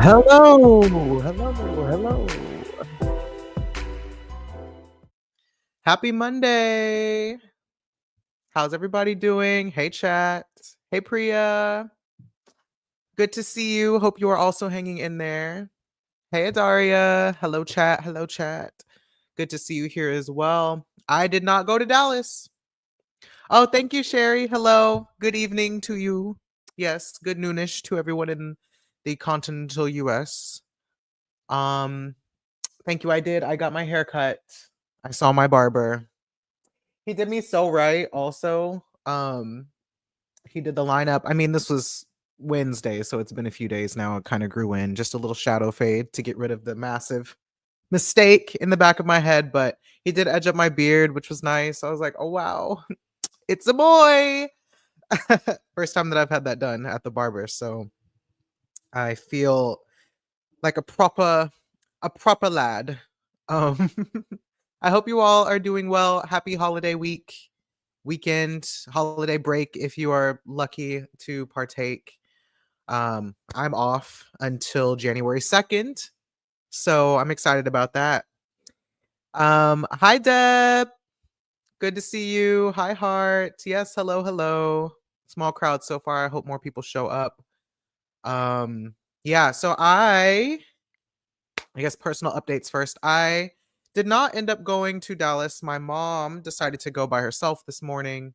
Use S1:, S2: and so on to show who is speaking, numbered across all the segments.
S1: Hello, hello, hello. Happy Monday. How's everybody doing? Hey, chat. Hey, Priya. Good to see you. Hope you are also hanging in there. Hey, Adaria. Hello, chat. Hello, chat. Good to see you here as well. I did not go to Dallas. Oh, thank you, Sherry. Hello. Good evening to you. Yes, good noonish to everyone in the continental US. Um, Thank you. I did. I got my hair cut. I saw my barber. He did me so right also. He did the lineup. I mean, this was Wednesday, so it's been a few days now. It kind of grew in just a little shadow fade to get rid of the massive mistake in the back of my head, but he did edge up my beard, which was nice. I was like, "Oh wow, it's a boy." First time that I've had that done at the barber, so I feel like a proper lad. Um I hope you all are doing well. Happy holiday weekend, holiday break if you are lucky to partake. I'm off until January 2nd, so I'm excited about that. Hi Deb. Good to see you. Hi Heart. Yes, hello, hello. Small crowd so far. I hope more people show up. Yeah, so I guess personal updates first. I did not end up going to Dallas. My mom decided to go by herself this morning,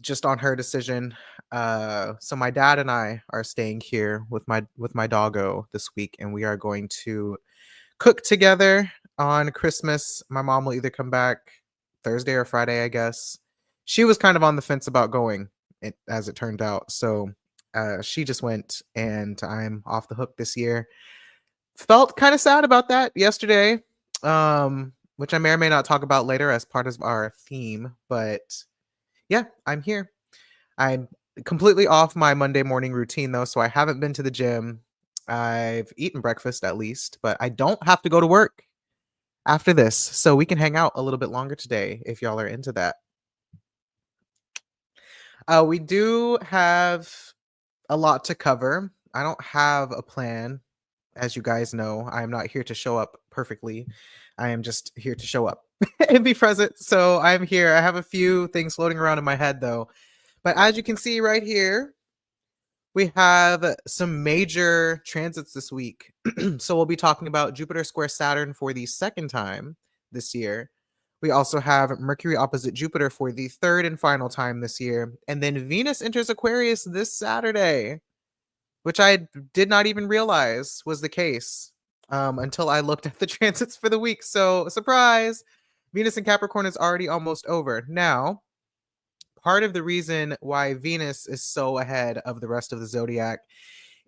S1: just on her decision. So my dad and I are staying here with my doggo this week, and we are going to cook together on Christmas. My mom will either come back Thursday or Friday, I guess. She was kind of on the fence about going, as it turned out. So she just went, and I'm off the hook this year. Felt kind of sad about that yesterday, which I may or may not talk about later as part of our theme. But yeah, I'm here. I'm completely off my Monday morning routine though, so I haven't been to the gym. I've eaten breakfast at least, but I don't have to go to work after this, so we can hang out a little bit longer today if y'all are into that. We do have a lot to cover. I don't have a plan. As you guys know, I am not here to show up perfectly. I am just here to show up and be present. So I'm here. I have a few things floating around in my head though. But as you can see right here, we have some major transits this week. So we'll be talking about Jupiter square Saturn for the second time this year. We also have Mercury opposite Jupiter for the third and final time this year. And then Venus enters Aquarius this Saturday, which I did not even realize was the case until I looked at the transits for the week. So, surprise! Venus in Capricorn is already almost over. Now, part of the reason why Venus is so ahead of the rest of the zodiac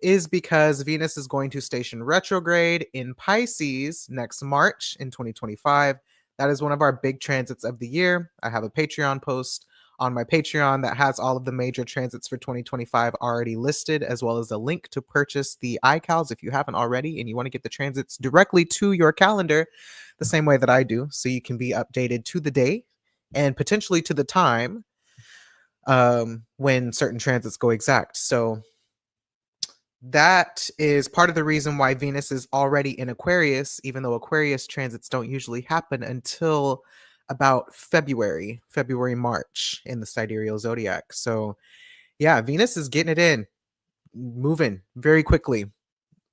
S1: is because Venus is going to station retrograde in Pisces next March in 2025. That is one of our big transits of the year. I have a Patreon post on my Patreon that has all of the major transits for 2025 already listed, as well as a link to purchase the iCals if you haven't already and you want to get the transits directly to your calendar the same way that I do, so you can be updated to the day and potentially to the time when certain transits go exact. So that is part of the reason why Venus is already in Aquarius, even though Aquarius transits don't usually happen until about February, March in the sidereal zodiac. So, yeah, Venus is getting it in, moving very quickly,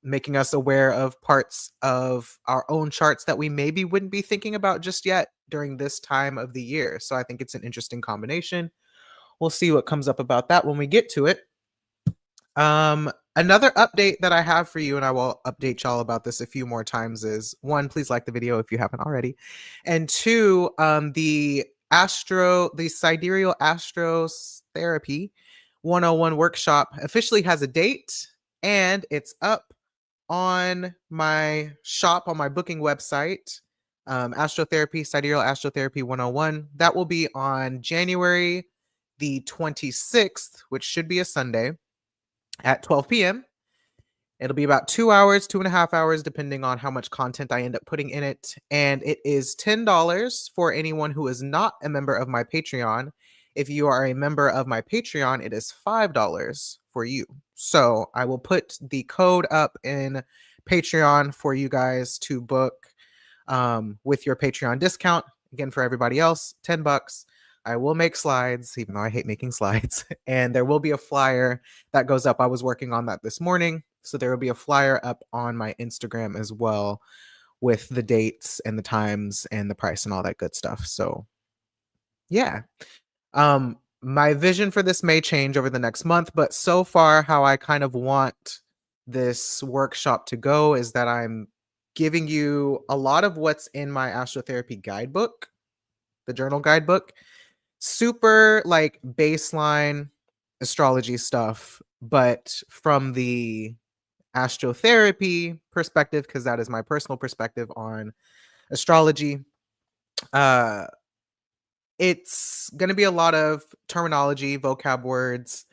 S1: making us aware of parts of our own charts that we maybe wouldn't be thinking about just yet during this time of the year. So, I think it's an interesting combination. We'll see what comes up about that when we get to it. Another update that I have for you, and I will update y'all about this a few more times, is one, please like the video if you haven't already. And two, the Sidereal Therapy 101 workshop officially has a date, and it's up on my shop on my booking website. Sidereal Astrotherapy 101. That will be on January the 26th, which should be a Sunday, at 12 p.m. It'll be about 2 hours, 2.5 hours, depending on how much content I end up putting in it. And it is $10 for anyone who is not a member of my Patreon If you are a member of my Patreon, it is $5 for you. So I will put the code up in Patreon for you guys to book with your Patreon discount. Again, for everybody else, $10. I will make slides, even though I hate making slides. And there will be a flyer that goes up. I was working on that this morning. So there will be a flyer up on my Instagram as well with the dates and the times and the price and all that good stuff. So yeah. My vision for this may change over the next month, but so far how I kind of want this workshop to go is that I'm giving you a lot of what's in my astrotherapy guidebook, the journal guidebook, super like baseline astrology stuff, but from the astrotherapy perspective, because that is my personal perspective on astrology. Uh, it's going to be a lot of terminology, vocab words,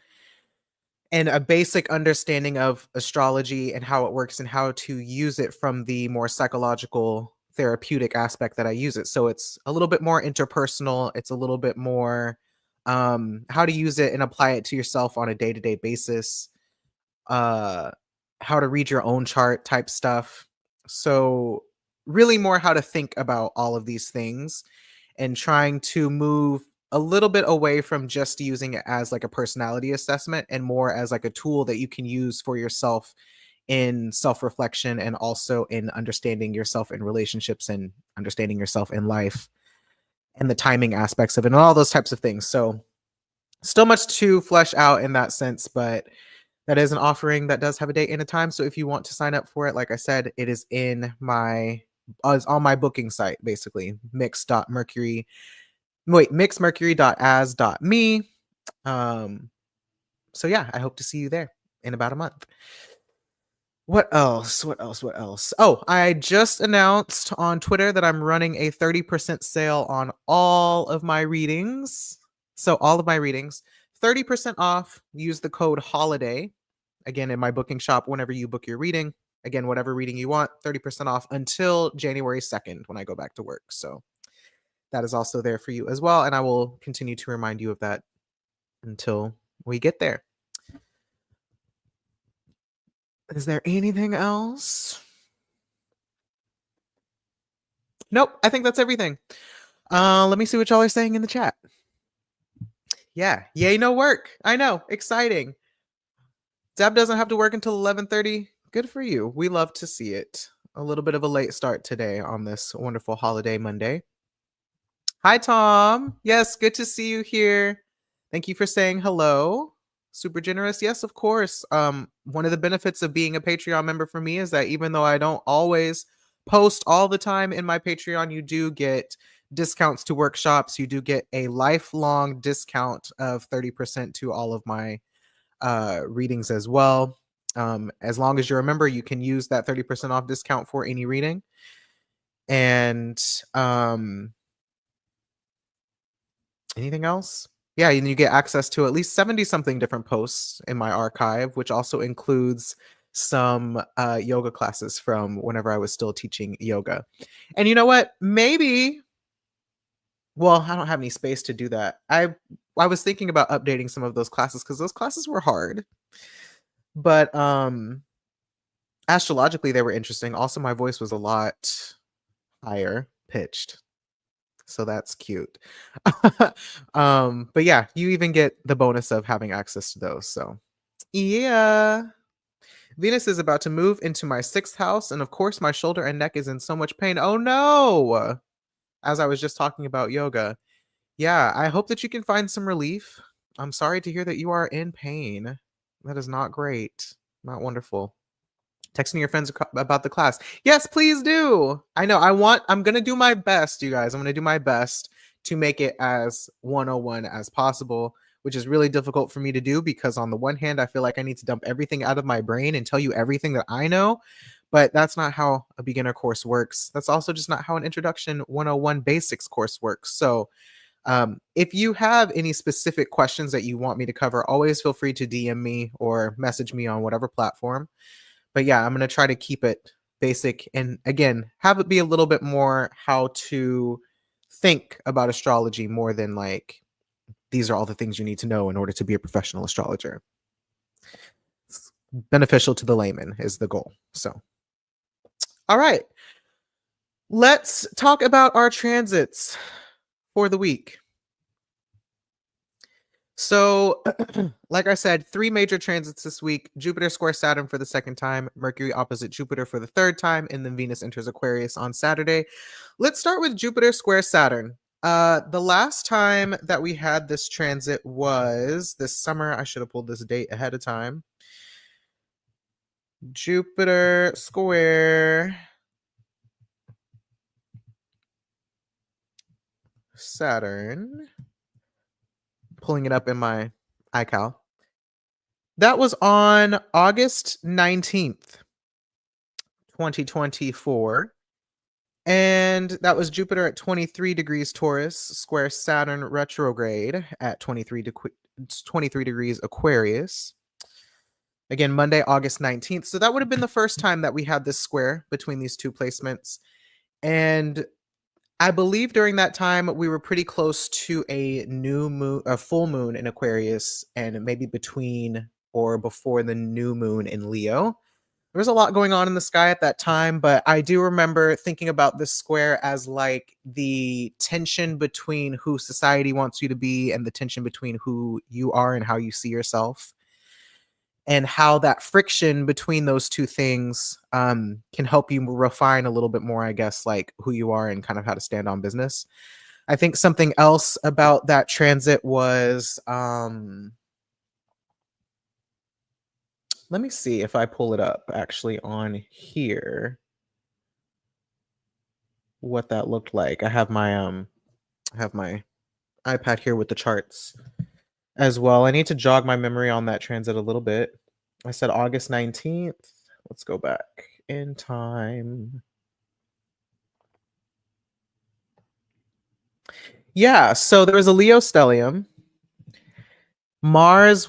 S1: and a basic understanding of astrology and how it works and how to use it from the more psychological therapeutic aspect that I use it. So it's a little bit more interpersonal. It's a little bit more how to use it and apply it to yourself on a day-to-day basis. Uh how to read your own chart type stuff. So really more how to think about all of these things and trying to move a little bit away from just using it as like a personality assessment and more as like a tool that you can use for yourself in self-reflection and also in understanding yourself in relationships and understanding yourself in life and the timing aspects of it and all those types of things. So still much to flesh out in that sense, but that is an offering that does have a date and a time. So if you want to sign up for it, like I said, it is in my it's on my booking site, basically, mixmercury.as.me. So yeah, I hope to see you there in about a month. What else? What else? What else? Oh, I just announced on Twitter that I'm running a 30% sale on all of my readings. So all of my readings, 30% off. Use the code HOLIDAY. Again, in my booking shop, whenever you book your reading, again, whatever reading you want, 30% off until January 2nd when I go back to work. So that is also there for you as well. And I will continue to remind you of that until we get there. Is there anything else? Nope, I think that's everything. Let me see what y'all are saying in the chat. Yeah, yay, no work. I know, exciting. Deb doesn't have to work until 11:30. Good for you. We love to see it. A little bit of a late start today on this wonderful holiday Monday. Hi, Tom. Yes, good to see you here. Thank you for saying hello. Super generous. Yes, of course. One of the benefits of being a Patreon member for me is that even though I don't always post all the time in my Patreon, you do get discounts to workshops. You do get a lifelong discount of 30% to all of my readings as well. As long as you're a member, you can use that 30% off discount for any reading. And anything else? Yeah, and you get access to at least 70 something different posts in my archive, which also includes some yoga classes from whenever I was still teaching yoga. And you know what? Maybe, well, I don't have any space to do that. I was thinking about updating some of those classes because those classes were hard. But astrologically they were interesting. Also, my voice was a lot higher pitched. So that's cute. But yeah, you even get the bonus of having access to those. So yeah. Venus is about to move into my 6th house, and of course my shoulder and neck is in so much pain. Oh no. As I was just talking about yoga. Yeah, I hope that you can find some relief. I'm sorry to hear that you are in pain. That is not great. Not wonderful. Texting your friends about the class. Yes, please do. I know. I'm going to do my best, you guys. I'm going to do my best to make it as 101 as possible, which is really difficult for me to do because on the one hand, I feel like I need to dump everything out of my brain and tell you everything that I know, but that's not how a beginner course works. That's also just not how an introduction 101 basics course works. So if you have any specific questions that you want me to cover, always feel free to DM me or message me on whatever platform. But yeah, I'm going to try to keep it basic and again, have it be a little bit more how to think about astrology more than like these are all the things you need to know in order to be a professional astrologer. It's beneficial to the layman is the goal. So, all right. Let's talk about our transits for the week. So, like I said, 3 major transits this week. Jupiter square Saturn for the second time, Mercury opposite Jupiter for the third time, and then Venus enters Aquarius on Saturday. Let's start with Jupiter square Saturn. The last time that we had this transit was this summer. I should have pulled this date ahead of time. Jupiter square Saturn. Pulling it up in my iCal. That was on August 19th, 2024. And that was Jupiter at 23 degrees Taurus, square Saturn retrograde at 23 degrees Aquarius. Again, Monday, August 19th. So that would have been the first time that we had this square between these two placements. And I believe during that time we were pretty close to a new moon, a full moon in Aquarius, and maybe between or before the new moon in Leo. There was a lot going on in the sky at that time, but I do remember thinking about this square as like the tension between who society wants you to be and the tension between who you are and how you see yourself. And how that friction between those two things can help you refine a little bit more, I guess, like who you are and kind of how to stand on business. I think something else about that transit was, let me see if I pull it up actually on here, what that looked like. I have my iPad here with the charts as well. I need to jog my memory on that transit a little bit. I said August 19th. Let's go back in time. Yeah, so there was a Leo stellium. Mars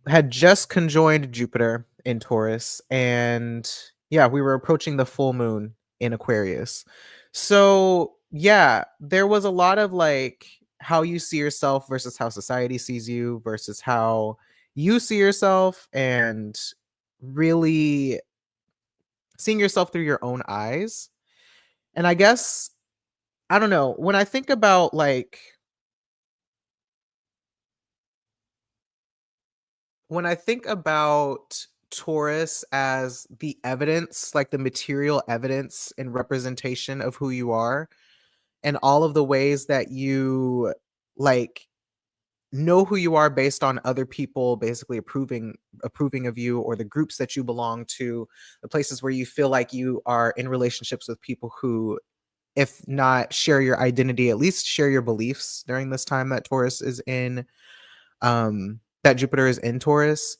S1: had just conjoined Jupiter in Taurus, and yeah, we were approaching the full moon in Aquarius. So, yeah, there was a lot of like how you see yourself versus how society sees you versus how you see yourself, and really seeing yourself through your own eyes. And I guess, I don't know, when I think about Taurus as the evidence, like the material evidence and representation of who you are, and all of the ways that you like know who you are based on other people basically approving of you, or the groups that you belong to, the places where you feel like you are in relationships with people who, if not share your identity, at least share your beliefs during this time that Taurus is in, that Jupiter is in Taurus.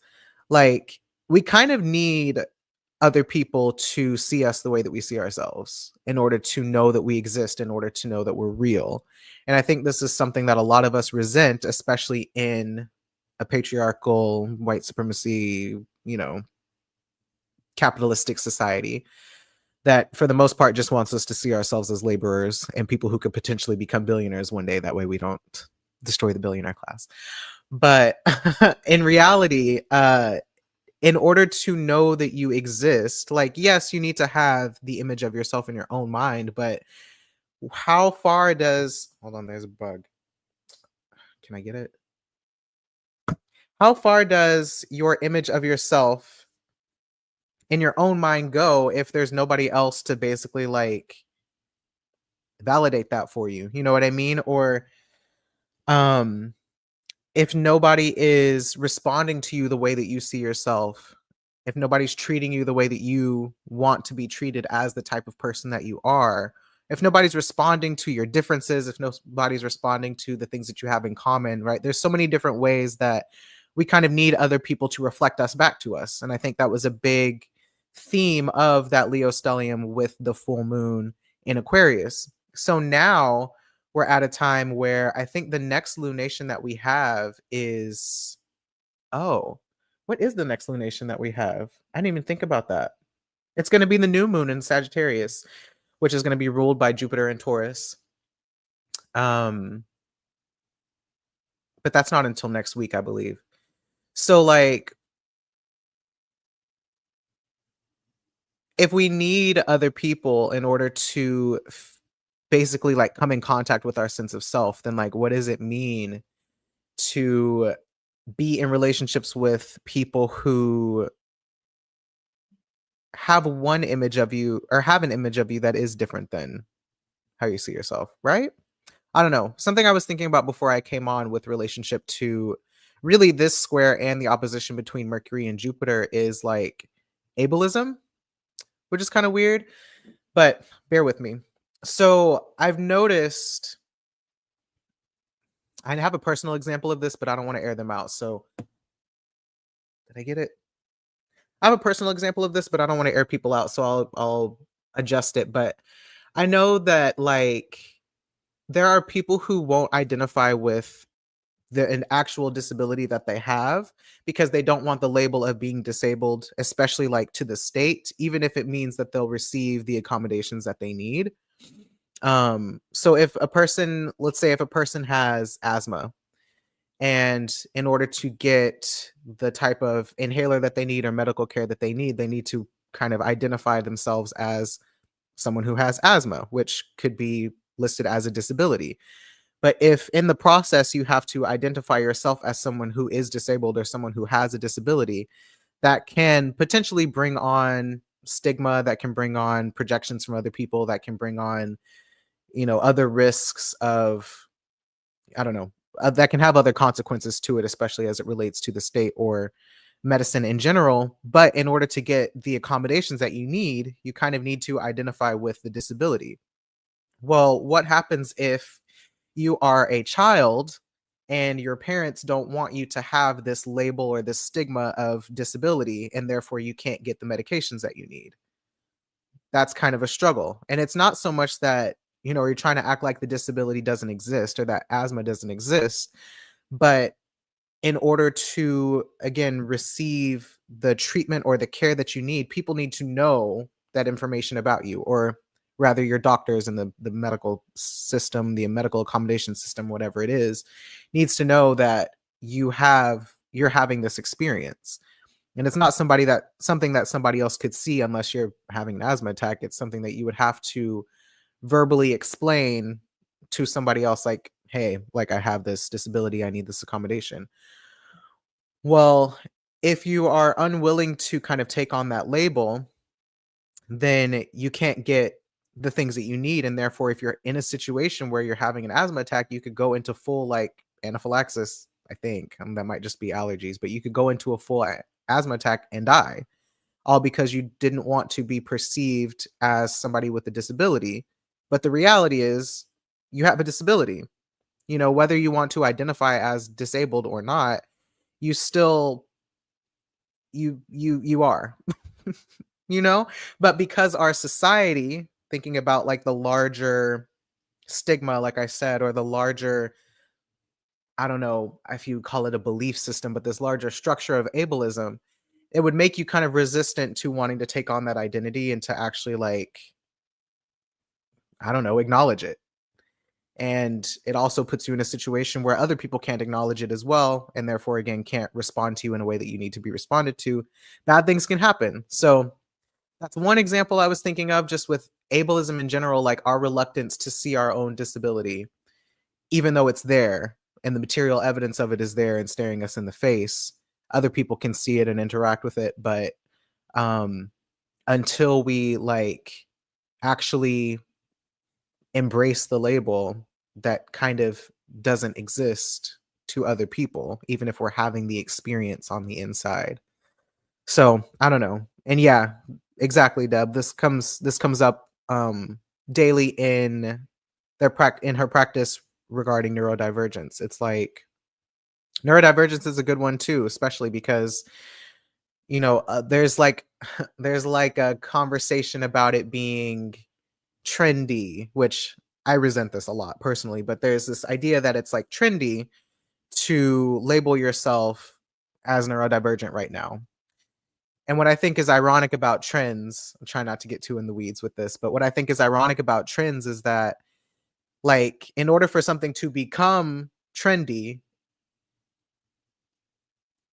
S1: Like, we kind of need other people to see us the way that we see ourselves in order to know that we exist, in order to know that we're real. And I think this is something that a lot of us resent, especially in a patriarchal, white supremacy, capitalistic society that for the most part just wants us to see ourselves as laborers and people who could potentially become billionaires one day. That way we don't destroy the billionaire class. But in reality, in order to know that you exist, like, yes, you need to have the image of yourself in your own mind, but how far does, hold on, there's a bug. Can I get it? How far does your image of yourself in your own mind go if there's nobody else to basically like validate that for you? You know what I mean? Or um if nobody is responding to you the way that you see yourself, if nobody's treating you the way that you want to be treated as the type of person that you are, if nobody's responding to your differences, if nobody's responding to the things that you have in common, right? There's so many different ways that we kind of need other people to reflect us back to us. And I think that was a big theme of that Leo stellium with the full moon in Aquarius. So now we're at a time where I think the next lunation that we have is, oh, what is the next lunation that we have? I didn't even think about that. It's going to be the new moon in Sagittarius, which is going to be ruled by Jupiter and Taurus. But but that's not until next week, I believe. So, like, if we need other people in order to basically like come in contact with our sense of self, then like, what does it mean to be in relationships with people who have one image of you or have an image of you that is different than how you see yourself, right? I don't know. Something I was thinking about before I came on with relationship to really this square and the opposition between Mercury and Jupiter is like ableism, which is kind of weird, but bear with me. So I've noticed, I have a personal example of this, but I don't want to air them out. So did I get it? I have a personal example of this, but I don't want to air people out, so I'll adjust it. But I know that like there are people who won't identify with an actual disability that they have because they don't want the label of being disabled, especially like to the state, even if it means that they'll receive the accommodations that they need. So if a person, let's say if a person has asthma, and in order to get the type of inhaler that they need or medical care that they need to kind of identify themselves as someone who has asthma, which could be listed as a disability. But if in the process you have to identify yourself as someone who is disabled or someone who has a disability, that can potentially bring on stigma, that can bring on projections from other people, that can bring on, other risks of, I don't know, that can have other consequences to it, especially as it relates to the state or medicine in general. But in order to get the accommodations that you need, you kind of need to identify with the disability. Well, what happens if you are a child and your parents don't want you to have this label or this stigma of disability, and therefore you can't get the medications that you need? That's kind of a struggle. And it's not so much that, you're trying to act like the disability doesn't exist or that asthma doesn't exist, but in order to, again, receive the treatment or the care that you need, people need to know that information about you, or rather your doctors and the medical system, the medical accommodation system, whatever it is, needs to know that you're having this experience. And it's not something that somebody else could see unless you're having an asthma attack. It's something that you would have to verbally explain to somebody else, like, hey, like, I have this disability, I need this accommodation. Well, if you are unwilling to kind of take on that label, then you can't get the things that you need. And therefore, if you're in a situation where you're having an asthma attack, you could go into full like anaphylaxis, I think. That might just be allergies, but you could go into a full asthma attack and die, all because you didn't want to be perceived as somebody with a disability. But the reality is, you have a disability. Whether you want to identify as disabled or not, you still you are. you know but because our society, thinking about like the larger stigma, like I said, or the larger, I don't know if you call it a belief system, but this larger structure of ableism, it would make you kind of resistant to wanting to take on that identity and to actually, like, I don't know, acknowledge it. And it also puts you in a situation where other people can't acknowledge it as well, and therefore again can't respond to you in a way that you need to be responded to. Bad things can happen. So that's one example I was thinking of, just with ableism in general, like our reluctance to see our own disability, even though it's there and the material evidence of it is there and staring us in the face. Other people can see it and interact with it, but um, until we like actually embrace the label, that kind of doesn't exist to other people, even if we're having the experience on the inside. So I don't know. And yeah, exactly, Deb. This comes up daily in in her practice regarding neurodivergence. It's like neurodivergence is a good one too, especially because there's like there's like a conversation about it being trendy, which I resent this a lot personally, but there's this idea that it's like trendy to label yourself as neurodivergent right now. And what I think is ironic about trends, I'm trying not to get too in the weeds with this, but what I think is ironic about trends is that, like, in order for something to become trendy,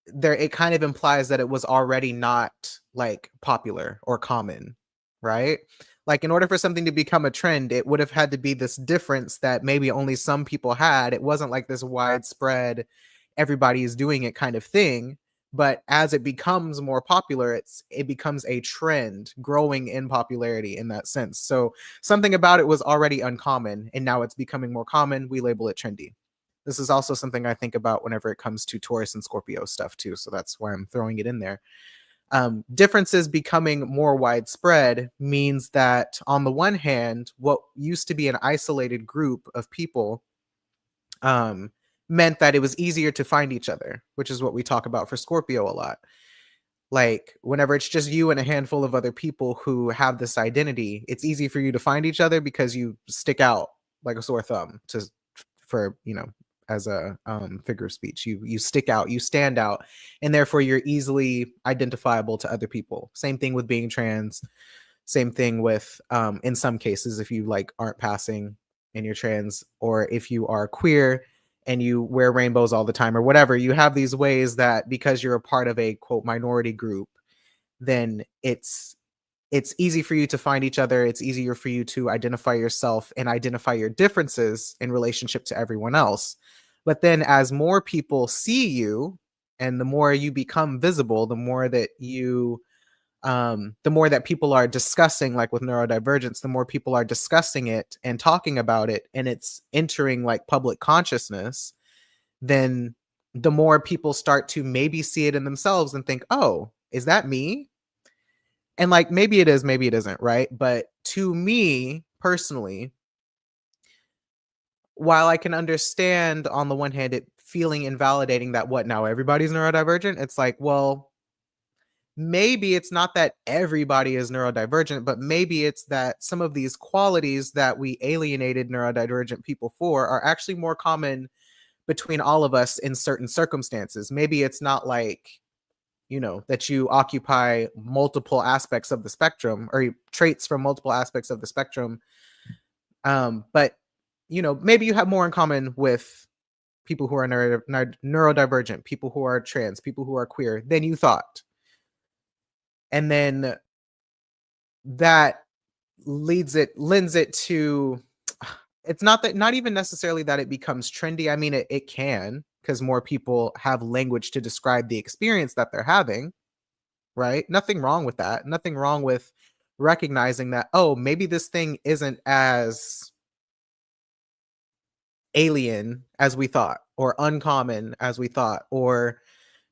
S1: there it kind of implies that it was already not like popular or common, right? Like in order for something to become a trend, it would have had to be this difference that maybe only some people had. It wasn't like this widespread, everybody is doing it kind of thing. But as it becomes more popular, it becomes a trend growing in popularity in that sense. So something about it was already uncommon and now it's becoming more common. We label it trendy. This is also something I think about whenever it comes to Taurus and Scorpio stuff too. So that's why I'm throwing it in there. Differences becoming more widespread means that on the one hand, what used to be an isolated group of people um, meant that it was easier to find each other, which is what we talk about for Scorpio a lot. Like whenever it's just you and a handful of other people who have this identity, it's easy for you to find each other because you stick out like a sore thumb to for, as a figure of speech. You stick out, you stand out, and therefore you're easily identifiable to other people. Same thing with being trans, same thing with in some cases if you like aren't passing and you're trans, or if you are queer and you wear rainbows all the time or whatever, you have these ways that because you're a part of a quote minority group, then it's easy for you to find each other. It's easier for you to identify yourself and identify your differences in relationship to everyone else. But then as more people see you and the more you become visible, the more that people are discussing, like with neurodivergence, the more people are discussing it and talking about it and it's entering like public consciousness, then the more people start to maybe see it in themselves and think, oh, is that me? And like maybe it is, maybe it isn't, right? But to me personally, while I can understand on the one hand it feeling invalidating that what now everybody's neurodivergent, it's like, well, maybe it's not that everybody is neurodivergent, but maybe it's that some of these qualities that we alienated neurodivergent people for are actually more common between all of us in certain circumstances. Maybe it's not like, that you occupy multiple aspects of the spectrum or traits from multiple aspects of the spectrum. But, maybe you have more in common with people who are neurodivergent, people who are trans, people who are queer than you thought. And then that lends it to, it's not even necessarily that it becomes trendy. I mean, it can, because more people have language to describe the experience that they're having, right? Nothing wrong with that. Nothing wrong with recognizing that, oh, maybe this thing isn't as alien as we thought, or uncommon as we thought, or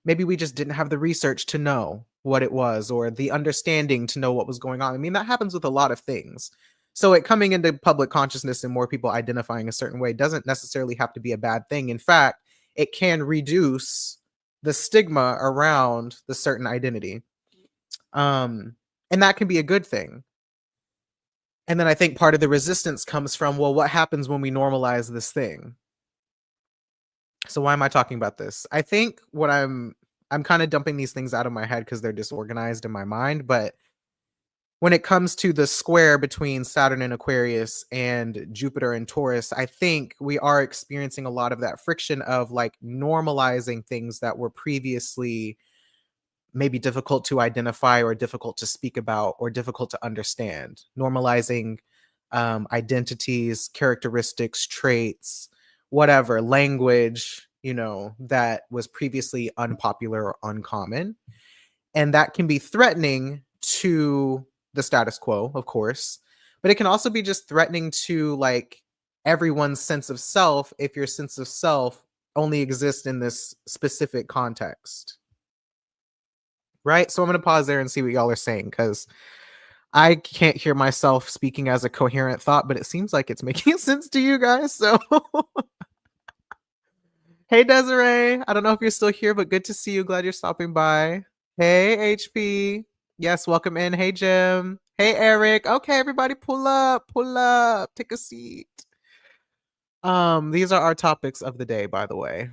S1: maybe we just didn't have the research to know what it was or the understanding to know what was going on. I mean, that happens with a lot of things. So it coming into public consciousness and more people identifying a certain way doesn't necessarily have to be a bad thing. In fact, it can reduce the stigma around the certain identity. Um, and that can be a good thing. And then I think part of the resistance comes from, well, what happens when we normalize this thing? So why am I talking about this? I think what I'm kind of dumping these things out of my head because they're disorganized in my mind, but when it comes to the square between Saturn and Aquarius and Jupiter and Taurus, I think we are experiencing a lot of that friction of like normalizing things that were previously maybe difficult to identify or difficult to speak about or difficult to understand. Normalizing identities, characteristics, traits, whatever, language, that was previously unpopular or uncommon. And that can be threatening to the status quo, of course, but it can also be just threatening to like everyone's sense of self if your sense of self only exists in this specific context. Right? So I'm going to pause there and see what y'all are saying because I can't hear myself speaking as a coherent thought, but it seems like it's making sense to you guys. So, hey, Desiree. I don't know if you're still here, but good to see you. Glad you're stopping by. Hey, HP. Yes, welcome in. Hey, Jim. Hey, Eric. Okay, everybody, pull up, take a seat. These are our topics of the day, by the way.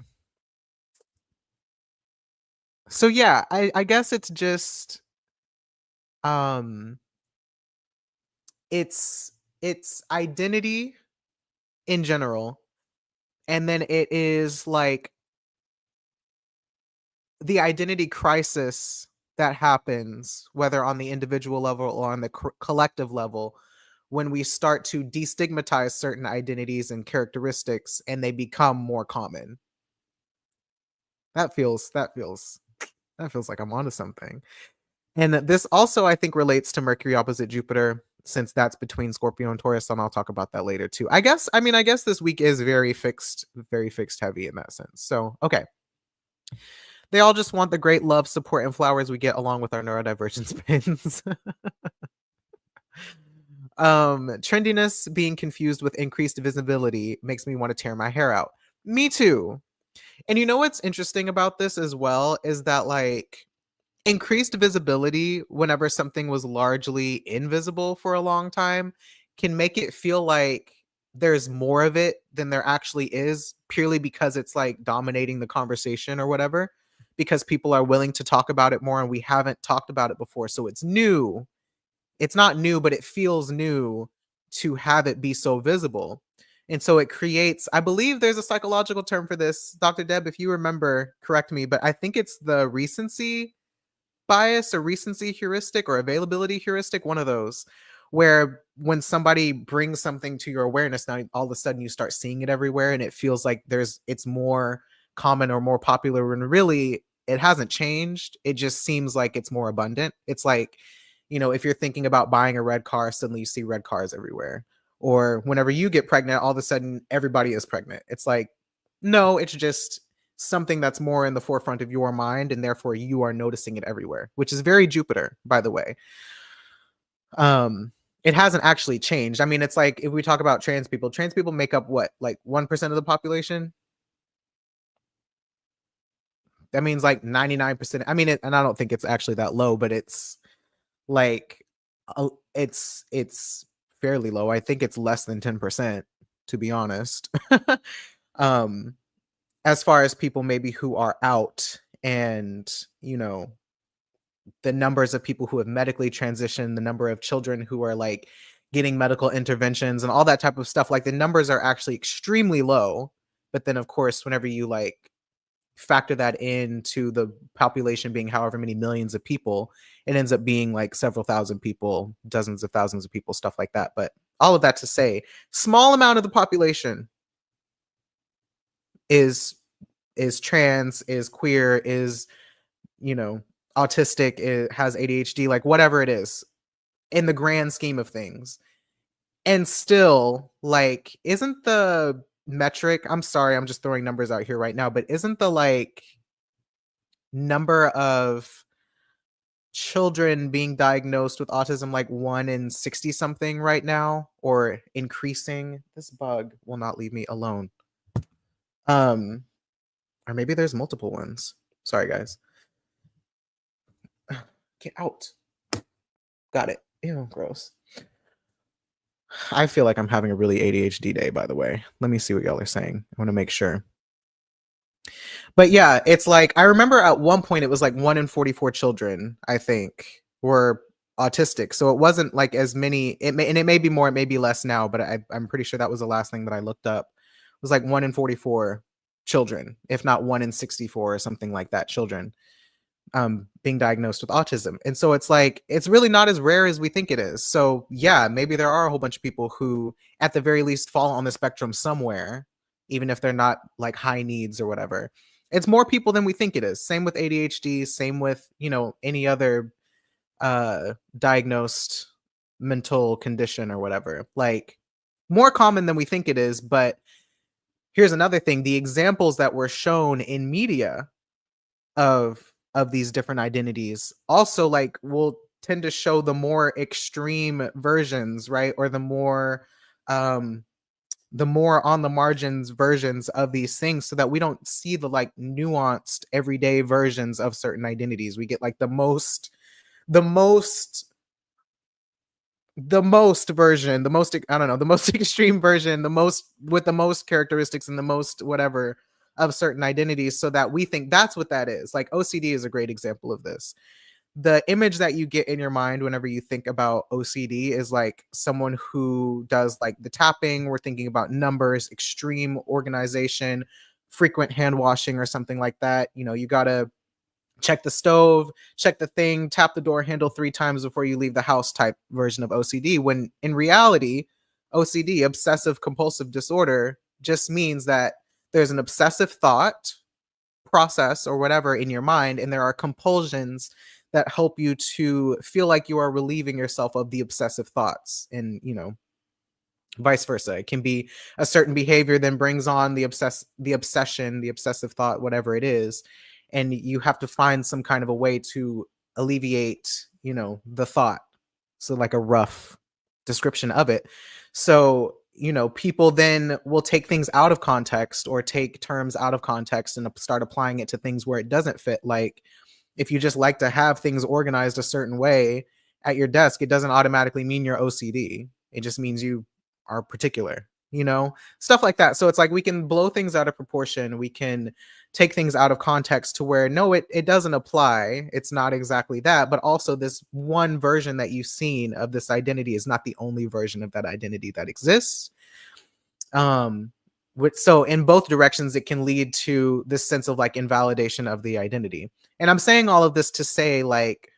S1: So yeah, I guess it's just um it's identity in general, and then it is like the identity crisis that happens, whether on the individual level or on the collective level, when we start to destigmatize certain identities and characteristics and they become more common. That feels like I'm onto something. And this also, I think, relates to Mercury opposite Jupiter, since that's between Scorpio and Taurus, and I'll talk about that later too. I guess this week is very fixed heavy in that sense. So, okay. They all just want the great love, support, and flowers we get along with our neurodivergence pins. Trendiness being confused with increased visibility makes me want to tear my hair out. Me too. And you know what's interesting about this as well is that, like, increased visibility whenever something was largely invisible for a long time can make it feel like there's more of it than there actually is, purely because it's like dominating the conversation or whatever, because people are willing to talk about it more and we haven't talked about it before. So it's new. It's not new, but it feels new to have it be so visible. And so it creates, I believe there's a psychological term for this. Dr. Deb, if you remember, correct me, but I think it's the recency bias or recency heuristic or availability heuristic, one of those, where when somebody brings something to your awareness, now all of a sudden you start seeing it everywhere and it feels like it's more common or more popular, when really it hasn't changed. It just seems like it's more abundant. It's like, if you're thinking about buying a red car, suddenly you see red cars everywhere. Or whenever you get pregnant, all of a sudden everybody is pregnant. It's like, no, it's just something that's more in the forefront of your mind, and therefore you are noticing it everywhere, which is very Jupiter, by the way. It hasn't actually changed. I mean, it's like, if we talk about trans people make up what, like 1% of the population? That means like 99%. I mean, and I don't think it's actually that low, but it's like, it's fairly low. I think it's less than 10%, to be honest. um as far as people maybe who are out, and the numbers of people who have medically transitioned, the number of children who are like getting medical interventions and all that type of stuff, like the numbers are actually extremely low. But then of course, whenever you like factor that into the population being however many millions of people, it ends up being like several thousand people, dozens of thousands of people, stuff like that. But all of that to say, small amount of the population is trans, is queer, is autistic, it has ADHD, like whatever it is, in the grand scheme of things. And still, like, isn't the metric, I'm sorry, I'm just throwing numbers out here right now, but isn't the like number of children being diagnosed with autism like 1 in 60 something right now, or increasing? This bug will not leave me alone. Or maybe there's multiple ones. Sorry, guys. Get out. Got it. Ew, gross. I feel like I'm having a really ADHD day, by the way. Let me see what y'all are saying. I want to make sure. But yeah, it's like, I remember at one point it was like 1 in 44 children, I think, were autistic. So it wasn't like as many. And it may be more, it may be less now, but I'm pretty sure that was the last thing that I looked up. It was like 1 in 44 children, if not 1 in 64 or something like that, children being diagnosed with autism. And so it's like, it's really not as rare as we think it is. So yeah, maybe there are a whole bunch of people who at the very least fall on the spectrum somewhere, even if they're not like high needs or whatever. It's more people than we think it is. Same with ADHD, same with, any other diagnosed mental condition or whatever. Like, more common than we think it is. But here's another thing: the examples that were shown in media of these different identities also like will tend to show the more extreme versions, right? Or the more on the margins versions of these things, so that we don't see the like nuanced everyday versions of certain identities. We get like the most version, the most, I don't know, the most extreme version, the most with the most characteristics and the most whatever of certain identities, so that we think that's what that is. Like OCD is a great example of this. The image that you get in your mind whenever you think about OCD is like someone who does like the tapping. We're thinking about numbers, extreme organization, frequent hand washing, or something like that. You gotta check the stove, check the thing, tap the door handle 3 times before you leave the house type version of OCD. When in reality, OCD, obsessive compulsive disorder, just means that there's an obsessive thought process or whatever in your mind, and there are compulsions that help you to feel like you are relieving yourself of the obsessive thoughts, and vice versa. It can be a certain behavior then brings on the obsession, the obsessive thought, whatever it is, and you have to find some kind of a way to alleviate, the thought. So like a rough description of it. So, people then will take things out of context or take terms out of context and start applying it to things where it doesn't fit. Like if you just like to have things organized a certain way at your desk, it doesn't automatically mean you're OCD. It just means you are particular, stuff like that. So it's like we can blow things out of proportion. We can take things out of context to where no, it doesn't apply. It's not exactly that. But also, this one version that you've seen of this identity is not the only version of that identity that exists. So in both directions, it can lead to this sense of like invalidation of the identity. And I'm saying all of this to say, like,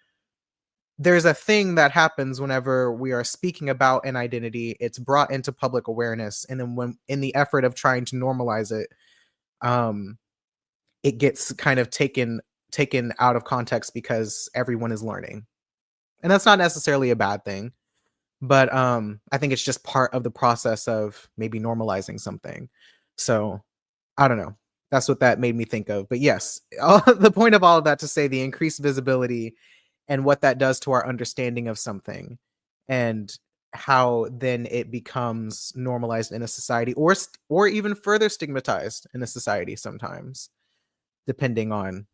S1: there's a thing that happens whenever we are speaking about an identity. It's brought into public awareness, and then when in the effort of trying to normalize it, it gets kind of taken out of context because everyone is learning, and that's not necessarily a bad thing. But I think it's just part of the process of maybe normalizing something. So I don't know. That's what that made me think of. But yes, the point of all of that to say the increased visibility and what that does to our understanding of something, and how then it becomes normalized in a society, or even further stigmatized in a society sometimes, depending on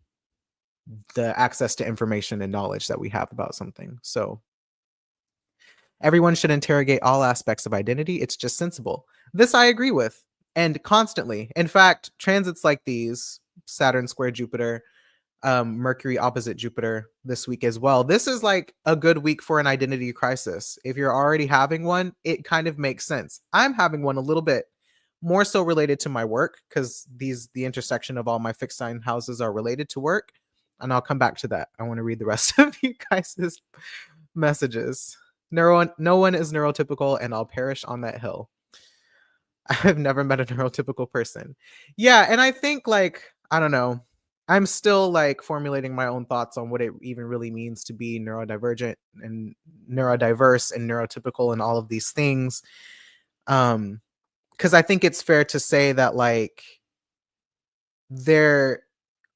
S1: the access to information and knowledge that we have about something. So everyone should interrogate all aspects of identity. It's just sensible. This I agree with. And constantly. In fact, transits like these, Saturn square Jupiter, Mercury opposite Jupiter this week as well. This is like a good week for an identity crisis. If you're already having one, it kind of makes sense. I'm having one a little bit more so related to my work, because the intersection of all my fixed sign houses are related to work. And I'll come back to that. I want to read the rest of you guys' messages. No one is neurotypical, and I'll perish on that hill. I've never met a neurotypical person. Yeah, and I think, like, I don't know. I'm still like formulating my own thoughts on what it even really means to be neurodivergent and neurodiverse and neurotypical and all of these things. Because I think it's fair to say that, like, there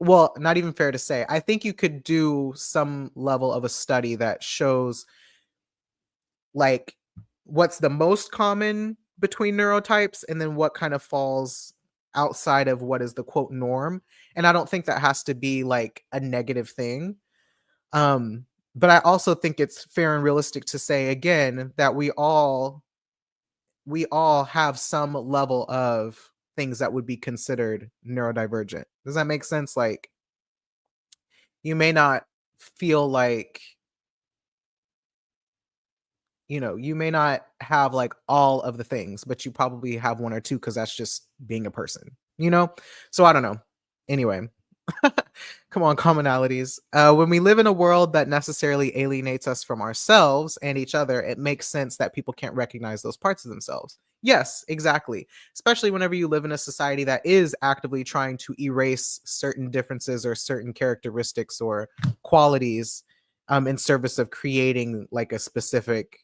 S1: well, not even fair to say. I think you could do some level of a study that shows, like, what's the most common between neurotypes, and then what kind of falls outside of what is the quote norm. And I don't think that has to be like a negative thing. But I also think it's fair and realistic to say again that we all have some level of things that would be considered neurodivergent. Does that make sense? Like, you may not feel like, you may not have like all of the things, but you probably have one or two, because that's just being a person. So I don't know. Anyway, come on, commonalities. When we live in a world that necessarily alienates us from ourselves and each other, it makes sense that people can't recognize those parts of themselves. Yes, exactly. Especially whenever you live in a society that is actively trying to erase certain differences or certain characteristics or qualities, in service of creating like a specific,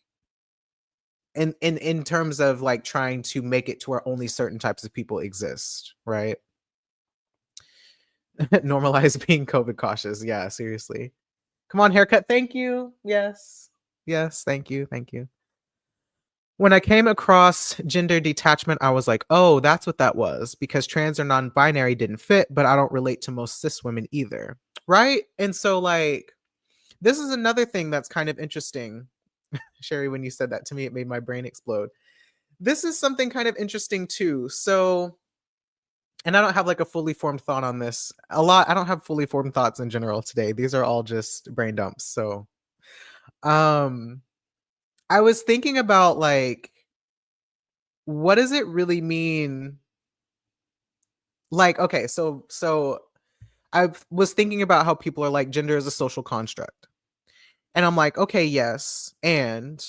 S1: in terms of like trying to make it to where only certain types of people exist, right? Normalize being COVID cautious. Yeah, seriously. Come on, haircut. Thank you. Yes. Yes, thank you. Thank you. When I came across gender detachment, I was like, oh, that's what that was, because trans or non-binary didn't fit, but I don't relate to most cis women either. Right? And so, like, this is another thing that's kind of interesting. Sherry, when you said that to me, it made my brain explode. This is something kind of interesting too. So, and I don't have like a fully formed thought on this. I don't have fully formed thoughts in general today. These are all just brain dumps. So, um, I was thinking about, like, what does it really mean? Like, okay, so I was thinking about how people are like, gender is a social construct. And I'm like, okay, yes. And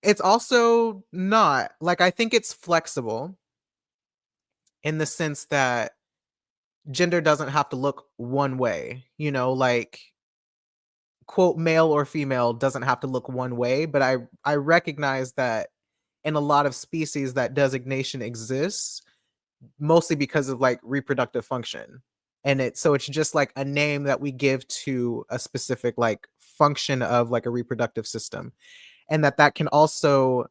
S1: it's also not. Like, I think it's flexible in the sense that gender doesn't have to look one way, like quote male or female doesn't have to look one way, but I recognize that in a lot of species that designation exists mostly because of like reproductive function. And it's just like a name that we give to a specific like function of like a reproductive system. And that can also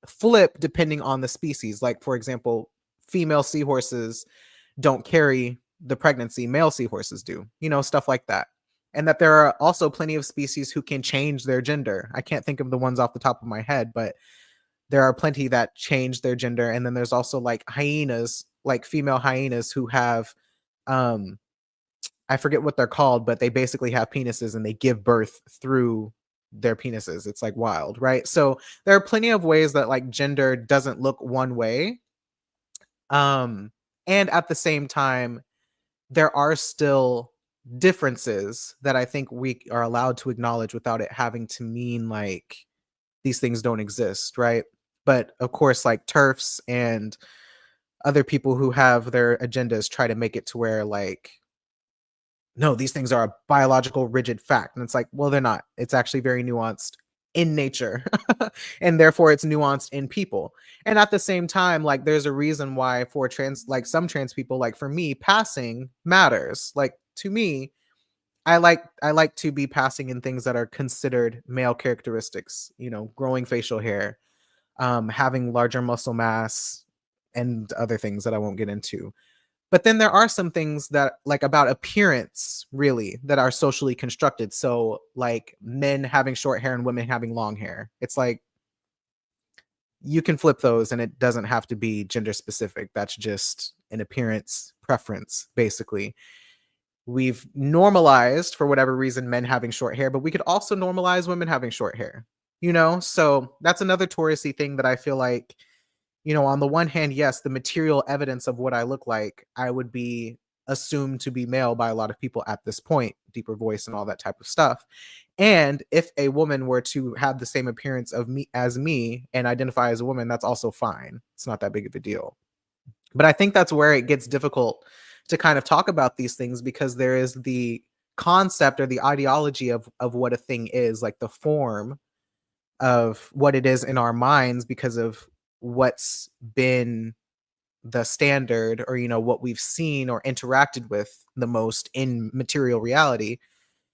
S1: flip depending on the species. Like for example, female seahorses don't carry the pregnancy, male seahorses do, stuff like that. And that there are also plenty of species who can change their gender. I can't think of the ones off the top of my head, but there are plenty that change their gender. And then there's also like hyenas, like female hyenas who have, um, I forget what they're called, but they basically have penises and they give birth through their penises. It's like wild, right? So there are plenty of ways that like gender doesn't look one way. Um, and at the same time, there are still differences that I think we are allowed to acknowledge without it having to mean like these things don't exist, right? But of course, like TERFs and other people who have their agendas try to make it to where like, no, these things are a biological rigid fact. And it's like, well, they're not. It's actually very nuanced in nature. And therefore it's nuanced in people. And at the same time, like there's a reason why for like some trans people, like for me, passing matters. Like to me, I like to be passing in things that are considered male characteristics, growing facial hair, having larger muscle mass, and other things that I won't get into. But then there are some things that like about appearance really that are socially constructed. So like men having short hair and women having long hair. It's like you can flip those and it doesn't have to be gender specific. That's just an appearance preference basically. We've normalized for whatever reason men having short hair, but we could also normalize women having short hair. So that's another Taurusy thing that I feel like, on the one hand, yes, the material evidence of what I look like, I would be assumed to be male by a lot of people at this point, deeper voice and all that type of stuff. And if a woman were to have the same appearance of me as me and identify as a woman, that's also fine. It's not that big of a deal. But I think that's where it gets difficult to kind of talk about these things because there is the concept or the ideology of what a thing is, like the form of what it is in our minds because of what's been the standard or what we've seen or interacted with the most in material reality.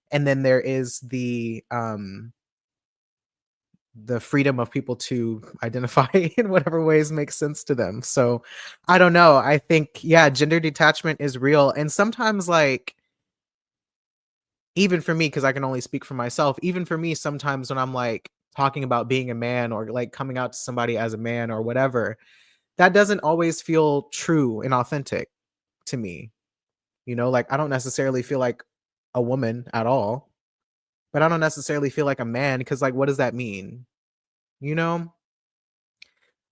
S1: And then there is the freedom of people to identify in whatever ways make sense to them. So I don't know. I think, yeah, gender detachment is real. And sometimes, like, even for me, because I can only speak for myself, even for me, sometimes when I'm like talking about being a man or like coming out to somebody as a man or whatever, that doesn't always feel true and authentic to me. Like I don't necessarily feel like a woman at all, but I don't necessarily feel like a man because, like, what does that mean? You know?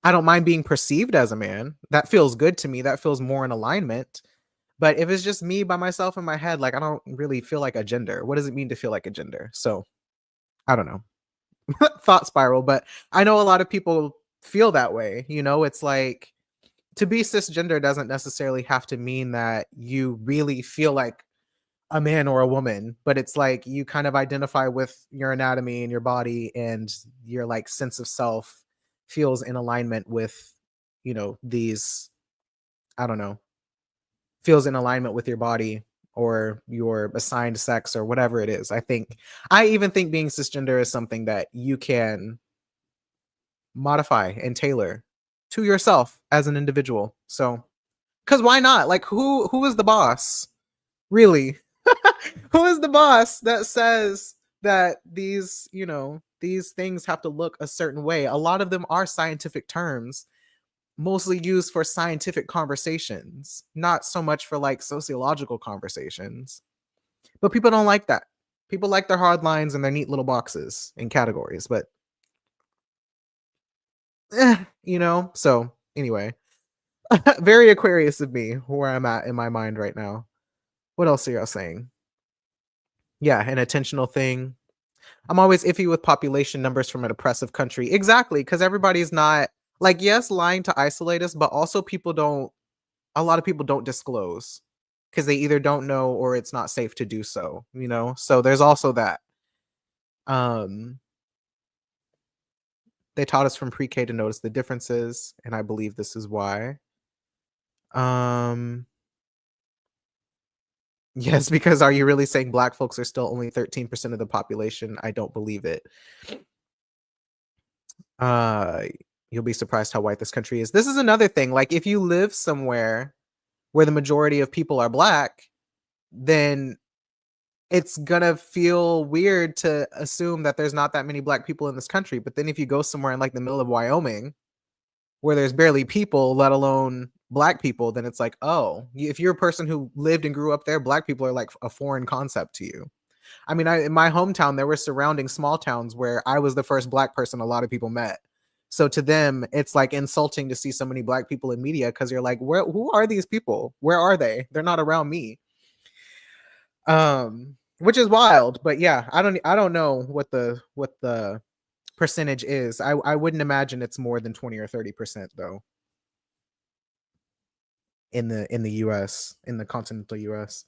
S1: I don't mind being perceived as a man. That feels good to me. That feels more in alignment. But if it's just me by myself in my head, like I don't really feel like a gender. What does it mean to feel like a gender? So I don't know. Thought spiral, but I know a lot of people feel that way. It's like to be cisgender doesn't necessarily have to mean that you really feel like a man or a woman, but it's like you kind of identify with your anatomy and your body and your like sense of self feels in alignment with, these, I don't know, feels in alignment with your body or your assigned sex or whatever it is. I even think being cisgender is something that you can modify and tailor to yourself as an individual. So, cuz why not? Like who is the boss? Really? Who is the boss that says that these things have to look a certain way? A lot of them are scientific terms, mostly used for scientific conversations, not so much for like sociological conversations. But people don't like that. People like their hard lines and their neat little boxes and categories, but so anyway. Very Aquarius of me, where I'm at in my mind right now. What else are y'all saying? Yeah, an intentional thing. I'm always iffy with population numbers from an oppressive country. Exactly, because everybody's not like, yes, lying to isolate us, but also people don't a lot of people don't disclose because they either don't know or it's not safe to do so, you know? So there's also that. Um, they taught us from pre-K to notice the differences, and I believe this is why. Um, yes, because are you really saying black folks are still only 13% of the population? I don't believe it. Uh, you'll be surprised how white this country is. This is another thing. Like, if you live somewhere where the majority of people are black, then it's gonna feel weird to assume that there's not that many black people in this country. But then if you go somewhere in like the middle of Wyoming where there's barely people, let alone black people, then it's like, oh, if you're a person who lived and grew up there, black people are like a foreign concept to you. I mean, in my hometown, there were surrounding small towns where I was the first black person a lot of people met. So to them, it's like insulting to see so many black people in media because you're like, who are these people? Where are they? They're not around me. Which is wild, but yeah, I don't know what the percentage is. I wouldn't imagine it's more than 20 or 30% though in the US, in the continental US.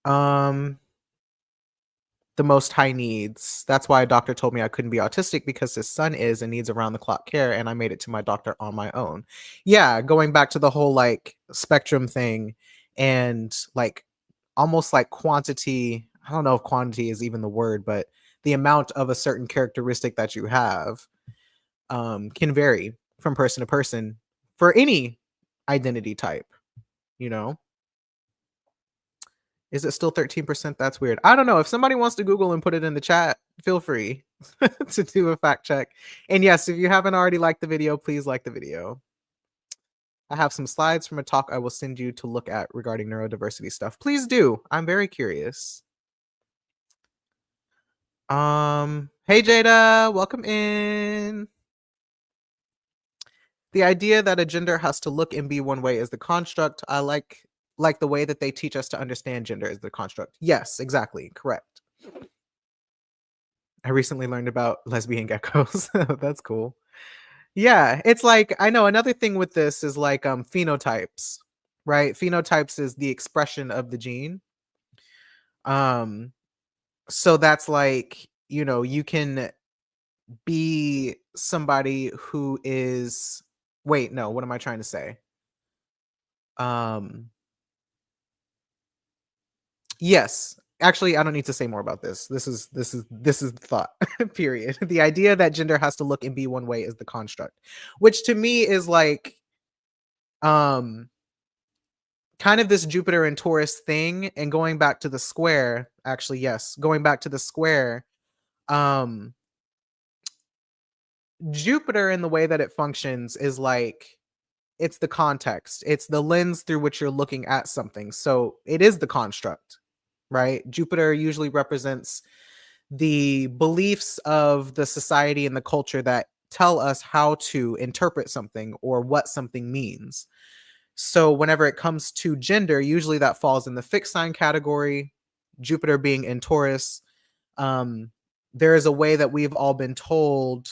S1: Um the most high needs. That's why a doctor told me I couldn't be autistic because his son is and needs around the clock care and I made it to my doctor on my own. Yeah, going back to the whole like spectrum thing and like almost like quantity, I don't know if quantity is even the word, but the amount of a certain characteristic that you have can vary from person to person for any identity type, you know? Is it still 13%? That's weird. I don't know. If somebody wants to Google and put it in the chat, feel free to do a fact check. And yes, if you haven't already liked the video, please like the video. I have some slides from a talk I will send you to look at regarding neurodiversity stuff. Please do. I'm very curious. Hey Jada, welcome in. The idea that a gender has to look and be one way is the construct. I like the way that they teach us to understand gender is the construct. Yes, exactly. Correct. I recently learned about lesbian geckos. That's cool. Yeah, it's like I know another thing with this is like phenotypes, right? Phenotypes is the expression of the gene. Um so that's like, you can be somebody who is wait, no, what am I trying to say? Um yes. Actually, I don't need to say more about this. This is the thought. Period. The idea that gender has to look and be one way is the construct, which to me is like um kind of this Jupiter and Taurus thing and going back to the square, actually yes, going back to the square, um Jupiter in the way that it functions is like it's the context. It's the lens through which you're looking at something. So it is the construct, right? Jupiter usually represents the beliefs of the society and the culture that tell us how to interpret something or what something means. So whenever it comes to gender, usually that falls in the fixed sign category, Jupiter being in Taurus. Um, there is a way that we've all been told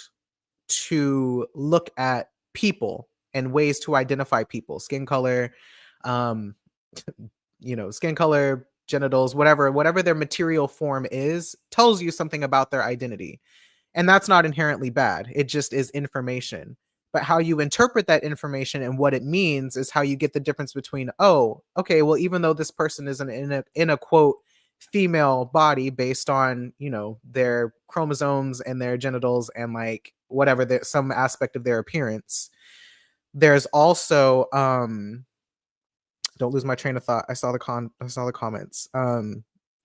S1: to look at people and ways to identify people, skin color, um, skin color, genitals, whatever their material form is, tells you something about their identity. And that's not inherently bad. It just is information. But how you interpret that information and what it means is how you get the difference between, oh, okay, well, even though this person is in a quote female body based on, their chromosomes and their genitals and like whatever some aspect of their appearance, there's also don't lose my train of thought. I saw the comments.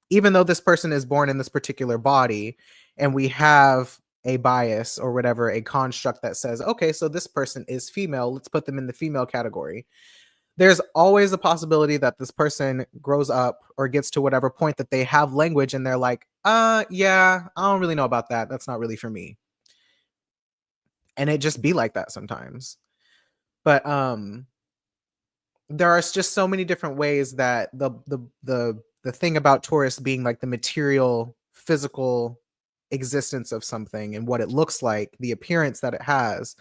S1: Even though this person is born in this particular body and we have a bias or whatever, a construct that says, okay, so this person is female, let's put them in the female category. There's always a possibility that this person grows up or gets to whatever point that they have language and they're like, yeah, I don't really know about that. That's not really for me. And it just be like that sometimes. But there are just so many different ways that the thing about Taurus being like the material, physical existence of something and what it looks like, the appearance that it has,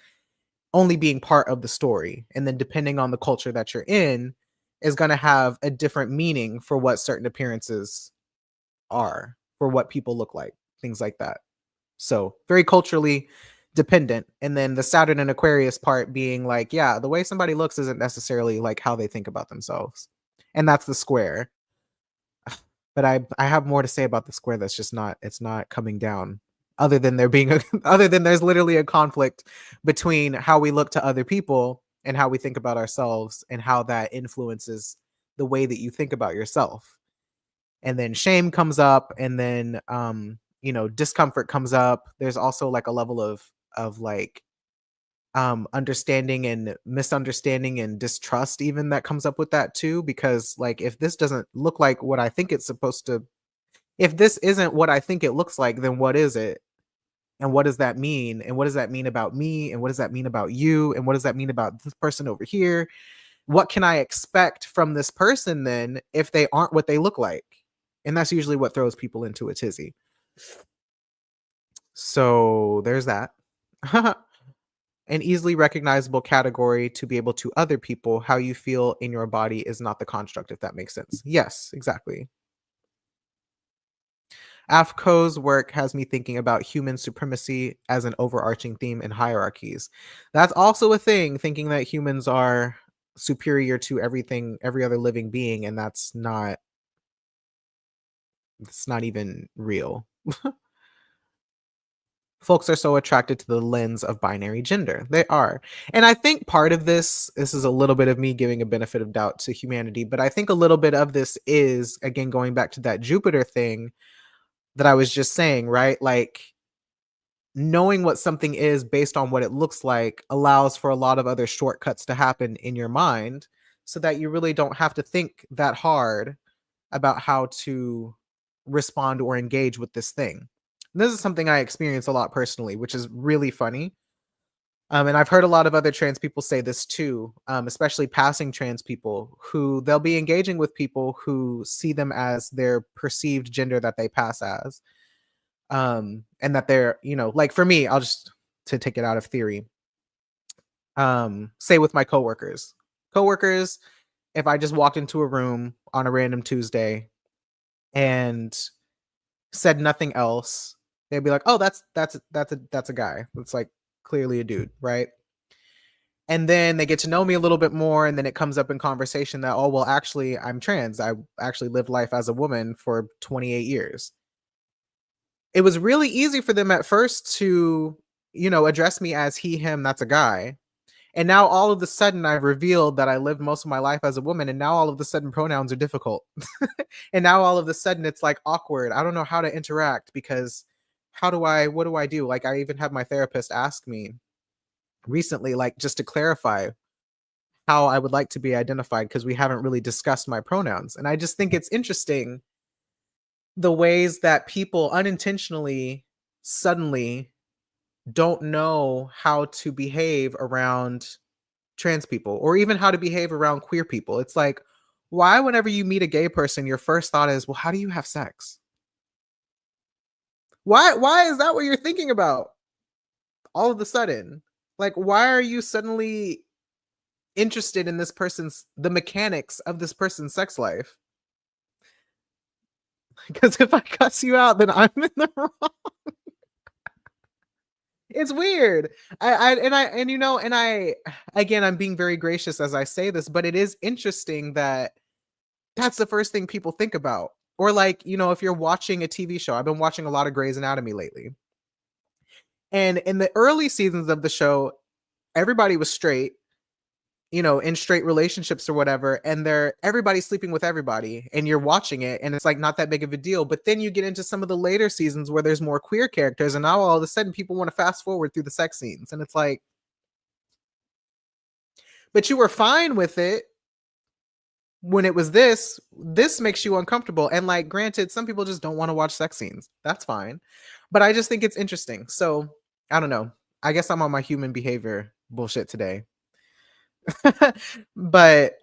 S1: only being part of the story. And then depending on the culture that you're in, is going to have a different meaning for what certain appearances are, for what people look like, things like that. So very culturally dependent. And then the Saturn and Aquarius part being like, yeah, the way somebody looks isn't necessarily like how they think about themselves. And that's the square. But I have more to say about the square that's just not, it's not coming down. Other than there being other than there's literally a conflict between how we look to other people and how we think about ourselves, and how that influences the way that you think about yourself. And then shame comes up, and then discomfort comes up. There's also like a level of like understanding and misunderstanding and distrust even that comes up with that too, because like if this doesn't look like what I think it's supposed to, if this isn't what I think it looks like, then what is it? And what does that mean? And what does that mean about me? And what does that mean about you? And what does that mean about this person over here? What can I expect from this person then if they aren't what they look like? And that's usually what throws people into a tizzy. So there's that. An easily recognizable category to be able to other people. How you feel in your body is not the construct, if that makes sense. Yes, exactly. AFCO's work has me thinking about human supremacy as an overarching theme in hierarchies. That's also a thing, thinking that humans are superior to everything, every other living being, and it's not even real. Folks are so attracted to the lens of binary gender. They are. And I think part of this is a little bit of me giving a benefit of doubt to humanity, but I think a little bit of this is, again, going back to that Jupiter thing that I was just saying, right? Like knowing what something is based on what it looks like allows for a lot of other shortcuts to happen in your mind, so that you really don't have to think that hard about how to respond or engage with this thing. And this is something I experience a lot personally, which is really funny. And I've heard a lot of other trans people say this too, especially passing trans people, who they'll be engaging with people who see them as their perceived gender that they pass as. And that they're, like for me, I'll just, to take it out of theory, say with my coworkers, if I just walked into a room on a random Tuesday and said nothing else, they'd be like, "Oh, that's a guy. That's like clearly a dude, right?" And then they get to know me a little bit more, and then it comes up in conversation that, "Oh, well, actually, I'm trans. I actually lived life as a woman for 28 years." It was really easy for them at first to, address me as he, him, that's a guy. And now all of a sudden I've revealed that I lived most of my life as a woman, and now all of a sudden pronouns are difficult. And now all of a sudden it's like awkward. I don't know how to interact, because what do I do? Like I even had my therapist ask me recently, like just to clarify how I would like to be identified, because we haven't really discussed my pronouns. And I just think it's interesting the ways that people unintentionally suddenly don't know how to behave around trans people, or even how to behave around queer people. It's like, why, whenever you meet a gay person, your first thought is, well, how do you have sex? Why is that what you're thinking about all of a sudden? Like, why are you suddenly interested in the mechanics of this person's sex life? Because if I cuss you out, then I'm in the wrong. It's weird. I again, I'm being very gracious as I say this, but it is interesting that that's the first thing people think about. Or like, if you're watching a TV show, I've been watching a lot of Grey's Anatomy lately. And in the early seasons of the show, everybody was straight, in straight relationships or whatever, and everybody's sleeping with everybody, and you're watching it and it's like not that big of a deal. But then you get into some of the later seasons where there's more queer characters, and now all of a sudden people want to fast forward through the sex scenes, and it's like, but you were fine with it when it was this makes you uncomfortable. And like, granted, some people just don't want to watch sex scenes. That's fine. But I just think it's interesting. So I don't know. I guess I'm on my human behavior bullshit today. But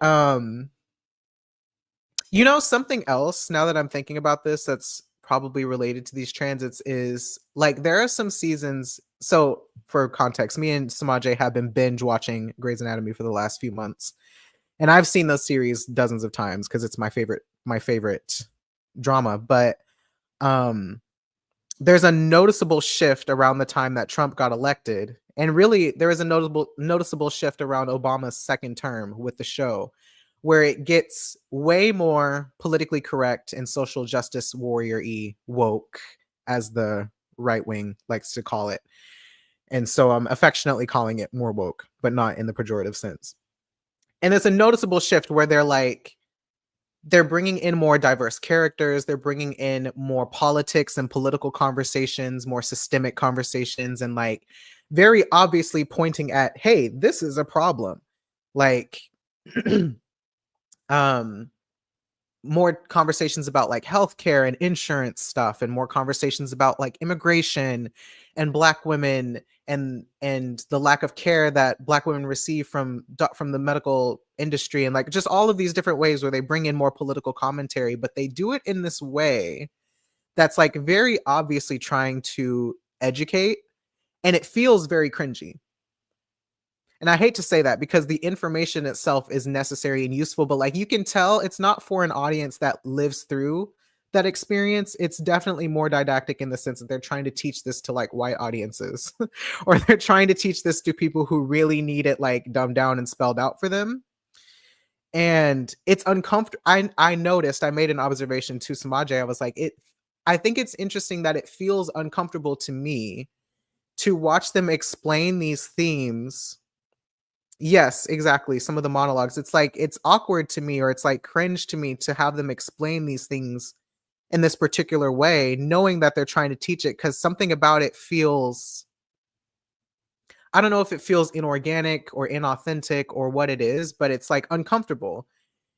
S1: something else now that I'm thinking about this that's probably related to these transits is like there are some seasons. So for context, me and Samaje have been binge watching Grey's Anatomy for the last few months. And I've seen those series dozens of times because it's my favorite drama. But um there's a noticeable shift around the time that Trump got elected. And really, there is a noticeable shift around Obama's second term with the show, where it gets way more politically correct and social justice warrior-y woke, as the right wing likes to call it. And so I'm affectionately calling it more woke, but not in the pejorative sense. And it's a noticeable shift where they're bringing in more diverse characters. They're bringing in more politics and political conversations, more systemic conversations, and like very obviously pointing at, hey, this is a problem. Like, um, more conversations about like healthcare and insurance stuff, and more conversations about like immigration and Black women and the lack of care that Black women receive from the medical industry, and like just all of these different ways where they bring in more political commentary, but they do it in this way that's like very obviously trying to educate, and it feels very cringy. And I hate to say that because the information itself is necessary and useful, but like you can tell it's not for an audience that lives through that experience. It's definitely more didactic in the sense that they're trying to teach this to like white audiences or they're trying to teach this to people who really need it like dumbed down and spelled out for them. And it's uncomfortable. I noticed, I made an observation to Samaje. I was like, I think it's interesting that it feels uncomfortable to me to watch them explain these themes. Yes, exactly. Some of the monologues. It's like it's awkward to me, or it's like cringe to me to have them explain these things in this particular way, knowing that they're trying to teach it, because something about it feels, I don't know if it feels inorganic or inauthentic or what it is, but it's like uncomfortable.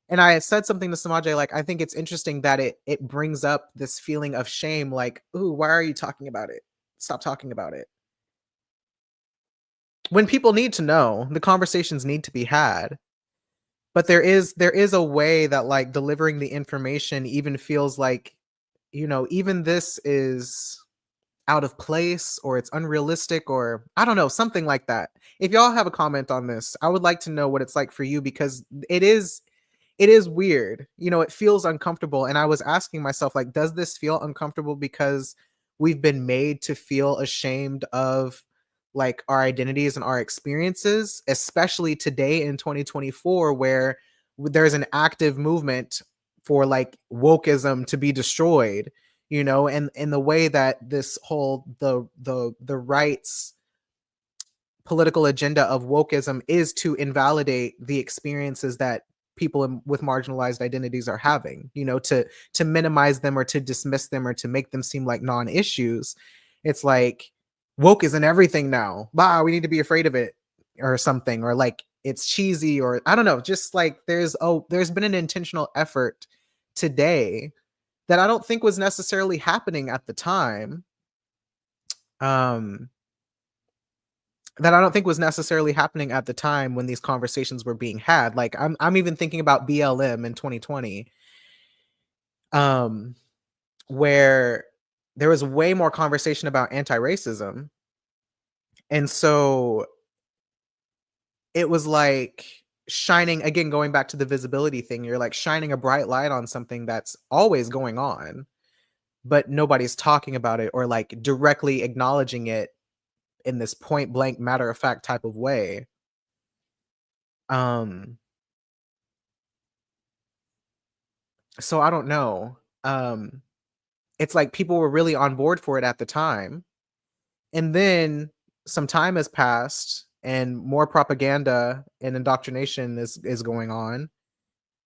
S1: And I said something to Samaje, like, I think it's interesting that it brings up this feeling of shame, like, ooh, why are you talking about it? Stop talking about it. When people need to know, the conversations need to be had. But there is a way that like delivering the information even feels like, even this is out of place, or it's unrealistic, or I don't know, something like that. If y'all have a comment on this, I would like to know what it's like for you, because it is weird. It feels uncomfortable. And I was asking myself, like, does this feel uncomfortable because we've been made to feel ashamed of like our identities and our experiences, especially today in 2024, where there's an active movement for like wokeism to be destroyed, and in the way that this whole the rights political agenda of wokeism is to invalidate the experiences that people with marginalized identities are having, to minimize them or to dismiss them or to make them seem like non-issues. It's like woke isn't everything now. Wow, we need to be afraid of it or something, or like it's cheesy, or I don't know, just like there's been an intentional effort today that I don't think was necessarily happening at the time. Um that I don't think was necessarily happening at the time when these conversations were being had. Like I'm even thinking about BLM in 2020, um, where there was way more conversation about anti-racism. And so it was like shining again, going back to the visibility thing, you're like shining a bright light on something that's always going on, but nobody's talking about it or like directly acknowledging it in this point blank matter of fact type of way. Um So I don't know. Um, it's like people were really on board for it at the time. And then some time has passed and more propaganda and indoctrination is going on.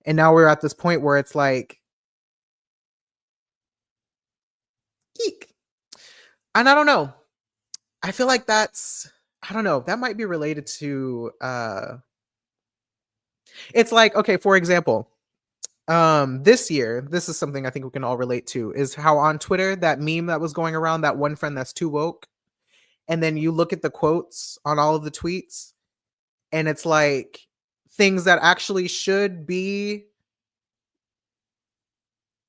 S1: And now we're at this point where it's like, eek. And I don't know. I feel like I don't know, that might be related to it's like, okay, for example, this year, this is something I think we can all relate to, is how on Twitter, that meme that was going around, that one friend that's too woke. and then you look at the quotes on all of the tweets, and it's like things that actually should be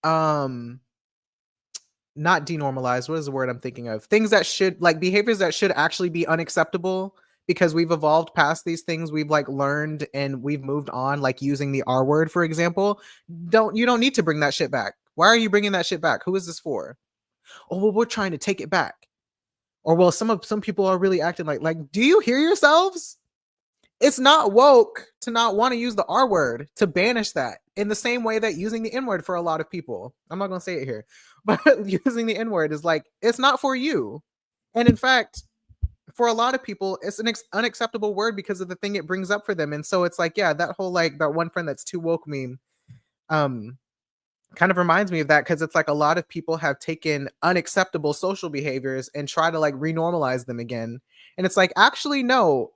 S1: um not denormalized. What is the word I'm thinking of? Things that should, like, behaviors that should actually be unacceptable because we've evolved past these things. We've like learned and we've moved on, like using the R word, for example. You don't need to bring that shit back. Why are you bringing that shit back? Who is this for? Oh, well, we're trying to take it back. Or well, some people are really acting like, do you hear yourselves? It's not woke to not want to use the R word, to banish that, in the same way that using the N word for a lot of people, I'm not going to say it here, but using the N word is like, it's not for you. And in fact, for a lot of people, it's an unacceptable word because of the thing it brings up for them. And so it's like, yeah, that whole, like, that one friend that's too woke meme, um, kind of reminds me of that, because it's like a lot of people have taken unacceptable social behaviors and try to like renormalize them again. And it's like, actually, no,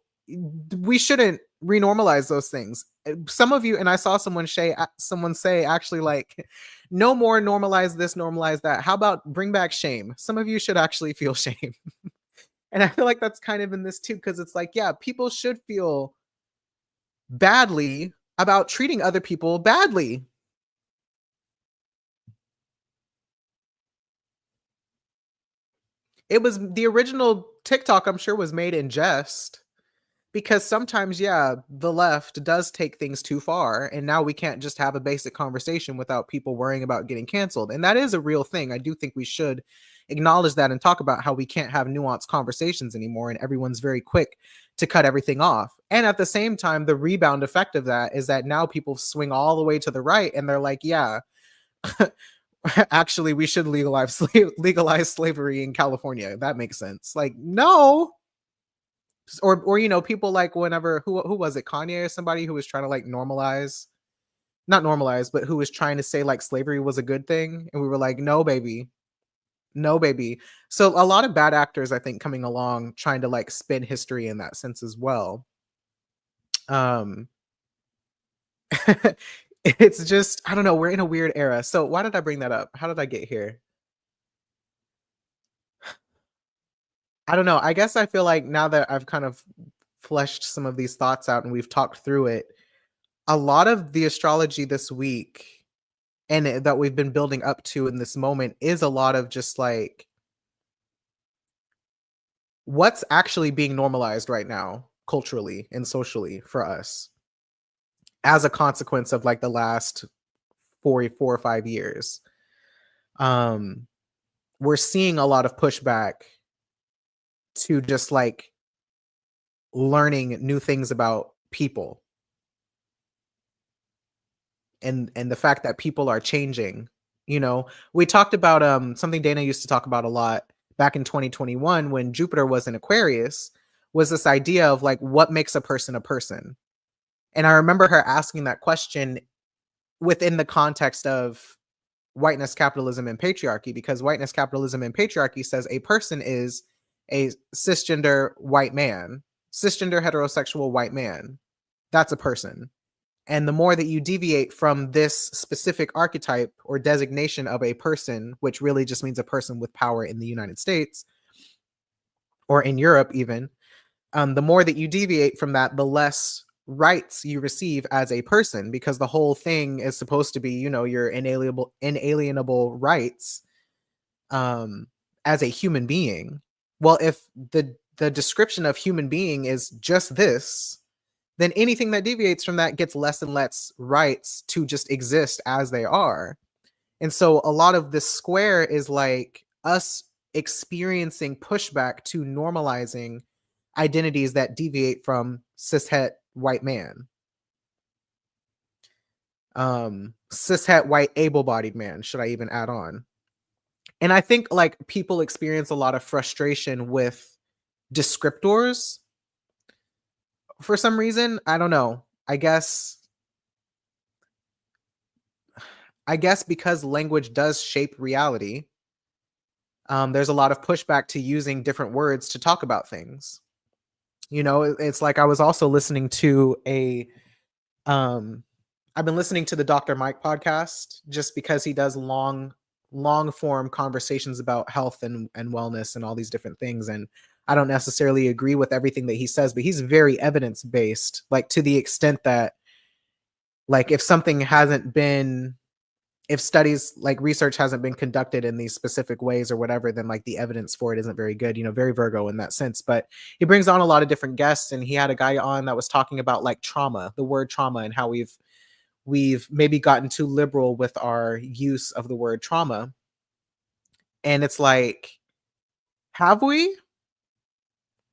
S1: we shouldn't renormalize those things. Some of you, and I saw someone say actually, like, no more normalize this, normalize that. How about bring back shame? Some of you should actually feel shame. And I feel like that's kind of in this too, because it's like, yeah, people should feel badly about treating other people badly. It was the original TikTok, I'm sure, was made in jest, because sometimes, yeah, the left does take things too far, and now we can't just have a basic conversation without people worrying about getting canceled. And that is a real thing. I do think we should acknowledge that and talk about how we can't have nuanced conversations anymore, and everyone's very quick to cut everything off. And at the same time, the rebound effect of that is that now people swing all the way to the right, and they're like, yeah, actually, we should legalize slavery in California. That makes sense. Like, no. Or you know, people like, whenever, who was it, Kanye or somebody, who was trying to like normalize, not normalize, but who was trying to say like slavery was a good thing, and we were like, no baby, no baby. So a lot of bad actors, I think, coming along trying to like spin history in that sense as well. um it's just, I don't know, we're in a weird era. So why did I bring that up? How did I get here? I don't know. I guess I feel like now that I've kind of fleshed some of these thoughts out and we've talked through it, a lot of the astrology this week and that we've been building up to in this moment is a lot of just like what's actually being normalized right now culturally and socially for us as a consequence of like the last 4 or 5 years. Um, we're seeing a lot of pushback to just like learning new things about people, and the fact that people are changing. You know, we talked about something Dana used to talk about a lot back in 2021 when Jupiter was in Aquarius, was this idea of like what makes a person a person. And I remember her asking that question within the context of whiteness, capitalism, and patriarchy, because whiteness, capitalism, and patriarchy says a person is a cisgender white man, cisgender heterosexual white man. That's a person. And the more that you deviate from this specific archetype or designation of a person, which really just means a person with power in the United States or in Europe, even, the more that you deviate from that, the less rights you receive as a person, because the whole thing is supposed to be, you know, your inalienable rights as a human being. Well, if the description of human being is just this, then anything that deviates from that gets less and less rights to just exist as they are. And so a lot of this square is like us experiencing pushback to normalizing identities that deviate from cishet white man. Cishet white able-bodied man, should I even add on. And I think like people experience a lot of frustration with descriptors for some reason. I don't know. I guess because language does shape reality, there's a lot of pushback to using different words to talk about things. You know, it's like I was also listening to um, I've been listening to the Dr. Mike podcast just because he does long form conversations about health and wellness and all these different things. And I don't necessarily agree with everything that he says, but he's very evidence based, like to the extent that like if something hasn't been if studies like research hasn't been conducted in these specific ways or whatever, then like the evidence for it isn't very good, very Virgo in that sense. But he brings on a lot of different guests, and he had a guy on that was talking about like trauma, the word trauma, and how we've maybe gotten too liberal with our use of the word trauma. And it's like, have we?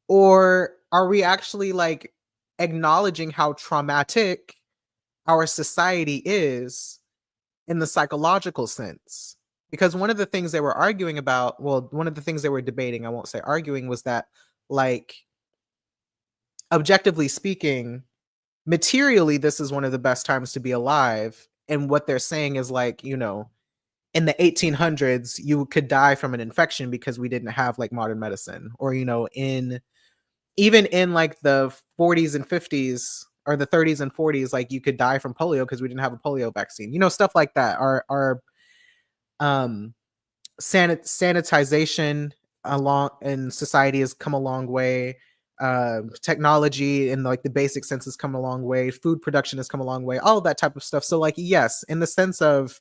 S1: Or are we actually like acknowledging how traumatic our society is in the psychological sense? Because one of the things they were arguing about, well, one of the things they were debating, I won't say arguing, was that like objectively speaking, materially, this is one of the best times to be alive. And what they're saying is like, in the 1800s, you could die from an infection because we didn't have like modern medicine, or, in even in like the 40s and 50s or the 30s and 40s, like you could die from polio because we didn't have a polio vaccine, stuff like that. Our sanitization along in society has come a long way. Technology and like the basic sense has come a long way. Food production has come a long way. All of that type of stuff. So like, yes, in the sense of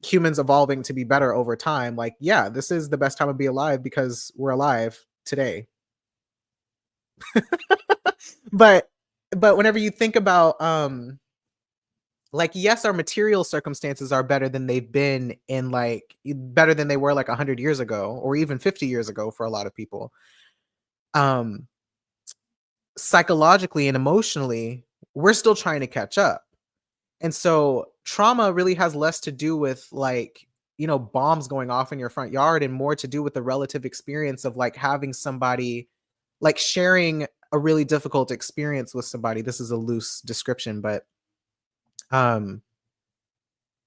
S1: humans evolving to be better over time, like, yeah, this is the best time to be alive because we're alive today. but whenever you think about like, yes, our material circumstances are better than they've been in like better than they were like 100 years ago or even 50 years ago for a lot of people. Psychologically and emotionally, we're still trying to catch up. And so trauma really has less to do with like, bombs going off in your front yard and more to do with the relative experience of like having somebody like sharing a really difficult experience with somebody. This is a loose description, but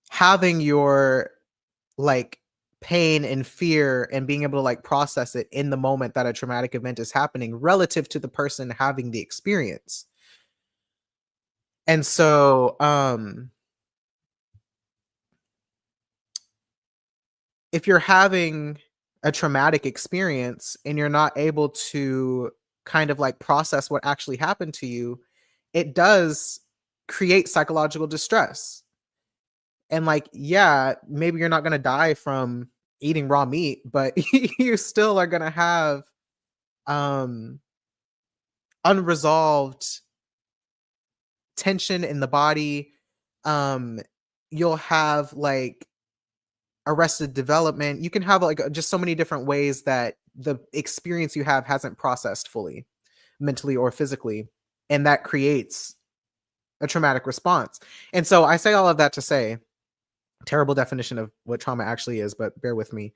S1: having your like pain and fear and being able to like process it in the moment that a traumatic event is happening relative to the person having the experience. And so if you're having a traumatic experience and you're not able to kind of like process what actually happened to you, it does create psychological distress. And like, yeah, maybe you're not going to die from eating raw meat, but you still are going to have um unresolved tension in the body. You'll have like arrested development. You can have like just so many different ways that the experience you have hasn't processed fully, mentally or physically, and that creates a traumatic response. And so I say all of that to say, terrible definition of what trauma actually is, but bear with me.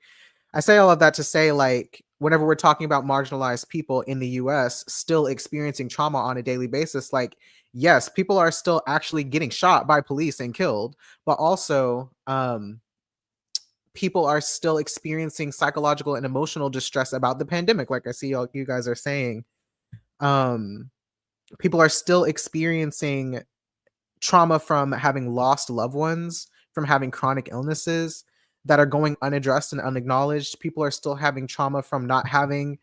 S1: I say all of that to say, like, whenever we're talking about marginalized people in the US still experiencing trauma on a daily basis, like, yes, people are still actually getting shot by police and killed, but also people are still experiencing psychological and emotional distress about the pandemic. Like I see all you guys are saying. People are still experiencing trauma from having lost loved ones, from having chronic illnesses that are going unaddressed and unacknowledged. People are still having trauma from not having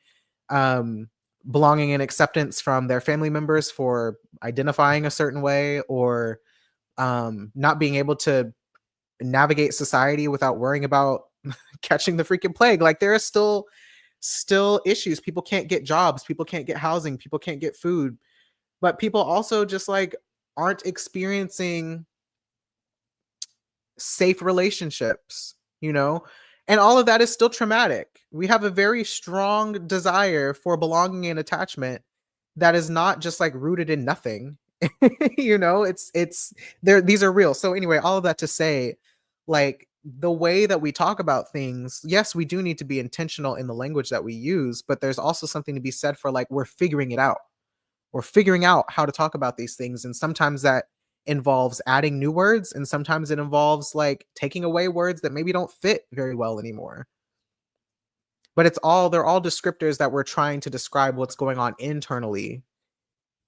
S1: belonging and acceptance from their family members for identifying a certain way, or not being able to navigate society without worrying about catching the freaking plague. Like there are still issues. People can't get jobs, people can't get housing, people can't get food, but people also just like aren't experiencing safe relationships, and all of that is still traumatic. We have a very strong desire for belonging and attachment that is not just like rooted in nothing. It's there, these are real. So anyway, all of that to say, like, the way that we talk about things, yes, we do need to be intentional in the language that we use, but there's also something to be said for like we're figuring it out. We're figuring out how to talk about these things, and sometimes that involves adding new words, and sometimes it involves like taking away words that maybe don't fit very well anymore. But they're all descriptors that we're trying to describe what's going on internally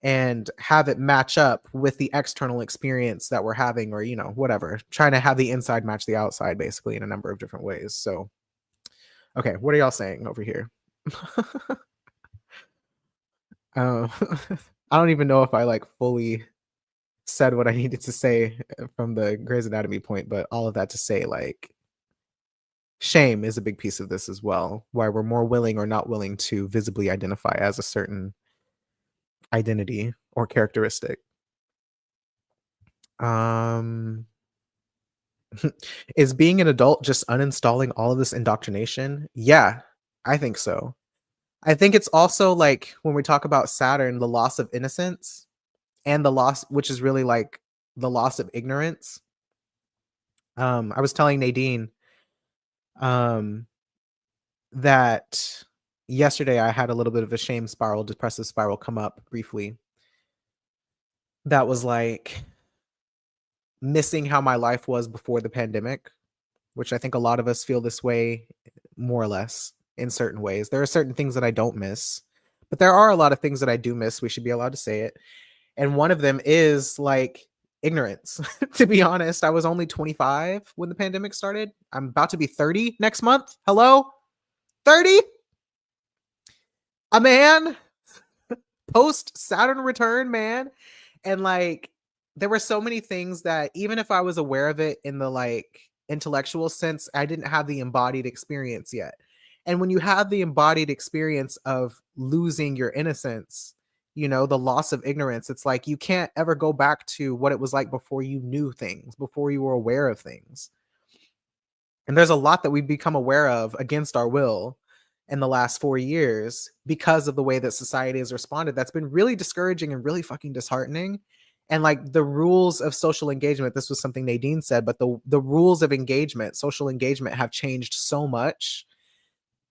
S1: and have it match up with the external experience that we're having, or whatever, trying to have the inside match the outside basically in a number of different ways. So okay, what are y'all saying over here? Um, I don't even know if I like fully said what I needed to say from the Grey's Anatomy point, but all of that to say, like, shame is a big piece of this as well, why we're more willing or not willing to visibly identify as a certain identity or characteristic. Um, is being an adult just uninstalling all of this indoctrination? Yeah, I think so. I think it's also like when we talk about Saturn, the loss of innocence and the loss, which is really like the loss of ignorance. I was telling Nadine um, that yesterday I had a little bit of a shame spiral, depressive spiral come up briefly. That was like missing how my life was before the pandemic, which I think a lot of us feel this way more or less in certain ways. There are certain things that I don't miss, but there are a lot of things that I do miss. We should be allowed to say it. And one of them is like ignorance. To be honest, I was only 25 when the pandemic started. I'm about to be 30 next month. Hello? 30? A man post Saturn return, man. And like there were so many things that even if I was aware of it in the like intellectual sense, I didn't have the embodied experience yet. And when you have the embodied experience of losing your innocence, you know, the loss of ignorance, it's like you can't ever go back to what it was like before you knew things, before you were aware of things. And there's a lot that we've become aware of against our will in the last 4 years because of the way that society has responded. That's been really discouraging and really fucking disheartening. And like the rules of social engagement, this was something Nadine said, but the rules of engagement, social engagement have changed so much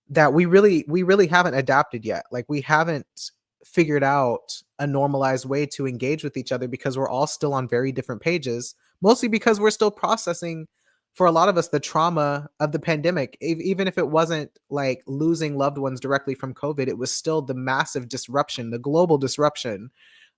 S1: that we really haven't adapted yet. Like we haven't figured out a normalized way to engage with each other because we're all still on very different pages, mostly because we're still processing for a lot of us the trauma of the pandemic. Even if it wasn't like losing loved ones directly from COVID, it was still the massive disruption, the global disruption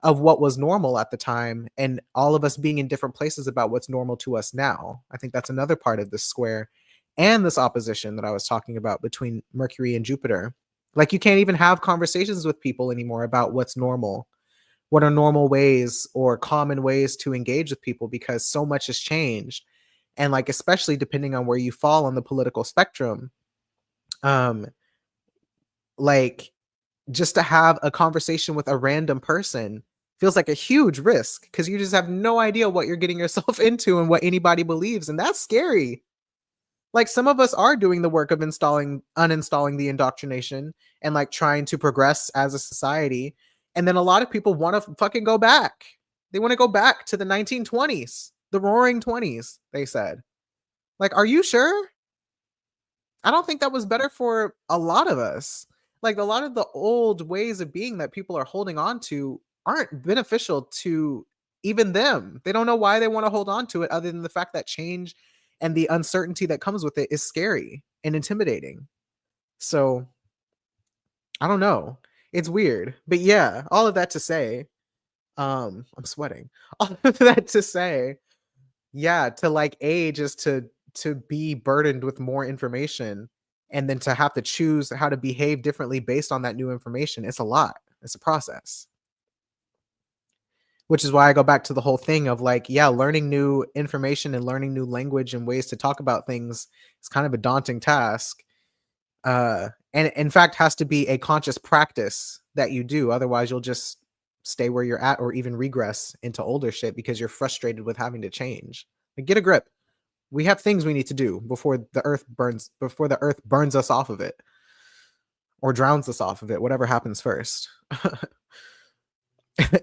S1: of what was normal at the time, and all of us being in different places about what's normal to us now. I think that's another part of this square and this opposition that I was talking about between Mercury and Jupiter. Like you can't even have conversations with people anymore about what's normal. What are normal ways or common ways to engage with people because so much has changed. And like especially depending on where you fall on the political spectrum, um like just to have a conversation with a random person feels like a huge risk because you just have no idea what you're getting yourself into and what anybody believes, and that's scary. Like some of us are doing the work of uninstalling the indoctrination and like trying to progress as a society. And then a lot of people want to fucking go back. They want to go back to the 1920s, the roaring 20s, they said. Like, are you sure? I don't think that was better for a lot of us. Like a lot of the old ways of being that people are holding on to aren't beneficial to even them. They don't know why they want to hold on to it other than the fact that change and the uncertainty that comes with it is scary and intimidating. So, I don't know. It's weird. But yeah, all of that to say, I'm sweating. All of that to say, yeah, to like age is to be burdened with more information and then to have to choose how to behave differently based on that new information. It's a lot. It's a process. Which is why I go back to the whole thing of like, yeah, learning new information and learning new language and ways to talk about things is kind of a daunting task. And in fact has to be a conscious practice that you do. Otherwise, you'll just stay where you're at or even regress into older shit because you're frustrated with having to change. Like, get a grip. We have things we need to do before the earth burns us off of it or drowns us off of it, whatever happens first.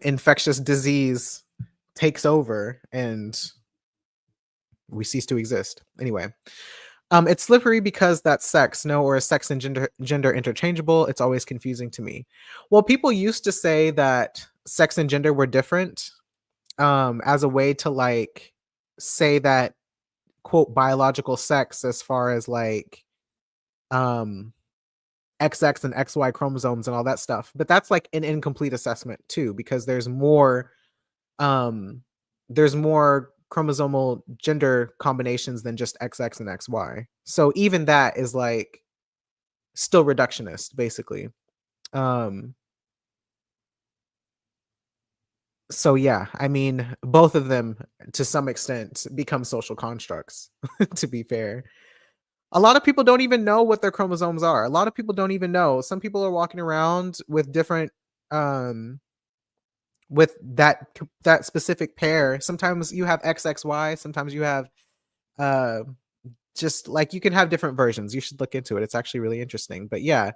S1: Infectious disease takes over and we cease to exist. Anyway, it's slippery because that's sex. No, or is sex and gender interchangeable? It's always confusing to me. Well, people used to say that sex and gender were different, as a way to like say that quote biological sex as far as like um XX and XY chromosomes and all that stuff. But that's like an incomplete assessment too, because um there's more chromosomal gender combinations than just XX and XY. So even that is like still reductionist, basically. Um So yeah, I mean, both of them to some extent become social constructs, to be fair. A lot of people don't even know what their chromosomes are. A lot of people don't even know. Some people are walking around with different um with that specific pair. Sometimes you have XXY, sometimes you have uh just like you can have different versions. You should look into it. It's actually really interesting. But yeah,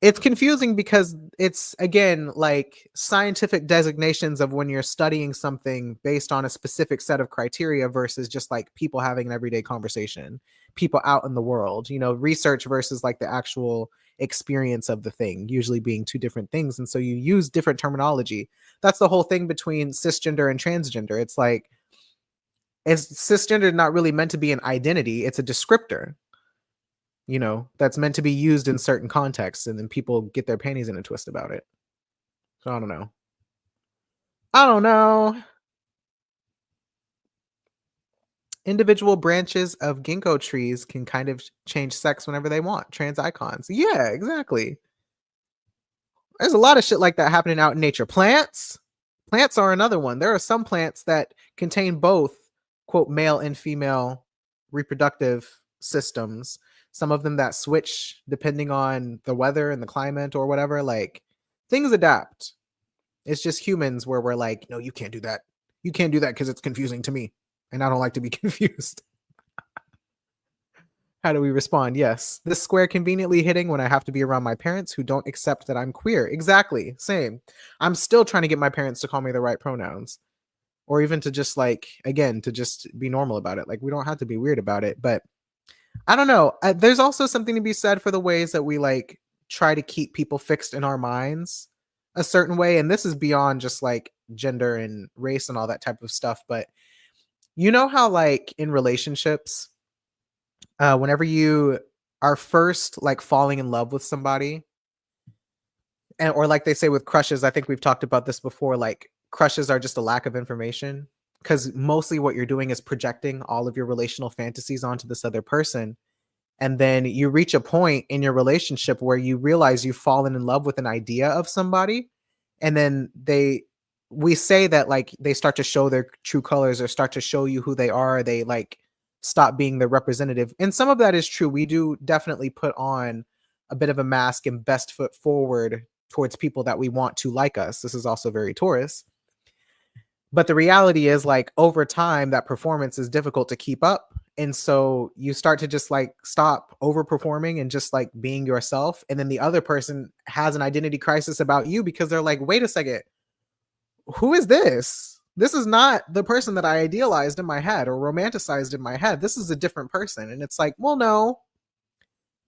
S1: it's confusing because it's again like scientific designations of when you're studying something based on a specific set of criteria versus just like people having an everyday conversation, people out in the world, research versus like the actual experience of the thing, usually being two different things. And so you use different terminology. That's the whole thing between cisgender and transgender. It's like, it's cisgender not really meant to be an identity, it's a descriptor, that's meant to be used in certain contexts, and then people get their panties in a twist about it. So I don't know. I don't know. Individual branches of ginkgo trees can kind of change sex whenever they want. Trans icons. Yeah, exactly. There's a lot of shit like that happening out in nature. Plants are another one. There are some plants that contain both, quote, male and female reproductive systems. Some of them that switch depending on the weather and the climate or whatever. Like, things adapt. It's just humans where we're like, no, you can't do that. You can't do that because it's confusing to me. And I don't like to be confused. How do we respond? Yes. This square conveniently hitting when I have to be around my parents who don't accept that I'm queer. Exactly. Same. I'm still trying to get my parents to call me the right pronouns. Or even to just like, again, to just be normal about it. Like, we don't have to be weird about it. But I don't know. There's also something to be said for the ways that we like try to keep people fixed in our minds a certain way. And this is beyond just like gender and race and all that type of stuff. But you know how like in relationships, whenever you are first like falling in love with somebody, and or like they say with crushes, I think we've talked about this before, like crushes are just a lack of information because mostly what you're doing is projecting all of your relational fantasies onto this other person. And then you reach a point in your relationship where you realize you've fallen in love with an idea of somebody, and then we say that like they start to show their true colors or start to show you who they are. They like stop being the representative, and some of that is true. We do definitely put on a bit of a mask and best foot forward towards people that we want to like us. This is also very Taurus. But the reality is, like, over time, that performance is difficult to keep up. And so you start to just like stop overperforming and just like being yourself. And then the other person has an identity crisis about you because they're like, wait a second, who is this? This is not the person that I idealized in my head or romanticized in my head. This is a different person. And it's like, well, no,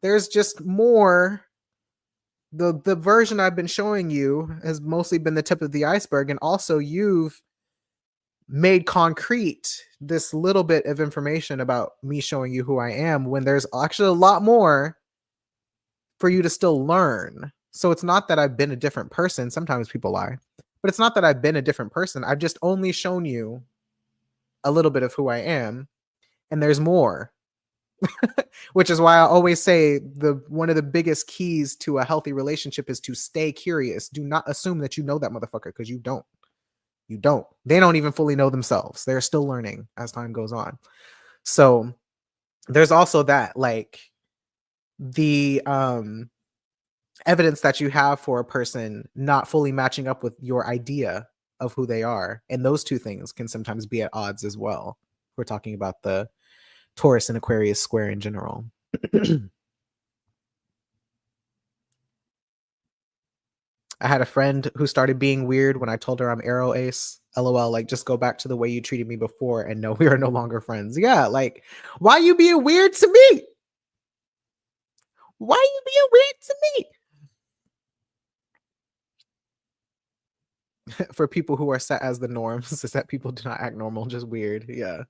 S1: there's just more. The version I've been showing you has mostly been the tip of the iceberg. And also you've made concrete this little bit of information about me showing you who I am when there's actually a lot more for you to still learn. So it's not that I've been a different person. Sometimes people lie, but it's not that I've been a different person. I've just only shown you a little bit of who I am, and there's more. Which is why I always say the one of the biggest keys to a healthy relationship is to stay curious. Do not assume that you know that motherfucker, because you don't. You don't. They don't even fully know themselves. They're still learning as time goes on. So there's also that, like, the evidence that you have for a person not fully matching up with your idea of who they are. And those two things can sometimes be at odds as well. We're talking about the Taurus and Aquarius square in general. I had a friend who started being weird when I told her I'm arrow ace. LOL, like, just go back to the way you treated me before and no, we are no longer friends. Yeah, like, why you being weird to me? Why you being weird to me? For people who are set as the norms, is that people do not act normal, just weird. Yeah.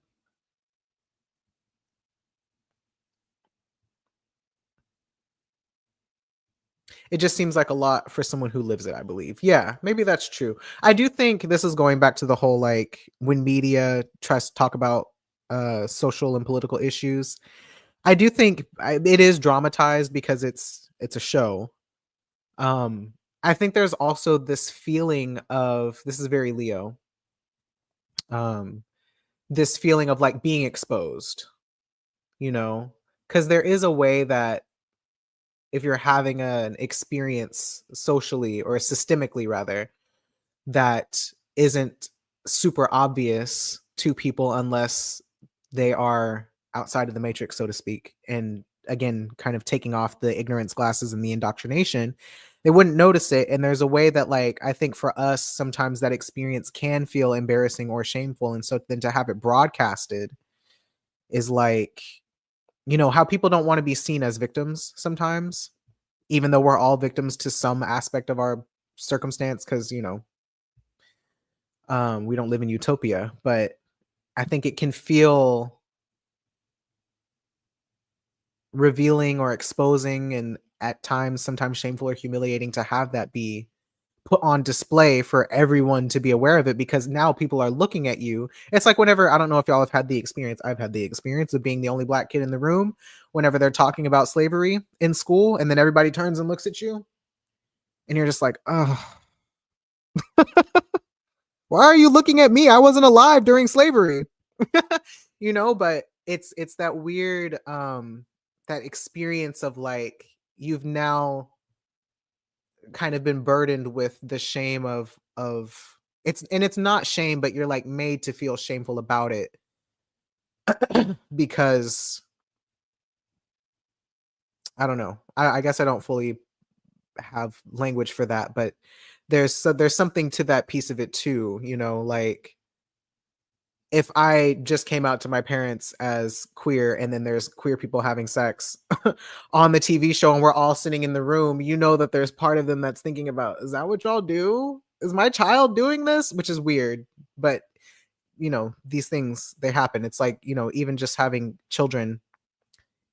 S1: It just seems like a lot for someone who lives it, I believe. Yeah, maybe that's true. I do think this is going back to the whole, like, when media tries to talk about social and political issues. I do think it is dramatized because it's a show. I think there's also this feeling of, this is very Leo, um, this feeling of like being exposed, you know, because there is a way that if you're having an experience socially or systemically rather, that isn't super obvious to people unless they are outside of the matrix, so to speak. And again, kind of taking off the ignorance glasses and the indoctrination, they wouldn't notice it. And there's a way that, like, I think for us, sometimes that experience can feel embarrassing or shameful. And so then to have it broadcasted is like, how people don't want to be seen as victims sometimes, even though we're all victims to some aspect of our circumstance, because, we don't live in utopia, but I think it can feel revealing or exposing and at times sometimes shameful or humiliating to have that be put on display for everyone to be aware of it, because now people are looking at you. It's like whenever, I don't know if y'all have had the experience, I've had the experience of being the only black kid in the room whenever they're talking about slavery in school, and then everybody turns and looks at you and you're just like, oh, why are you looking at me? I wasn't alive during slavery. But it's that weird that experience of like you've now kind of been burdened with the shame of it's not shame, but you're like made to feel shameful about it because I don't know. I guess I don't fully have language for that, but there's something to that piece of it too, like if I just came out to my parents as queer and then there's queer people having sex on the TV show and we're all sitting in the room, that there's part of them that's thinking about, is that what y'all do? Is my child doing this? Which is weird, but these things, they happen. It's like, even just having children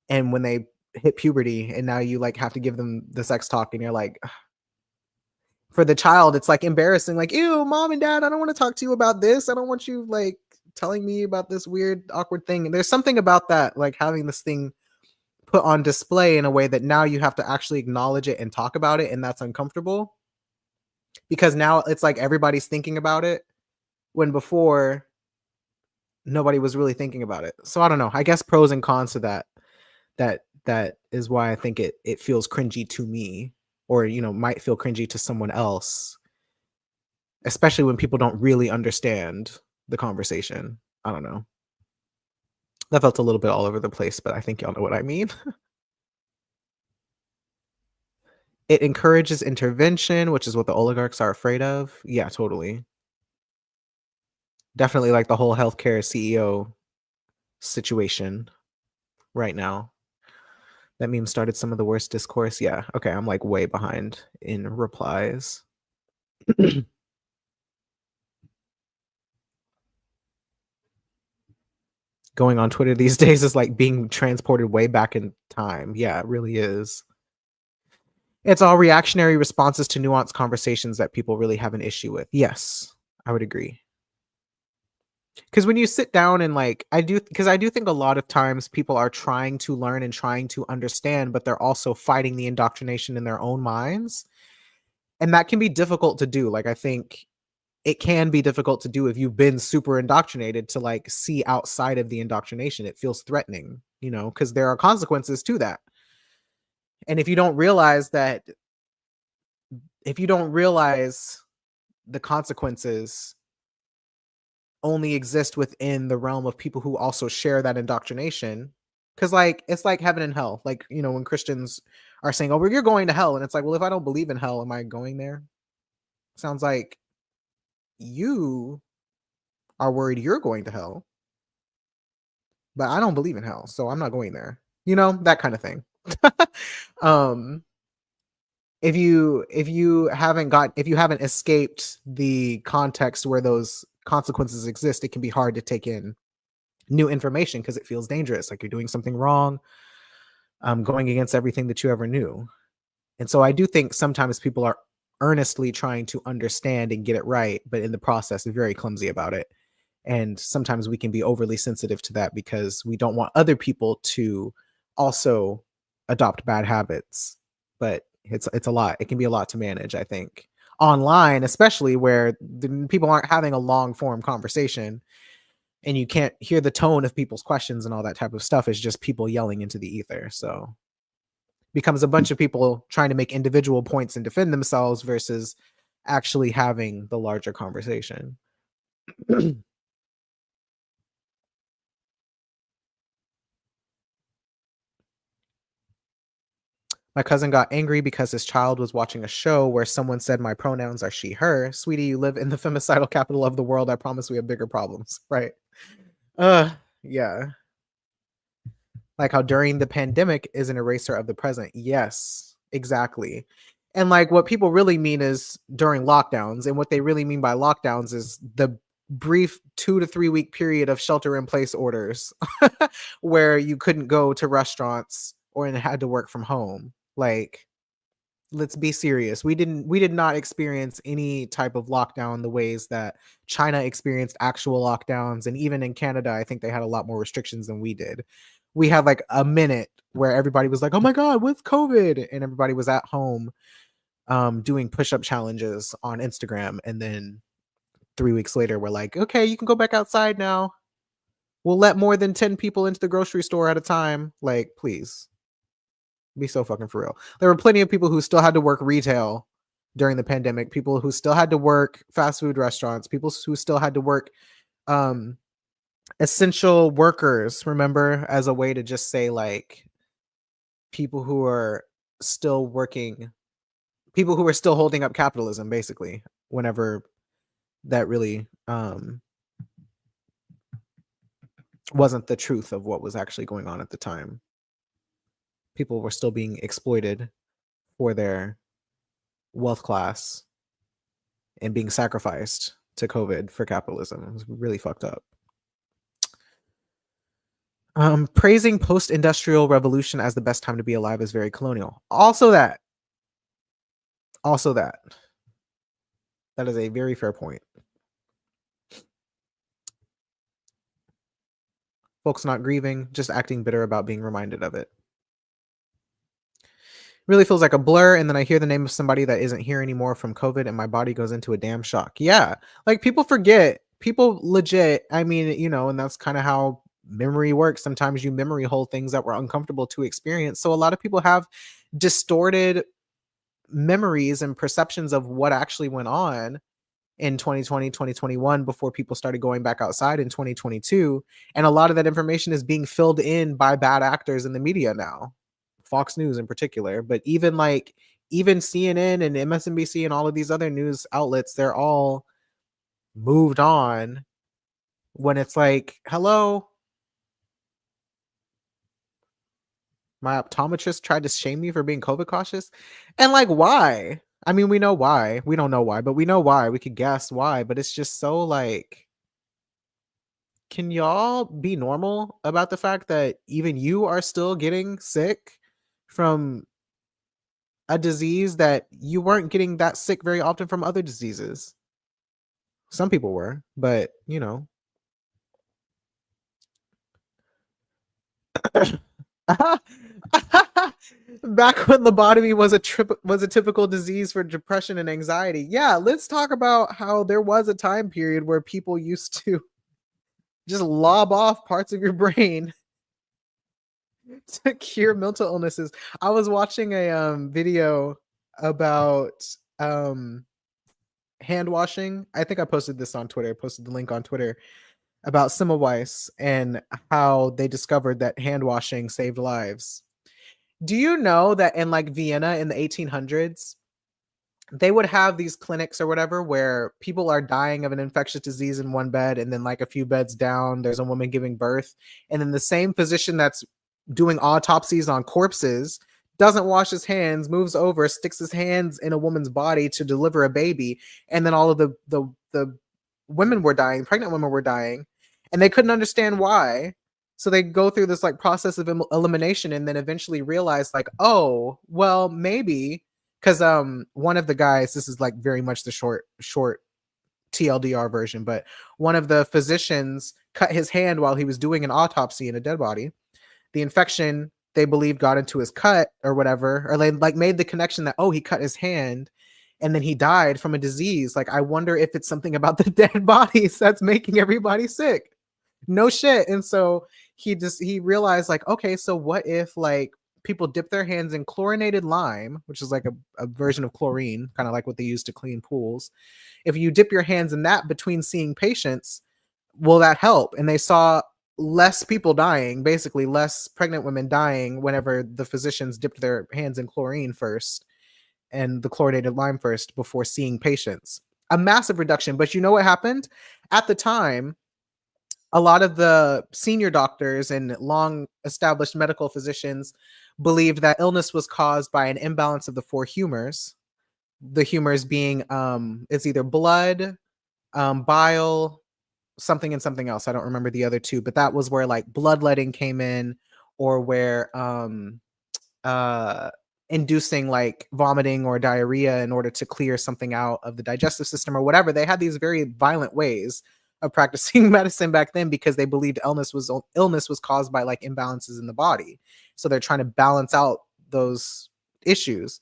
S1: and when they hit puberty and now you like have to give them the sex talk and you're like, for the child, it's like embarrassing, like, ew, mom and dad, I don't want to talk to you about this. I don't want you like telling me about this weird, awkward thing. And there's something about that, like having this thing put on display in a way that now you have to actually acknowledge it and talk about it. And that's uncomfortable because now it's like everybody's thinking about it when before nobody was really thinking about it. So I don't know. I guess pros and cons to that. That is why I think it feels cringy to me, or might feel cringy to someone else, especially when people don't really understand the conversation. I don't know. That felt a little bit all over the place, but I think y'all know what I mean. It encourages intervention, which is what the oligarchs are afraid of. Yeah, totally. Definitely like the whole healthcare CEO situation right now. That meme started some of the worst discourse. Yeah. Okay. I'm like way behind in replies. Going on Twitter these days is like being transported way back in time. Yeah, it really is. It's all reactionary responses to nuanced conversations that people really have an issue with. Yes, I would agree. Because when you sit down and like, because I do think a lot of times people are trying to learn and trying to understand, but they're also fighting the indoctrination in their own minds. And that can be difficult to do. Like, I think it can be difficult to do if you've been super indoctrinated to like see outside of the indoctrination. It feels threatening, because there are consequences to that. And if you don't realize the consequences only exist within the realm of people who also share that indoctrination, because like it's like heaven and hell, like when Christians are saying, oh, well, you're going to hell, and it's like, well, if I don't believe in hell, am I going there? Sounds like you are worried you're going to hell, but I don't believe in hell, so I'm not going there, that kind of thing. um if you haven't escaped the context where those consequences exist, it can be hard to take in new information because it feels dangerous, like you're doing something wrong, going against everything that you ever knew. And so I do think sometimes people are earnestly trying to understand and get it right, but in the process they're very clumsy about it. And sometimes we can be overly sensitive to that because we don't want other people to also adopt bad habits. But It's a lot. It can be a lot to manage, I think. Online, especially where people aren't having a long form conversation and you can't hear the tone of people's questions and all that type of stuff. It's just people yelling into the ether. So becomes a bunch of people trying to make individual points and defend themselves versus actually having the larger conversation. My cousin got angry because his child was watching a show where someone said my pronouns are she, her. Sweetie, you live in the femicidal capital of the world. I promise we have bigger problems. Right. Yeah. Like how during the pandemic is an eraser of the present. Yes, exactly. And like what people really mean is during lockdowns. And what they really mean by lockdowns is the brief 2 to 3 week period of shelter in place orders where you couldn't go to restaurants or and had to work from home. Like, let's be serious. We did not experience any type of lockdown the ways that China experienced actual lockdowns, and even in Canada I think they had a lot more restrictions than we did. We had like a minute where everybody was like, "Oh my god, with COVID," and everybody was at home doing push-up challenges on Instagram, and then 3 weeks later we're like, "Okay, you can go back outside now. We'll let more than 10 people into the grocery store at a time." Like, please. Be so fucking for real. There were plenty of people who still had to work retail during the pandemic, people who still had to work fast food restaurants, people who still had to work um essential workers, remember, as a way to just say like people who are still working, people who are still holding up capitalism basically, whenever that really wasn't the truth of what was actually going on at the time. People were still being exploited for their wealth class and being sacrificed to COVID for capitalism. It was really fucked up. Praising post-industrial revolution as the best time to be alive is very colonial. Also that. Also that. That is a very fair point. Folks not grieving, just acting bitter about being reminded of it. Really feels like a blur, and then I hear the name of somebody that isn't here anymore from COVID, and my body goes into a damn shock. Yeah, like people forget. People legit. I mean, and that's kind of how memory works. Sometimes you memory hold things that were uncomfortable to experience. So a lot of people have distorted memories and perceptions of what actually went on in 2020, 2021 before people started going back outside in 2022. And a lot of that information is being filled in by bad actors in the media now. Fox News in particular, but even CNN and MSNBC and all of these other news outlets, they're all moved on when it's like, hello, my optometrist tried to shame me for being COVID cautious. And like, why? I mean, we know why. We don't know why, but we know why. We could guess why, but it's just so like, can y'all be normal about the fact that even you are still getting sick from a disease that you weren't getting that sick very often from other diseases? Some people were, but back when lobotomy was a typical disease for depression and anxiety. Yeah, let's talk about how there was a time period where people used to just lob off parts of your brain to cure mental illnesses. I was watching a video about hand washing. I think I posted this on Twitter, posted the link on Twitter about Semmelweis and how they discovered that hand washing saved lives. Do you know that in like Vienna in the 1800s, they would have these clinics or whatever where people are dying of an infectious disease in one bed, and then like a few beds down there's a woman giving birth, and then the same physician that's doing autopsies on corpses doesn't wash his hands, moves over, sticks his hands in a woman's body to deliver a baby, and then all of the women were dying, pregnant women were dying, and they couldn't understand why. So they go through this like process of elimination, and then eventually realize like, oh, well, maybe because one of the guys, this is like very much the short TLDR version, but one of the physicians cut his hand while he was doing an autopsy in a dead body. The infection they believed got into his cut or whatever, or they like made the connection that, oh, he cut his hand and then he died from a disease. Like, I wonder if it's something about the dead bodies that's making everybody sick. No shit. And so he realized, like, okay, so what if like people dip their hands in chlorinated lime, which is like a version of chlorine, kind of like what they use to clean pools. If you dip your hands in that between seeing patients, will that help? And they saw less people dying, basically less pregnant women dying whenever the physicians dipped their hands in chlorine first and the chlorinated lime first before seeing patients. A massive reduction. But you know what happened? At the time, a lot of the senior doctors and long established medical physicians believed that illness was caused by an imbalance of the four humors. The humors being it's either blood, bile, something and something else. I don't remember the other two, but that was where like bloodletting came in, or where uh inducing like vomiting or diarrhea in order to clear something out of the digestive system or whatever. They had these very violent ways of practicing medicine back then because they believed illness was caused by like imbalances in the body. So they're trying to balance out those issues.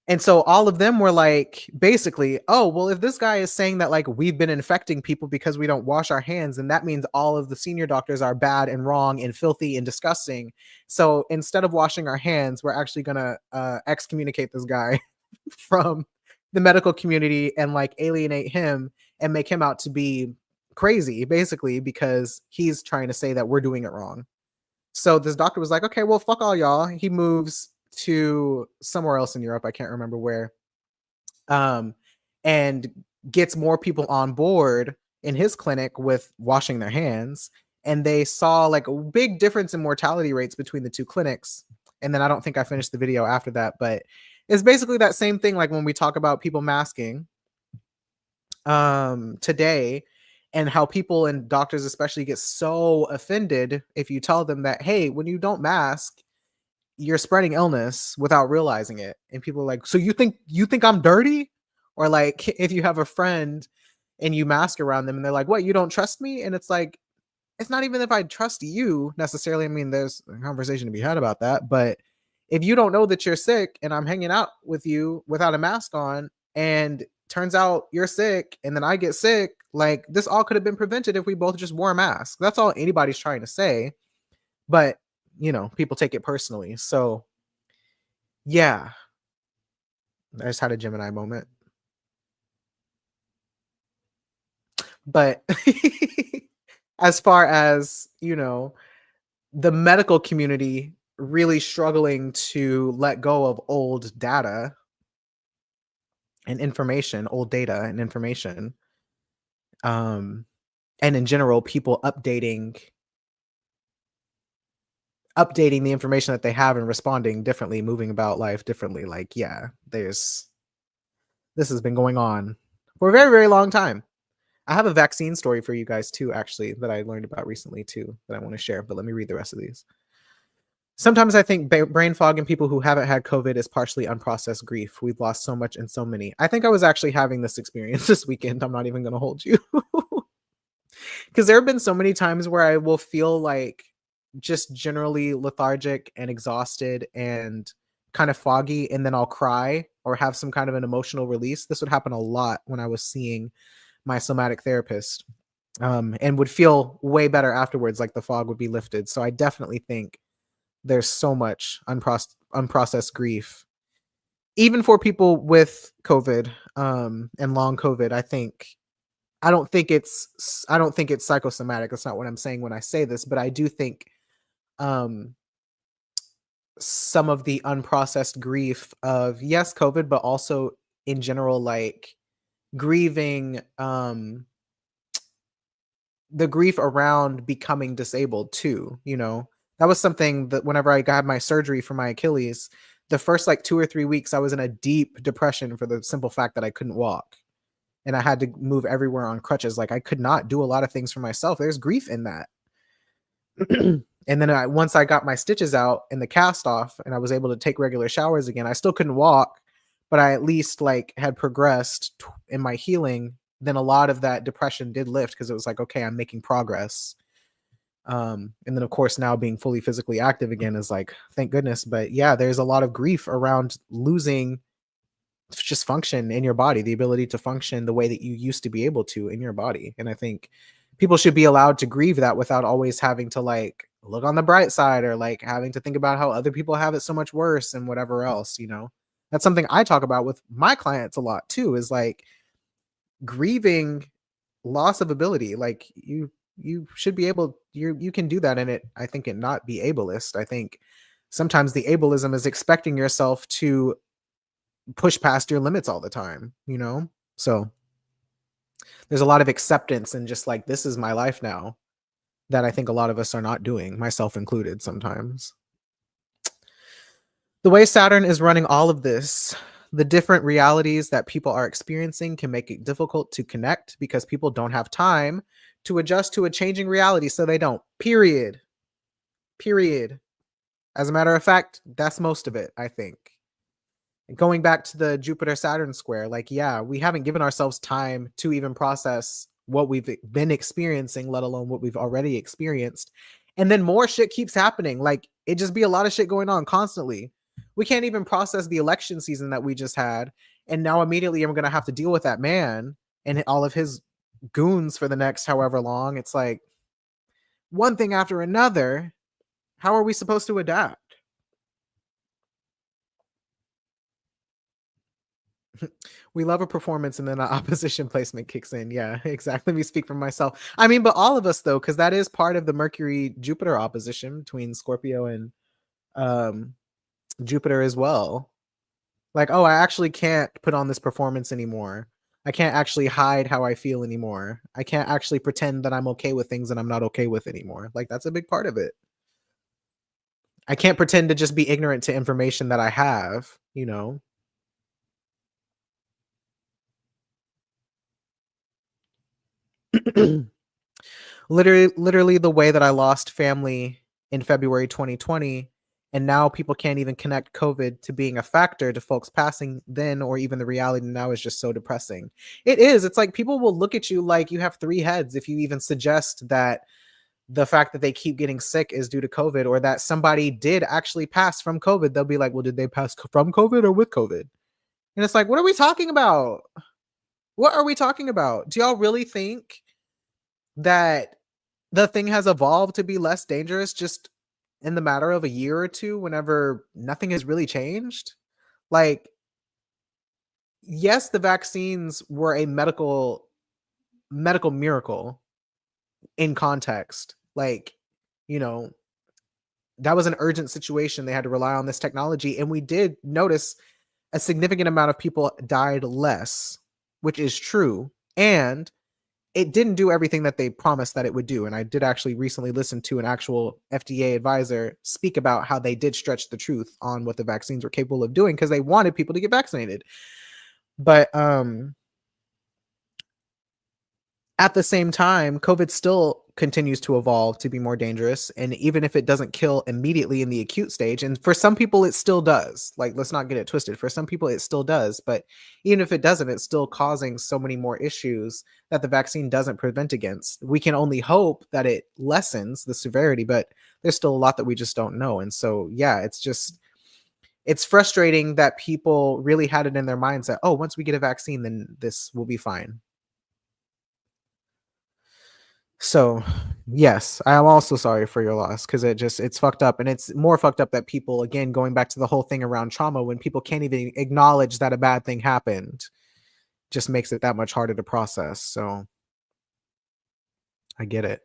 S1: And so all of them were like, basically, oh, well, if this guy is saying that like we've been infecting people because we don't wash our hands, and that means all of the senior doctors are bad and wrong and filthy and disgusting. So instead of washing our hands, we're actually going to excommunicate this guy from the medical community and like alienate him and make him out to be crazy, basically, because he's trying to say that we're doing it wrong. So this doctor was like, okay, well, fuck all y'all. He moves to somewhere else in Europe. I can't remember where. And gets more people on board in his clinic with washing their hands. And they saw like a big difference in mortality rates between the two clinics. And then I don't think I finished the video after that, but it's basically that same thing. Like when we talk about people masking today, and how people and doctors especially get so offended if you tell them that, hey, when you don't mask, you're spreading illness without realizing it. And people are like, so you think I'm dirty? Or like if you have a friend and you mask around them and they're like, what, you don't trust me? And it's like, it's not even if I trust you necessarily. I mean, there's a conversation to be had about that. But if you don't know that you're sick and I'm hanging out with you without a mask on, and turns out you're sick and then I get sick, like this all could have been prevented if we both just wore a mask. That's all anybody's trying to say. But, you know, people take it personally. So, yeah, I just had a Gemini moment. But as far as, you know, the medical community really struggling to let go of old data and information, old data and information, and in general, people updating the information that they have and responding differently, moving about life differently. Like, yeah, this has been going on for a very, very long time. I have a vaccine story for you guys too, actually, that I learned about recently too, that I want to share, but let me read the rest of these. Sometimes I think brain fog in people who haven't had COVID is partially unprocessed grief. We've lost so much and so many. I think I was actually having this experience this weekend. I'm not even going to hold you. Because there have been so many times where I will feel like just generally lethargic and exhausted and kind of foggy, and then I'll cry or have some kind of an emotional release. This would happen a lot when I was seeing my somatic therapist, and would feel way better afterwards, like the fog would be lifted. So I definitely think there's so much unprocessed grief, even for people with COVID and long COVID. I don't think it's psychosomatic. That's not what I'm saying when I say this, but I do think some of the unprocessed grief of, yes, COVID, but also in general, like grieving the grief around becoming disabled too. You know, that was something that whenever I got my surgery for my Achilles, the first like 2 or 3 weeks, I was in a deep depression for the simple fact that I couldn't walk. And I had to move everywhere on crutches. Like I could not do a lot of things for myself. There's grief in that. And then once I got my stitches out and the cast off and I was able to take regular showers again, I still couldn't walk, but I at least like had progressed in my healing. Then a lot of that depression did lift because it was like, okay, I'm making progress. And then of course now being fully physically active again is like, thank goodness. But yeah, there's a lot of grief around losing just function in your body, the ability to function the way that you used to be able to in your body. And I think people should be allowed to grieve that without always having to like look on the bright side or like having to think about how other people have it so much worse and whatever else, you know. That's something I talk about with my clients a lot too, is like grieving loss of ability. Like you should be able, you can do that in it, I think, and not be ableist. I think sometimes the ableism is expecting yourself to push past your limits all the time, you know? So there's a lot of acceptance and just like, this is my life now, that I think a lot of us are not doing, myself included sometimes. The way Saturn is running all of this, the different realities that people are experiencing can make it difficult to connect because people don't have time to adjust to a changing reality. So they don't, period. Period. As a matter of fact, that's most of it, I think. Going back to the Jupiter Saturn square, like, yeah, we haven't given ourselves time to even process what we've been experiencing, let alone what we've already experienced. And then more shit keeps happening. Like, it just be a lot of shit going on constantly. We can't even process the election season that we just had. And now immediately I'm going to have to deal with that man and all of his goons for the next however long. It's like one thing after another. How are we supposed to adapt? We love a performance and then an opposition placement kicks in. Yeah, exactly. Let me speak for myself. I mean, but all of us though, because that is part of the Mercury Jupiter opposition between Scorpio and um Jupiter as well. Like, oh, I actually can't put on this performance anymore. I can't actually hide how I feel anymore. I can't actually pretend that I'm okay with things that I'm not okay with anymore. Like, that's a big part of it. I can't pretend to just be ignorant to information that I have, you know. Literally the way that I lost family in February 2020, and now people can't even connect COVID to being a factor to folks passing then, or even the reality now is just so depressing. It is. It's like people will look at you like you have three heads if you even suggest that the fact that they keep getting sick is due to COVID, or that somebody did actually pass from COVID. They'll be like, well, did they pass from COVID or with COVID? And it's like, what are we talking about? What are we talking about? Do y'all really think that the thing has evolved to be less dangerous just in the matter of a year or two, whenever nothing has really changed? Like, yes, the vaccines were a medical miracle in context. Like, you know, that was an urgent situation. They had to rely on this technology. And we did notice a significant amount of people died less, which is true. And it didn't do everything that they promised that it would do. And I did actually recently listen to an actual FDA advisor speak about how they did stretch the truth on what the vaccines were capable of doing because they wanted people to get vaccinated. But at the same time, COVID still continues to evolve to be more dangerous. And even if it doesn't kill immediately in the acute stage, and for some people it still does, like, let's not get it twisted. For some people it still does, but even if it doesn't, it's still causing so many more issues that the vaccine doesn't prevent against. We can only hope that it lessens the severity, but there's still a lot that we just don't know. And so, yeah, it's frustrating that people really had it in their minds that, oh, once we get a vaccine, then this will be fine. So, yes, I am also sorry for your loss because it's fucked up. And it's more fucked up that people, again, going back to the whole thing around trauma, when people can't even acknowledge that a bad thing happened, just makes it that much harder to process. So I get it.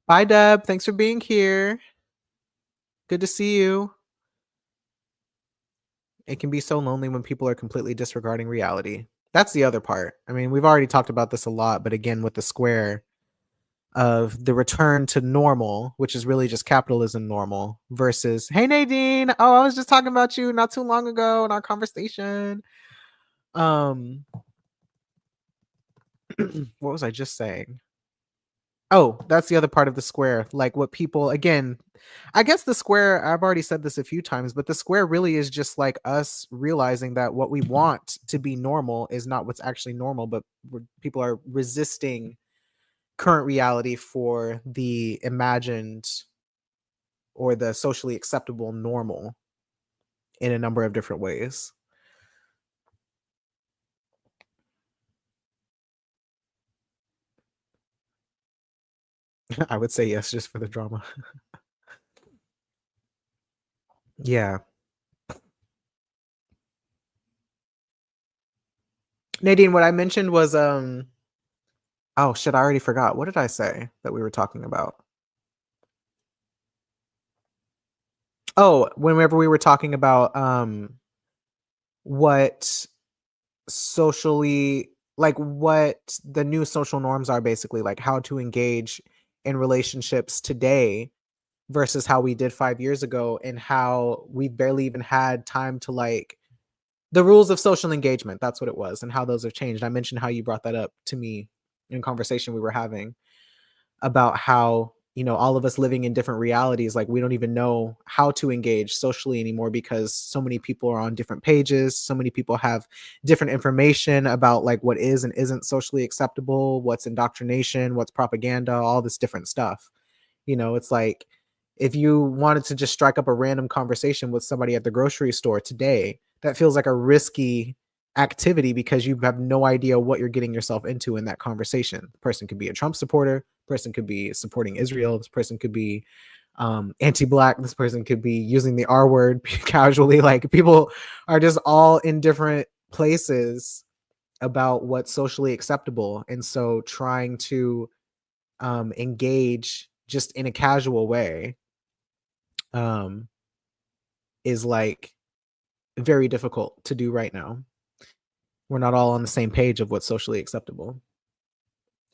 S1: Bye, Deb. Thanks for being here. Good to see you. It can be so lonely when people are completely disregarding reality. That's the other part. I mean, we've already talked about this a lot, but again, with the square of the return to normal, which is really just capitalism normal, versus, hey Nadine, oh, I was just talking about you not too long ago in our conversation. What was I just saying? Oh, that's the other part of the square. Like, what people, again, I guess the square, I've already said this a few times, but the square really is just like us realizing that what we want to be normal is not what's actually normal, but people are resisting current reality for the imagined or the socially acceptable normal in a number of different ways. I would say yes, just for the drama. Yeah. Nadine, what I mentioned was oh shit, I already forgot. What did I say that we were talking about? Oh, whenever we were talking about what socially, like what the new social norms are, basically like how to engage in relationships today versus how we did 5 years ago, and how we barely even had time to like the rules of social engagement, that's what it was, and how those have changed. I mentioned how you brought that up to me in conversation we were having about how, all of us living in different realities, like we don't even know how to engage socially anymore because so many people are on different pages, so many people have different information about like what is and isn't socially acceptable, what's indoctrination, what's propaganda, all this different stuff. It's like if you wanted to just strike up a random conversation with somebody at the grocery store today, that feels like a risky activity because you have no idea what you're getting yourself into in that conversation. The person could be a Trump supporter, person could be supporting Israel, this person could be anti-black, this person could be using the R word casually. Like people are just all in different places about what's socially acceptable. And so trying to engage just in a casual way um, is like very difficult to do right now. We're not all on the same page of what's socially acceptable.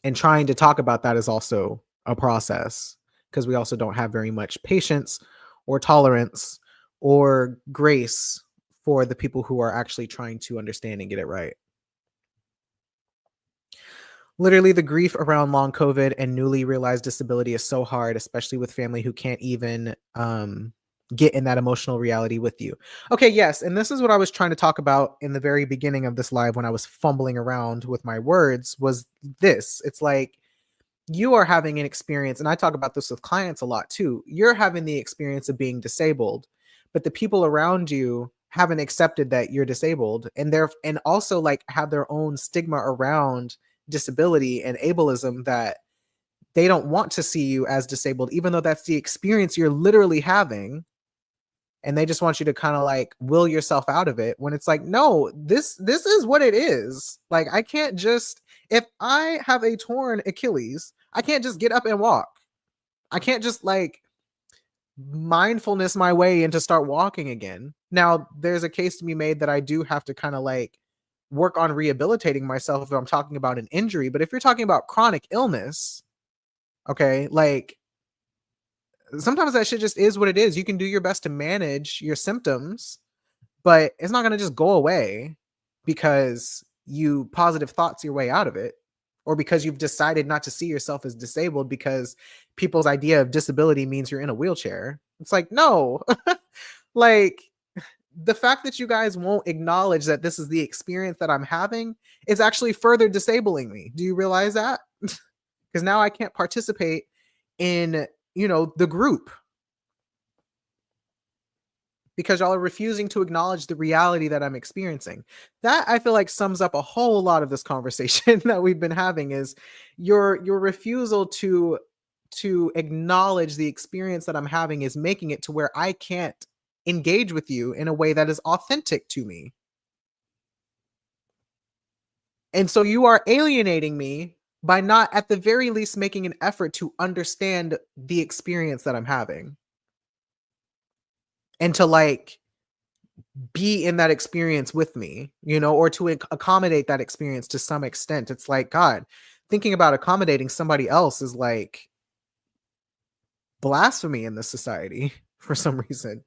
S1: And trying to talk about that is also a process because we also don't have very much patience or tolerance or grace for the people who are actually trying to understand and get it right. Literally, the grief around long COVID and newly realized disability is so hard, especially with family who can't even get in that emotional reality with you. Okay, yes. And this is what I was trying to talk about in the very beginning of this live when I was fumbling around with my words was this. It's like you are having an experience, and I talk about this with clients a lot too. You're having the experience of being disabled, but the people around you haven't accepted that you're disabled, and also like have their own stigma around disability and ableism, that they don't want to see you as disabled, even though that's the experience you're literally having. And they just want you to kind of like will yourself out of it, when it's like, no, this is what it is. Like, I can't just, if I have a torn Achilles, I can't just get up and walk. I can't just like mindfulness my way into start walking again. Now, there's a case to be made that I do have to kind of like work on rehabilitating myself if I'm talking about an injury. But if you're talking about chronic illness, okay, like sometimes that shit just is what it is. You can do your best to manage your symptoms, but it's not going to just go away because you positive thoughts your way out of it, or because you've decided not to see yourself as disabled because people's idea of disability means you're in a wheelchair. It's like, no. Like, the fact that you guys won't acknowledge that this is the experience that I'm having is actually further disabling me. Do you realize that? Because now I can't participate in, the group, because y'all are refusing to acknowledge the reality that I'm experiencing. That, I feel like, sums up a whole lot of this conversation that we've been having, is your refusal to acknowledge the experience that I'm having is making it to where I can't engage with you in a way that is authentic to me. And so you are alienating me by not at the very least making an effort to understand the experience that I'm having, and to like be in that experience with me, or to accommodate that experience to some extent. It's like, God, thinking about accommodating somebody else is like blasphemy in this society for some reason.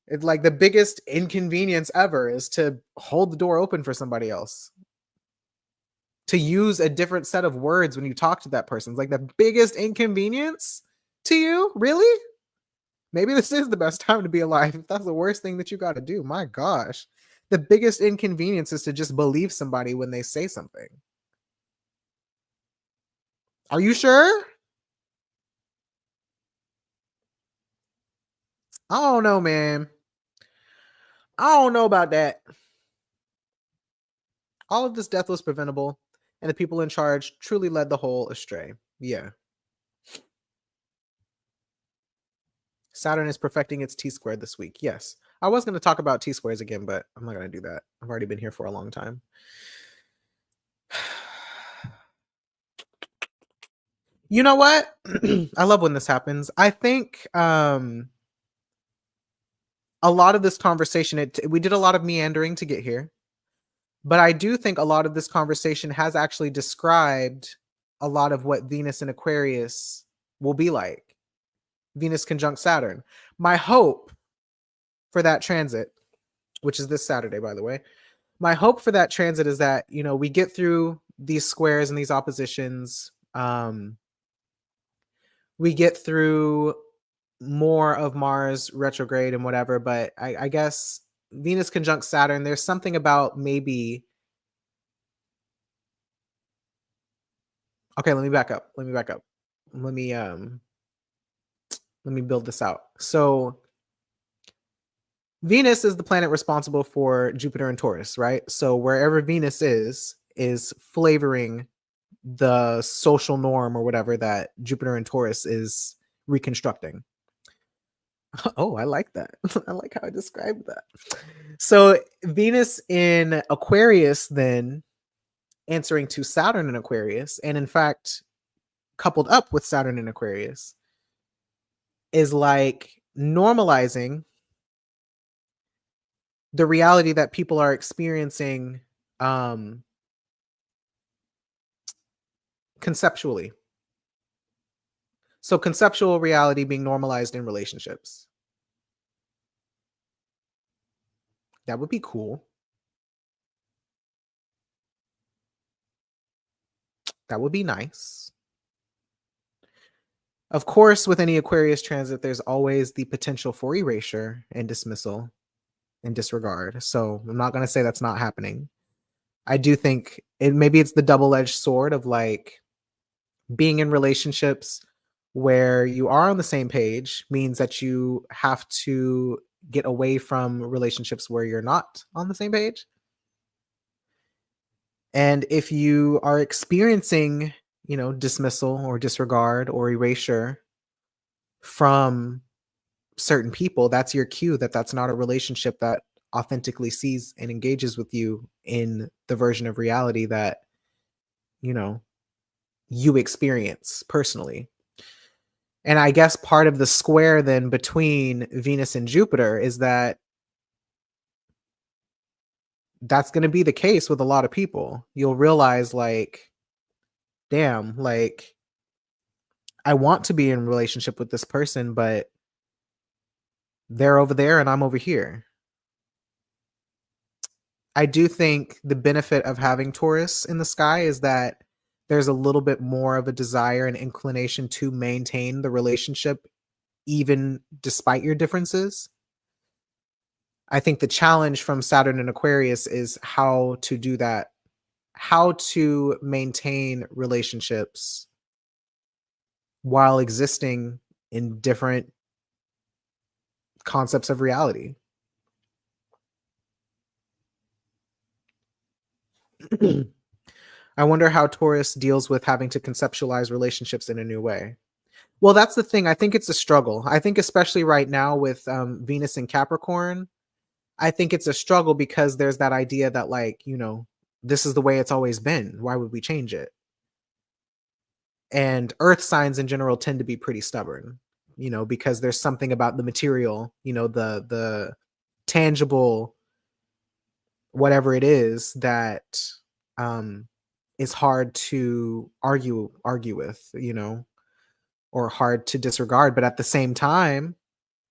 S1: It's like the biggest inconvenience ever is to hold the door open for somebody else, to use a different set of words when you talk to that person. It's like the biggest inconvenience to you. Really? Maybe this is the best time to be alive. If that's the worst thing that you got to do, my gosh. The biggest inconvenience is to just believe somebody when they say something. Are you sure? I don't know, man. I don't know about that. All of this death was preventable, and the people in charge truly led the whole astray. Yeah. Saturn is perfecting its T squared this week. Yes. I was going to talk about T squares again, but I'm not going to do that. I've already been here for a long time. You know what? I love when this happens. I think a lot of this conversation, we did a lot of meandering to get here, but I do think a lot of this conversation has actually described a lot of what Venus and Aquarius will be like. Venus conjunct Saturn. My hope for that transit, which is this Saturday, by the way, my hope for that transit is that, we get through these squares and these oppositions. We get through more of Mars retrograde and whatever, but I guess Venus conjunct Saturn, there's something about maybe. Okay, let me back up. Let me build this out. So Venus is the planet responsible for Jupiter and Taurus, right? So wherever Venus is flavoring the social norm or whatever that Jupiter and Taurus is reconstructing. Oh, I like that. I like how I described that. So Venus in Aquarius, then answering to Saturn in Aquarius, and in fact, coupled up with Saturn in Aquarius, is like normalizing the reality that people are experiencing conceptually. So conceptual reality being normalized in relationships. That would be cool. That would be nice. Of course, with any Aquarius transit, there's always the potential for erasure and dismissal and disregard. So I'm not going to say that's not happening. I do think maybe it's the double-edged sword of like being in relationships where you are on the same page means that you have to get away from relationships where you're not on the same page. And if you are experiencing, dismissal or disregard or erasure from certain people, that's your cue that that's not a relationship that authentically sees and engages with you in the version of reality that, you know, you experience personally. And I guess part of the square then between Venus and Jupiter is that that's going to be the case with a lot of people. You'll realize like, damn, like I want to be in a relationship with this person, but they're over there and I'm over here. I do think the benefit of having Taurus in the sky is that there's a little bit more of a desire and inclination to maintain the relationship even despite your differences. I think the challenge from Saturn and Aquarius is how to do that, how to maintain relationships while existing in different concepts of reality. I wonder how Taurus deals with having to conceptualize relationships in a new way. Well, that's the thing. I think it's a struggle. I think especially right now with Venus and Capricorn, I think it's a struggle because there's that idea that like, this is the way it's always been. Why would we change it? And earth signs in general tend to be pretty stubborn, because there's something about the material, the tangible whatever it is that is hard to argue with, or hard to disregard. But at the same time,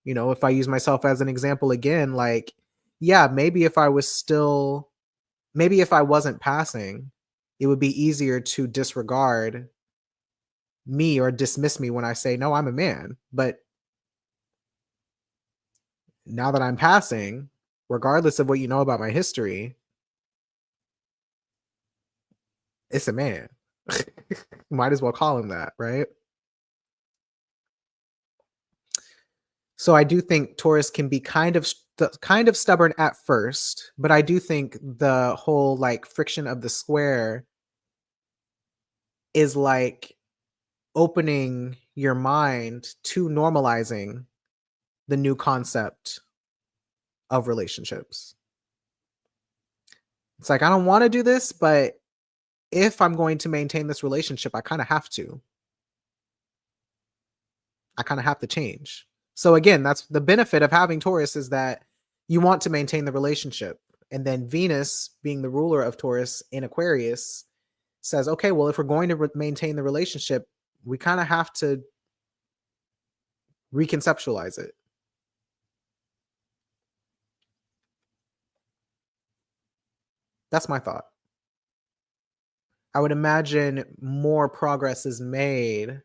S1: if I use myself as an example again, like, yeah, maybe if I wasn't passing, it would be easier to disregard me or dismiss me when I say, no, I'm a man. But now that I'm passing, regardless of what you know about my history, it's a man. Might as well call him that, right? So I do think Taurus can be kind of stubborn at first, but I do think the whole like friction of the square is like opening your mind to normalizing the new concept of relationships. It's like, I don't want to do this, but if I'm going to maintain this relationship, I kind of have to. I kind of have to change. So again, that's the benefit of having Taurus, is that you want to maintain the relationship. And then Venus, being the ruler of Taurus in Aquarius, says, okay, well, if we're going to maintain the relationship, we kind of have to reconceptualize it. That's my thought. I would imagine more progress is made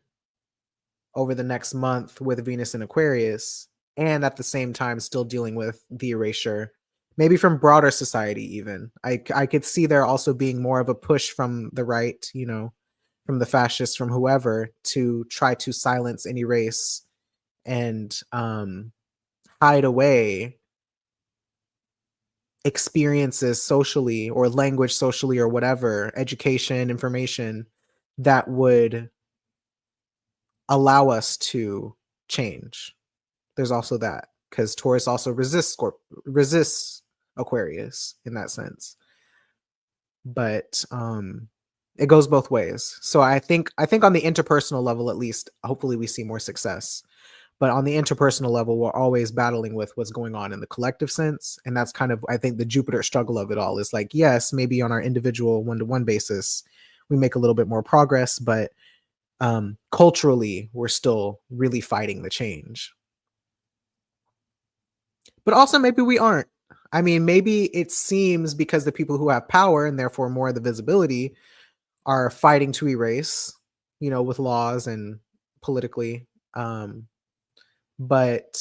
S1: over the next month with Venus in Aquarius, and at the same time still dealing with the erasure, maybe from broader society even. I could see there also being more of a push from the right, you know, from the fascists, from whoever, to try to silence and erase and hide away experiences socially, or language socially, or whatever, education, information that would allow us to change. There's also that, because Taurus also resists Aquarius in that sense. But it goes both ways. So I think on the interpersonal level, at least, hopefully we see more success. But on the interpersonal level, we're always battling with what's going on in the collective sense. And that's kind of, I think, the Jupiter struggle of it all is like, yes, maybe on our individual one-to-one basis, we make a little bit more progress, but culturally, we're still really fighting the change. But also maybe we aren't. I mean, maybe it seems because the people who have power, and therefore more of the visibility, are fighting to erase, you know, with laws and politically. But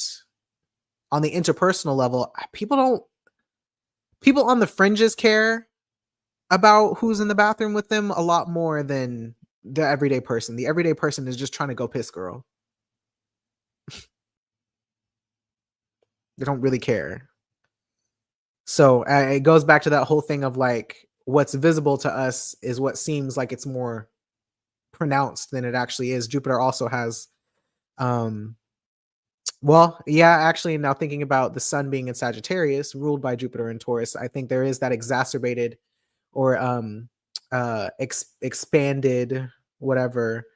S1: on the interpersonal level, people on the fringes care about who's in the bathroom with them a lot more than the everyday person. The everyday person is just trying to go piss girl. They don't really care. So it goes back to that whole thing of like, what's visible to us is what seems like it's more pronounced than it actually is. Jupiter also has, well, yeah, actually, now thinking about the sun being in Sagittarius, ruled by Jupiter and Taurus, I think there is that exacerbated or expanded whatever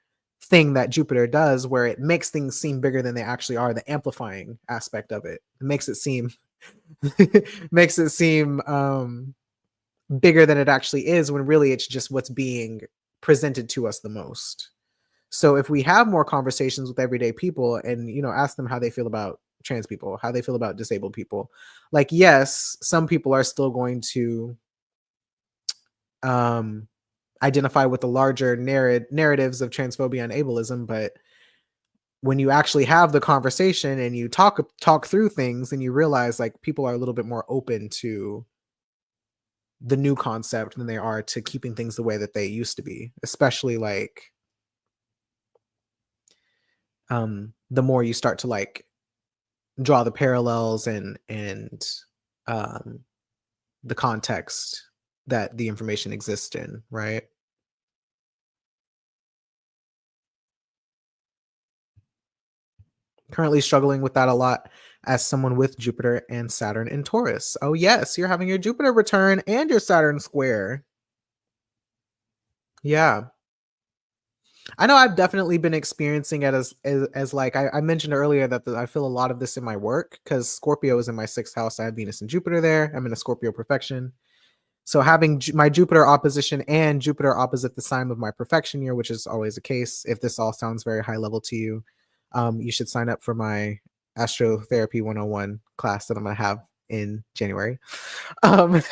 S1: thing that Jupiter does, where it makes things seem bigger than they actually are. The amplifying aspect of it, it makes it seem makes it seem bigger than it actually is, when really it's just what's being presented to us the most. So if we have more conversations with everyday people and, you know, ask them how they feel about trans people, how they feel about disabled people, like, yes, some people are still going to identify with the larger narratives of transphobia and ableism, but when you actually have the conversation and you talk through things, and you realize like people are a little bit more open to the new concept than they are to keeping things the way that they used to be, especially like the more you start to like draw the parallels and the context that the information exists in, right? Currently struggling with that a lot as someone with Jupiter and Saturn in Taurus. Oh yes, you're having your Jupiter return and your Saturn square. Yeah. I know I've definitely been experiencing it as like I mentioned earlier that I feel a lot of this in my work, because Scorpio is in my sixth house. I have Venus and Jupiter there. I'm in a Scorpio perfection. So having my Jupiter opposition and Jupiter opposite the sign of my perfection year, which is always the case. If this all sounds very high level to you, you should sign up for my Astrotherapy 101 class that I'm going to have in January. Um,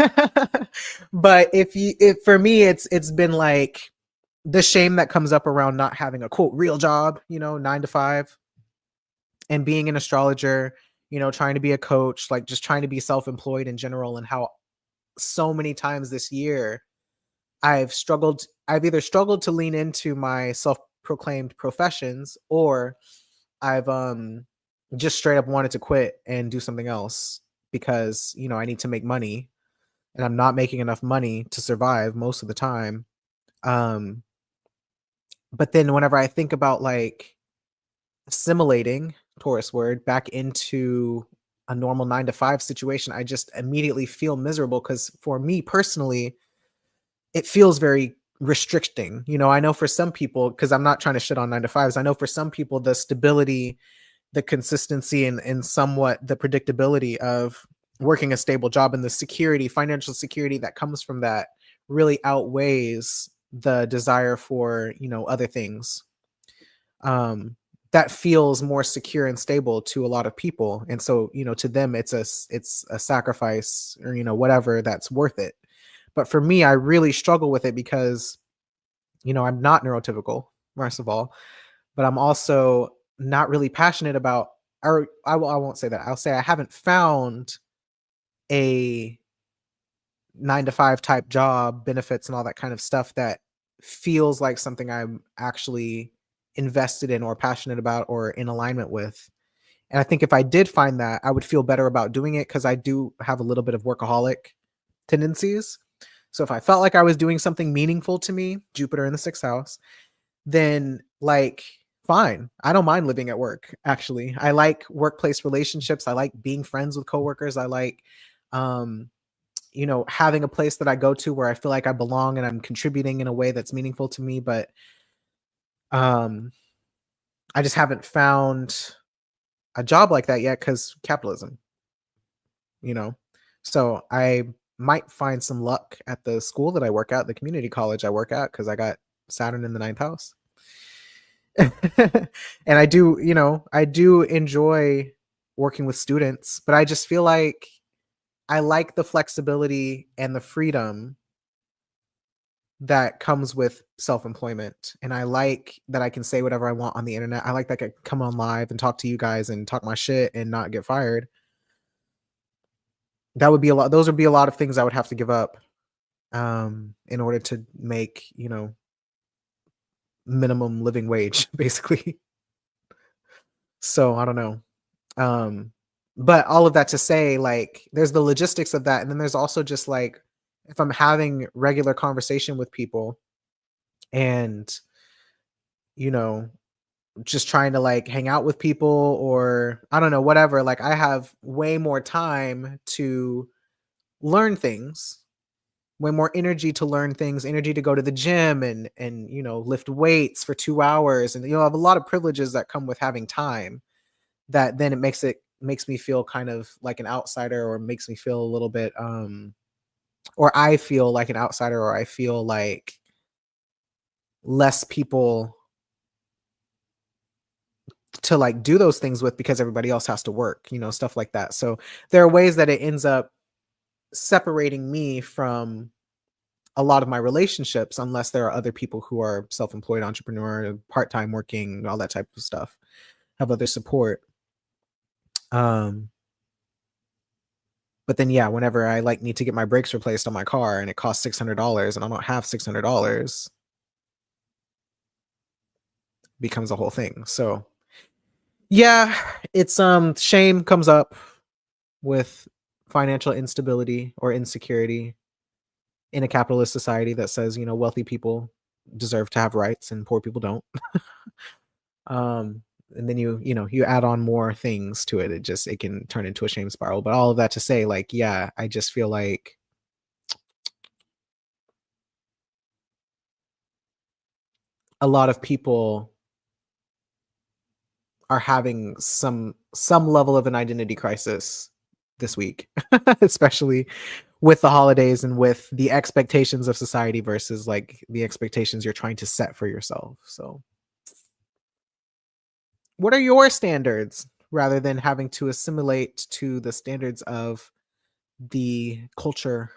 S1: but if for me, it's been like the shame that comes up around not having a quote real job, you know, 9 to 5, and being an astrologer, you know, trying to be a coach, like just trying to be self-employed in general, and how so many times this year I've either struggled to lean into my self-proclaimed professions, or I've just straight up wanted to quit and do something else because, I need to make money and I'm not making enough money to survive most of the time. Um but then whenever I think about like assimilating, Taurus word, back into a normal 9 to 5 situation, I just immediately feel miserable because for me personally, it feels very restricting. I know for some people, because I'm not trying to shit on 9 to 5s, I know for some people the stability, the consistency, and somewhat the predictability of working a stable job and the security, financial security that comes from that really outweighs the desire for, other things. That feels more secure and stable to a lot of people. And so, to them it's a sacrifice, or, whatever, that's worth it. But for me, I really struggle with it because, I'm not neurotypical, first of all, but I'm also not really passionate about, or I won't say that. I'll say I haven't found a 9 to 5 type job, benefits and all that kind of stuff that feels like something I'm actually invested in or passionate about or in alignment with. And I think if I did find that, I would feel better about doing it because I do have a little bit of workaholic tendencies. So if I felt like I was doing something meaningful to me, Jupiter in the 6th house, then like fine. I don't mind living at work, actually. I like workplace relationships. I like being friends with coworkers. I like having a place that I go to where I feel like I belong and I'm contributing in a way that's meaningful to me, but um I just haven't found a job like that yet cuz capitalism, you know. So I might find some luck at the school that I work at, the community college I work at, cuz I got Saturn in the 9th house. And I do enjoy working with students, but I just feel like I like the flexibility and the freedom that comes with self-employment. And I like that I can say whatever I want on the internet. I like that I can come on live and talk to you guys and talk my shit and not get fired. That would be a lot. Those would be a lot of things I would have to give up in order to make, minimum living wage, basically. So I don't know. Um, but all of that to say, like, there's the logistics of that. And then there's also just like, if I'm having regular conversation with people and, you know, just trying to like hang out with people or I don't know, whatever, like I have way more time to learn things, way more energy to learn things, energy to go to the gym and lift weights for 2 hours. And I have a lot of privileges that come with having time that then it makes me feel kind of like an outsider or makes me feel a little bit or I feel like an outsider or I feel like less people to like do those things with because everybody else has to work, stuff like that. So there are ways that it ends up separating me from a lot of my relationships unless there are other people who are self-employed entrepreneur, part-time working, all that type of stuff, have other support. Um But then, yeah, whenever I like need to get my brakes replaced on my car and it costs $600 and I don't have $600, becomes a whole thing. So yeah, it's shame comes up with financial instability or insecurity in a capitalist society that says, wealthy people deserve to have rights and poor people don't. um and then you add on more things to it. It can turn into a shame spiral. But all of that to say, like, yeah, I just feel like a lot of people are having some level of an identity crisis this week, especially with the holidays and with the expectations of society versus like the expectations you're trying to set for yourself. So, what are your standards rather than having to assimilate to the standards of the culture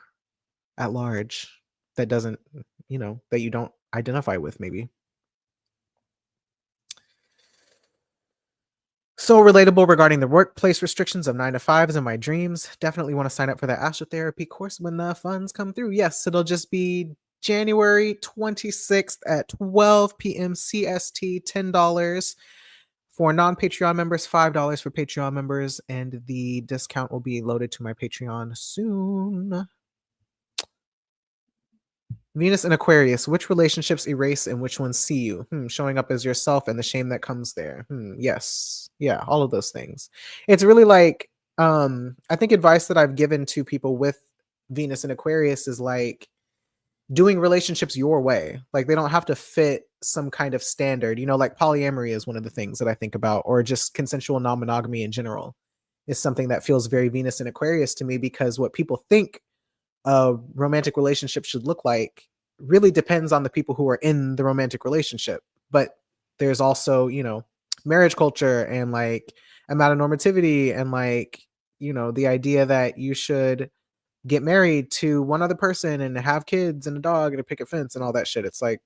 S1: at large that doesn't, that you don't identify with maybe? So relatable regarding the workplace restrictions of 9 to 5s and my dreams. Definitely want to sign up for that astrotherapy course when the funds come through. Yes, it'll just be January 26th at 12 p.m. CST, $10 for non-Patreon members, $5 for Patreon members, and the discount will be loaded to my Patreon soon. Venus and Aquarius, which relationships erase and which ones see you? Showing up as yourself and the shame that comes there. Yes. Yeah, all of those things. It's really like, I think advice that I've given to people with Venus and Aquarius is like doing relationships your way. Like they don't have to fit some kind of standard, like polyamory is one of the things that I think about, or just consensual non-monogamy in general is something that feels very Venus and Aquarius to me, because what people think a romantic relationship should look like really depends on the people who are in the romantic relationship. But there's also, marriage culture and like amount of normativity and like, the idea that you should get married to one other person and have kids and a dog and a picket fence and all that shit. It's like,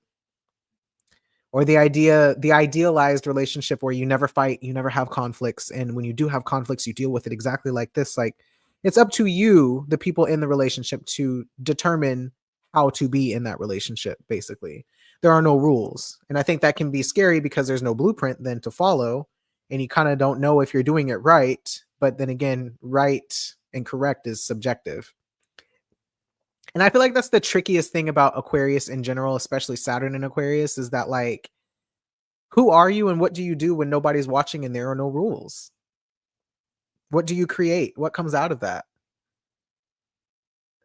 S1: or the idealized relationship where you never fight, you never have conflicts, and when you do have conflicts, you deal with it exactly like this. Like, it's up to you, the people in the relationship, to determine how to be in that relationship. Basically, there are no rules, and I think that can be scary because there's no blueprint then to follow, and you kind of don't know if you're doing it right. But then again, right and correct is subjective. And I feel like that's the trickiest thing about Aquarius in general, especially Saturn in Aquarius, is that like, who are you and what do you do when nobody's watching and there are no rules? What do you create? What comes out of that?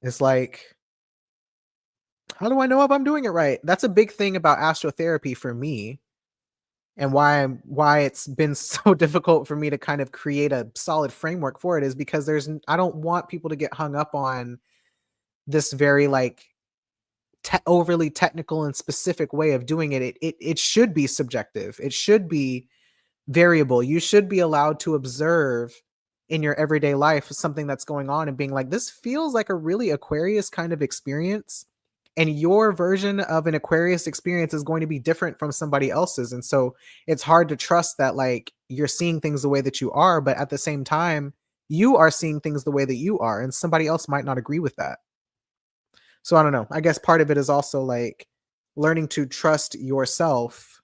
S1: It's like, how do I know if I'm doing it right? That's a big thing about astrotherapy for me, and why it's been so difficult for me to kind of create a solid framework for it, is because I don't want people to get hung up on this very like overly technical and specific way of doing it. It should be subjective. It should be variable. You should be allowed to observe in your everyday life something that's going on and being like, this feels like a really Aquarius kind of experience. And your version of an Aquarius experience is going to be different from somebody else's. And so it's hard to trust that like you're seeing things the way that you are, but at the same time, you are seeing things the way that you are, and somebody else might not agree with that. So I don't know. I guess part of it is also like learning to trust yourself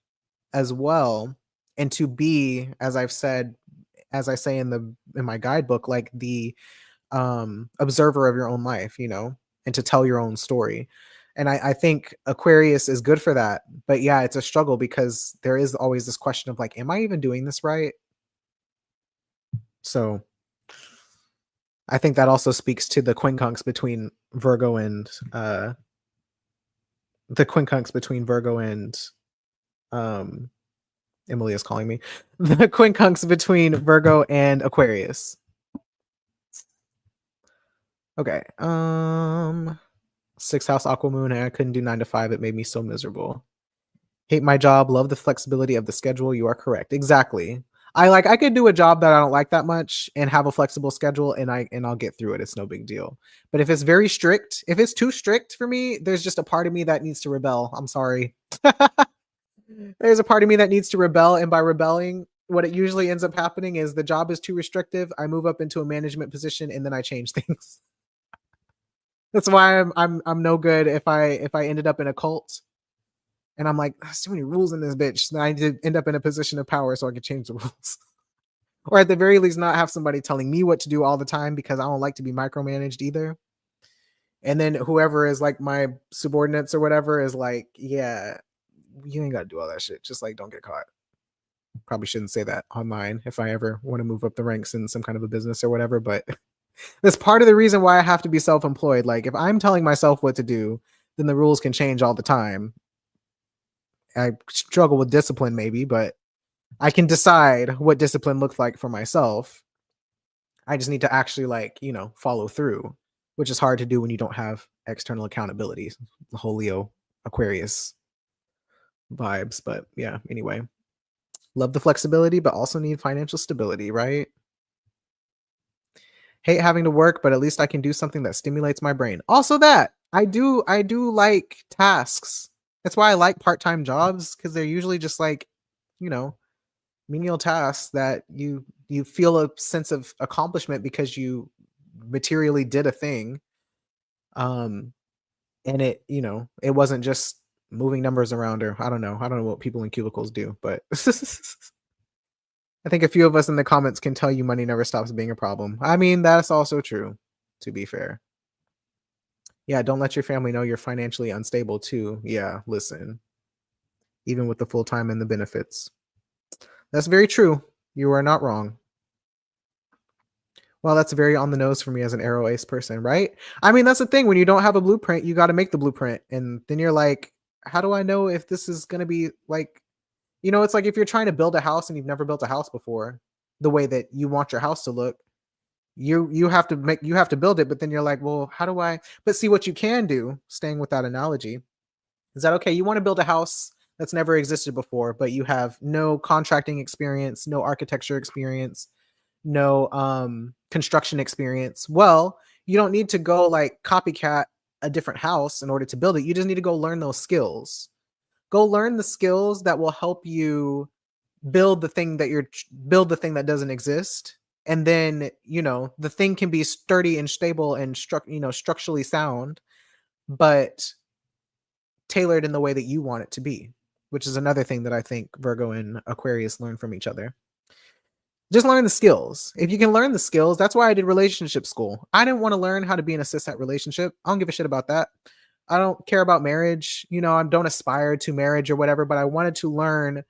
S1: as well, and to be, as I say in my guidebook, like the observer of your own life, and to tell your own story. And I think Aquarius is good for that. But yeah, it's a struggle because there is always this question of like, am I even doing this right? So I think that also speaks to the quincunx between Virgo and Emily is calling me. The quincunx between Virgo and Aquarius. Okay. 6th house Aquamoon, and I couldn't do 9 to 5. It made me so miserable. Hate my job. Love the flexibility of the schedule. You are correct. Exactly. I could do a job that I don't like that much and have a flexible schedule, and I'll get through it. It's no big deal. But if it's very strict, if it's too strict for me, there's just a part of me that needs to rebel. I'm sorry. There's a part of me that needs to rebel, and by rebelling, what it usually ends up happening is the job is too restrictive. I move up into a management position, and then I change things. That's why I'm no good if I ended up in a cult. And I'm like, there's too many rules in this bitch. Then I did end up in a position of power so I could change the rules. Or at the very least, not have somebody telling me what to do all the time, because I don't like to be micromanaged either. And then whoever is like my subordinates or whatever is like, yeah, you ain't got to do all that shit. Just like, don't get caught. Probably shouldn't say that online if I ever want to move up the ranks in some kind of a business or whatever. But that's part of the reason why I have to be self-employed. Like if I'm telling myself what to do, then the rules can change all the time. I struggle with discipline maybe, but I can decide what discipline looks like for myself. I just need to actually follow through, which is hard to do when you don't have external accountability. The whole Leo Aquarius vibes. But yeah, anyway, love the flexibility, but also need financial stability, right? Hate having to work, but at least I can do something that stimulates my brain. Also that I do like tasks. That's why I like part-time jobs, because they're usually just like, menial tasks that you feel a sense of accomplishment because you materially did a thing. And it, it wasn't just moving numbers around, or I don't know. I don't know what people in cubicles do, but I think a few of us in the comments can tell you money never stops being a problem. I mean, that's also true, to be fair. Yeah, don't let your family know you're financially unstable too. Yeah, listen, even with the full time and the benefits. That's very true. You are not wrong. Well, that's very on the nose for me as an Aero Ace person, right? I mean, that's the thing. When you don't have a blueprint, you got to make the blueprint. And then you're like, how do I know if this is going to be like, it's like if you're trying to build a house and you've never built a house before, the way that you want your house to look, you have to build it. But then you're like, well, how do I? But see, what you can do, staying with that analogy, is that okay? You want to build a house that's never existed before, but you have no contracting experience, no architecture experience, no construction experience. Well, you don't need to go like copycat a different house in order to build it. You just need to go learn those skills. Go learn the skills that will help you build the thing that doesn't exist. And then, the thing can be sturdy and stable and structurally sound, but tailored in the way that you want it to be, which is another thing that I think Virgo and Aquarius learn from each other. Just learn the skills. If you can learn the skills, that's why I did relationship school. I didn't want to learn how to be in a cishet relationship. I don't give a shit about that. I don't care about marriage. I don't aspire to marriage or whatever, but I wanted to learn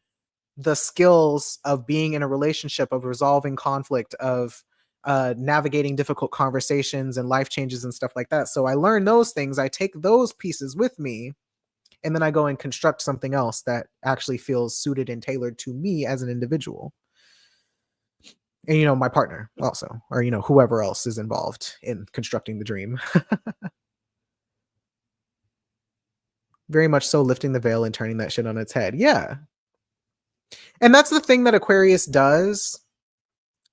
S1: the skills of being in a relationship, of resolving conflict, of navigating difficult conversations and life changes and stuff like that. So I learned those things. I take those pieces with me, and then I go and construct something else that actually feels suited and tailored to me as an individual. And my partner also, or whoever else is involved in constructing the dream. Very much so, lifting the veil and turning that shit on its head. Yeah. And that's the thing that Aquarius does,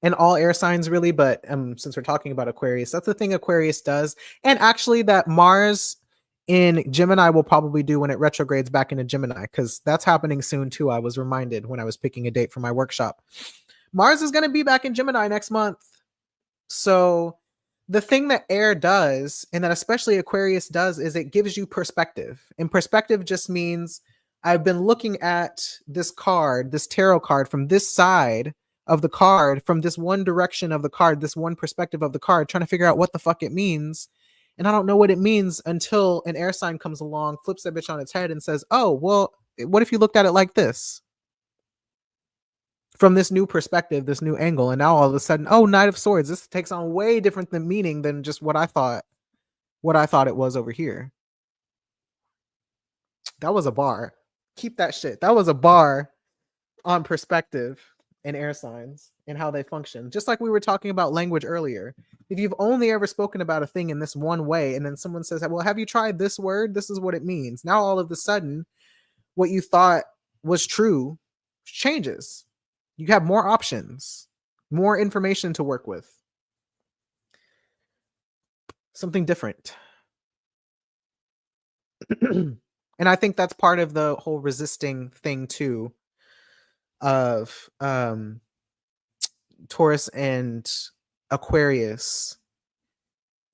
S1: and all air signs really, but since we're talking about Aquarius, that's the thing Aquarius does. And actually that Mars in Gemini will probably do when it retrogrades back into Gemini, because that's happening soon too. I was reminded when I was picking a date for my workshop. Mars is going to be back in Gemini next month. So the thing that air does, and that especially Aquarius does, is it gives you perspective. And perspective just means I've been looking at this card, this tarot card, from this side of the card, from this one direction of the card, this one perspective of the card, trying to figure out what the fuck it means. And I don't know what it means until an air sign comes along, flips that bitch on its head and says, oh, well, what if you looked at it like this? From this new perspective, this new angle, and now all of a sudden, oh, Knight of Swords, this takes on way different meaning than just what I thought it was over here. That was a bar. Keep that shit. That was a bar on perspective and air signs and how they function. Just like we were talking about language earlier. If you've only ever spoken about a thing in this one way, and then someone says, well, have you tried this word? This is what it means. Now all of a sudden, what you thought was true changes. You have more options, more information to work with. Something different. And I think that's part of the whole resisting thing too, of Taurus and Aquarius.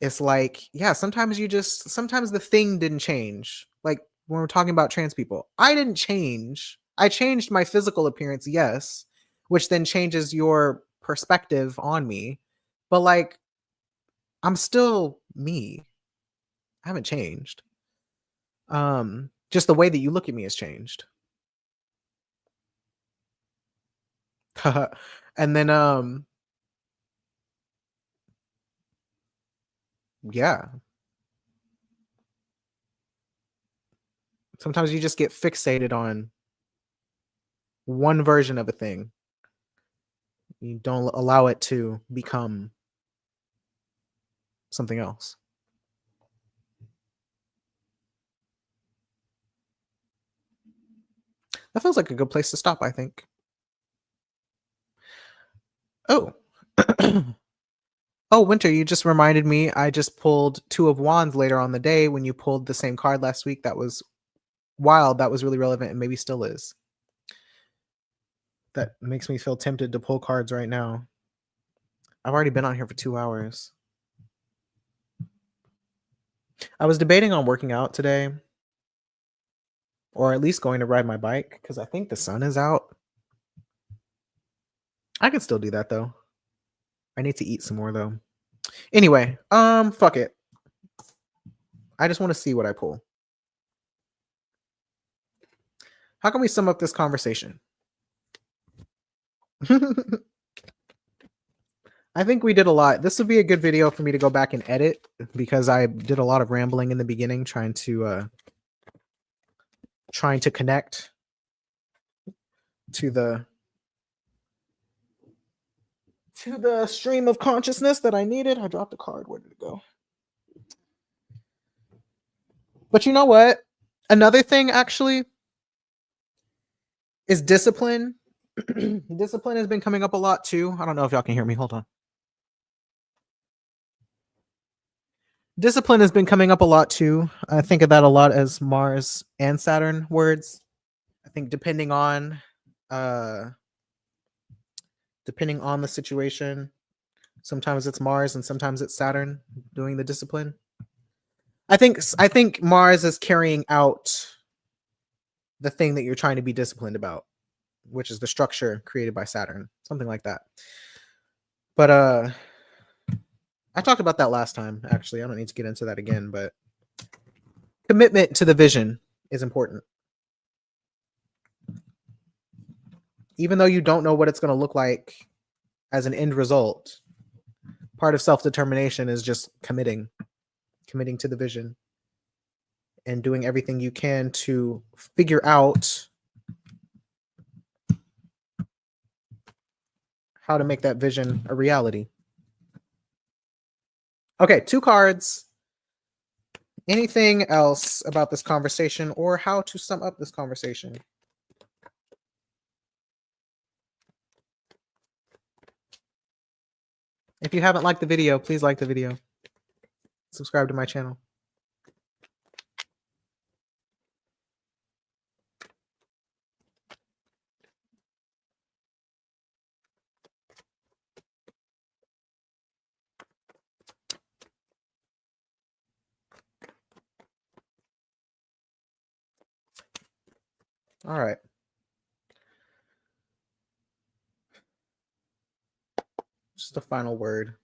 S1: It's like, yeah, sometimes the thing didn't change. Like when we're talking about trans people, I didn't change. I changed my physical appearance, yes, which then changes your perspective on me. But like, I'm still me. I haven't changed. Just the way that you look at me has changed. And then yeah. Sometimes you just get fixated on one version of a thing. You don't allow it to become something else. That feels like a good place to stop, I think. Oh. Oh, Winter, you just reminded me. I just pulled Two of Wands later on the day when you pulled the same card last week. That was wild. That was really relevant and maybe still is. That makes me feel tempted to pull cards right now. I've already been on here for 2 hours. I was debating on working out today, or at least going to ride my bike because I think the sun is out. I can still do that though. I need to eat some more though. Anyway, fuck it. I just want to see what I pull. How can we sum up this conversation? I think we did a lot. This would be a good video for me to go back and edit because I did a lot of rambling in the beginning trying to connect to the stream of consciousness that I needed. I dropped a card. Where did it go? But you know what? Another thing actually is discipline. Discipline has been coming up a lot too. I don't know if y'all can hear me. Hold on. Discipline has been coming up a lot too. I think of that a lot as Mars and Saturn words. I think depending on the situation, sometimes it's Mars and sometimes it's Saturn doing the discipline. I think Mars is carrying out the thing that you're trying to be disciplined about, which is the structure created by Saturn, something like that. But I talked about that last time, actually. I don't need to get into that again, but commitment to the vision is important. Even though you don't know what it's going to look like as an end result, part of self-determination is just committing to the vision and doing everything you can to figure out how to make that vision a reality. Okay, 2 cards. Anything else about this conversation or how to sum up this conversation? If you haven't liked the video, please like the video. Subscribe to my channel. All right. Just a final word.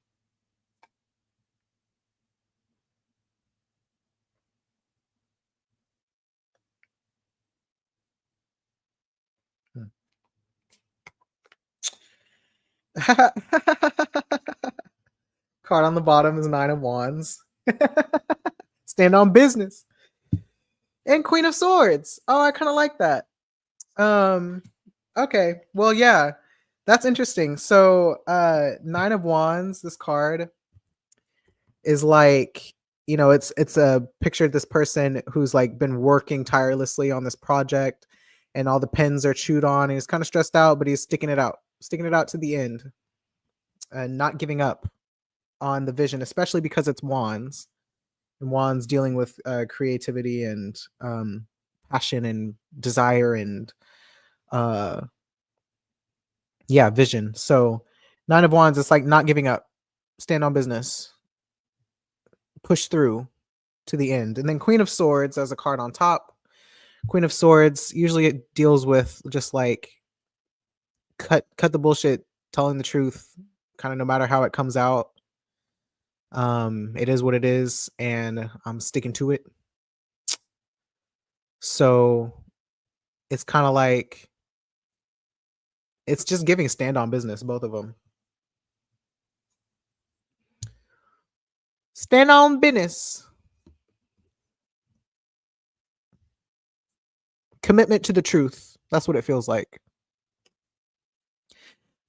S1: Card on the bottom is 9 of Wands. Stand on business. And Queen of Swords. Oh, I kind of like that. Okay. Well, yeah. That's interesting. So, 9 of Wands, this card is like, you know, it's a picture of this person who's like been working tirelessly on this project and all the pens are chewed on and he's kind of stressed out, but he's sticking it out to the end and not giving up on the vision, especially because it's Wands. And Wands dealing with creativity and passion and desire and vision. So 9 of Wands, it's like not giving up, stand on business, push through to the end. And then Queen of Swords as a card on top. Queen of Swords, usually it deals with just like cut the bullshit, telling the truth, kind of no matter how it comes out. It is what it is, and I'm sticking to it. So it's kind of like it's just giving stand on business, both of them. Stand on business. Commitment to the truth. That's what it feels like.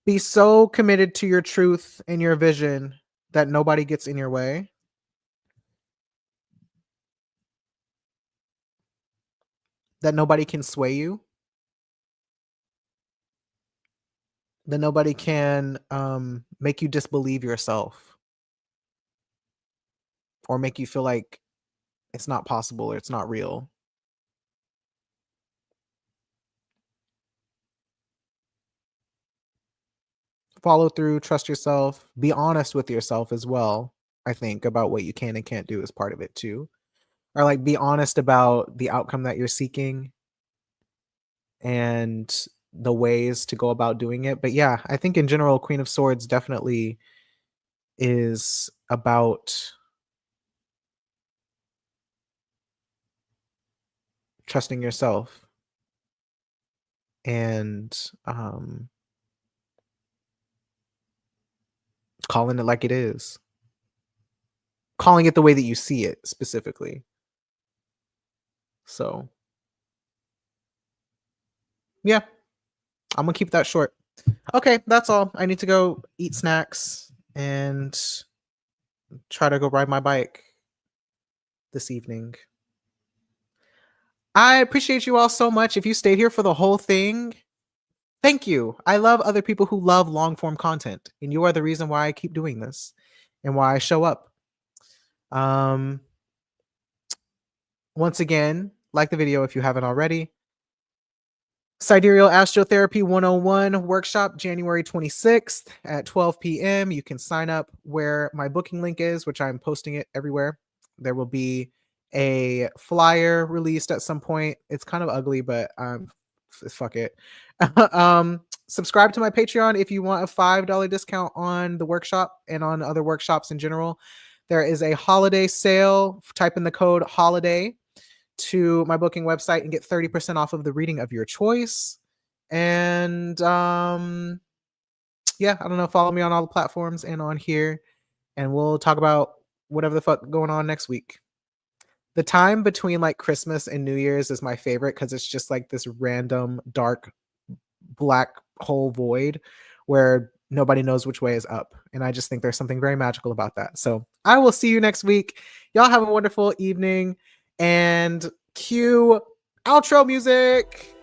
S1: Be so committed to your truth and your vision that nobody gets in your way. That nobody can sway you. That nobody can make you disbelieve yourself. Or make you feel like it's not possible or it's not real. Follow through, trust yourself, be honest with yourself as well. I think about what you can and can't do is part of it too. or like be honest about the outcome that you're seeking and the ways to go about doing it. But yeah, I think in general, Queen of Swords definitely is about trusting yourself and calling it like it is, calling it the way that you see it specifically. So yeah, I'm gonna keep that short. Okay, that's all. I need to go eat snacks and try to go ride my bike this evening. I appreciate you all so much. If you stayed here for the whole thing, thank you. I love other people who love long form content, and you are the reason why I keep doing this and why I show up. Um, Once again, like the video if you haven't already. Sidereal Astrotherapy 101 workshop, January 26th at 12 p.m. You can sign up where my booking link is, which I'm posting it everywhere. There will be a flyer released at some point. It's kind of ugly, but fuck it. Subscribe to my Patreon if you want a $5 discount on the workshop and on other workshops in general. There is a holiday sale. Type in the code HOLIDAY to my booking website and get 30% off of the reading of your choice. And yeah, I don't know, follow me on all the platforms and on here, and we'll talk about whatever the fuck going on next week. The time between like Christmas and New Year's is my favorite because it's just like this random dark black hole void where nobody knows which way is up. And I just think there's something very magical about that. So I will see you next week. Y'all have a wonderful evening, and cue outro music.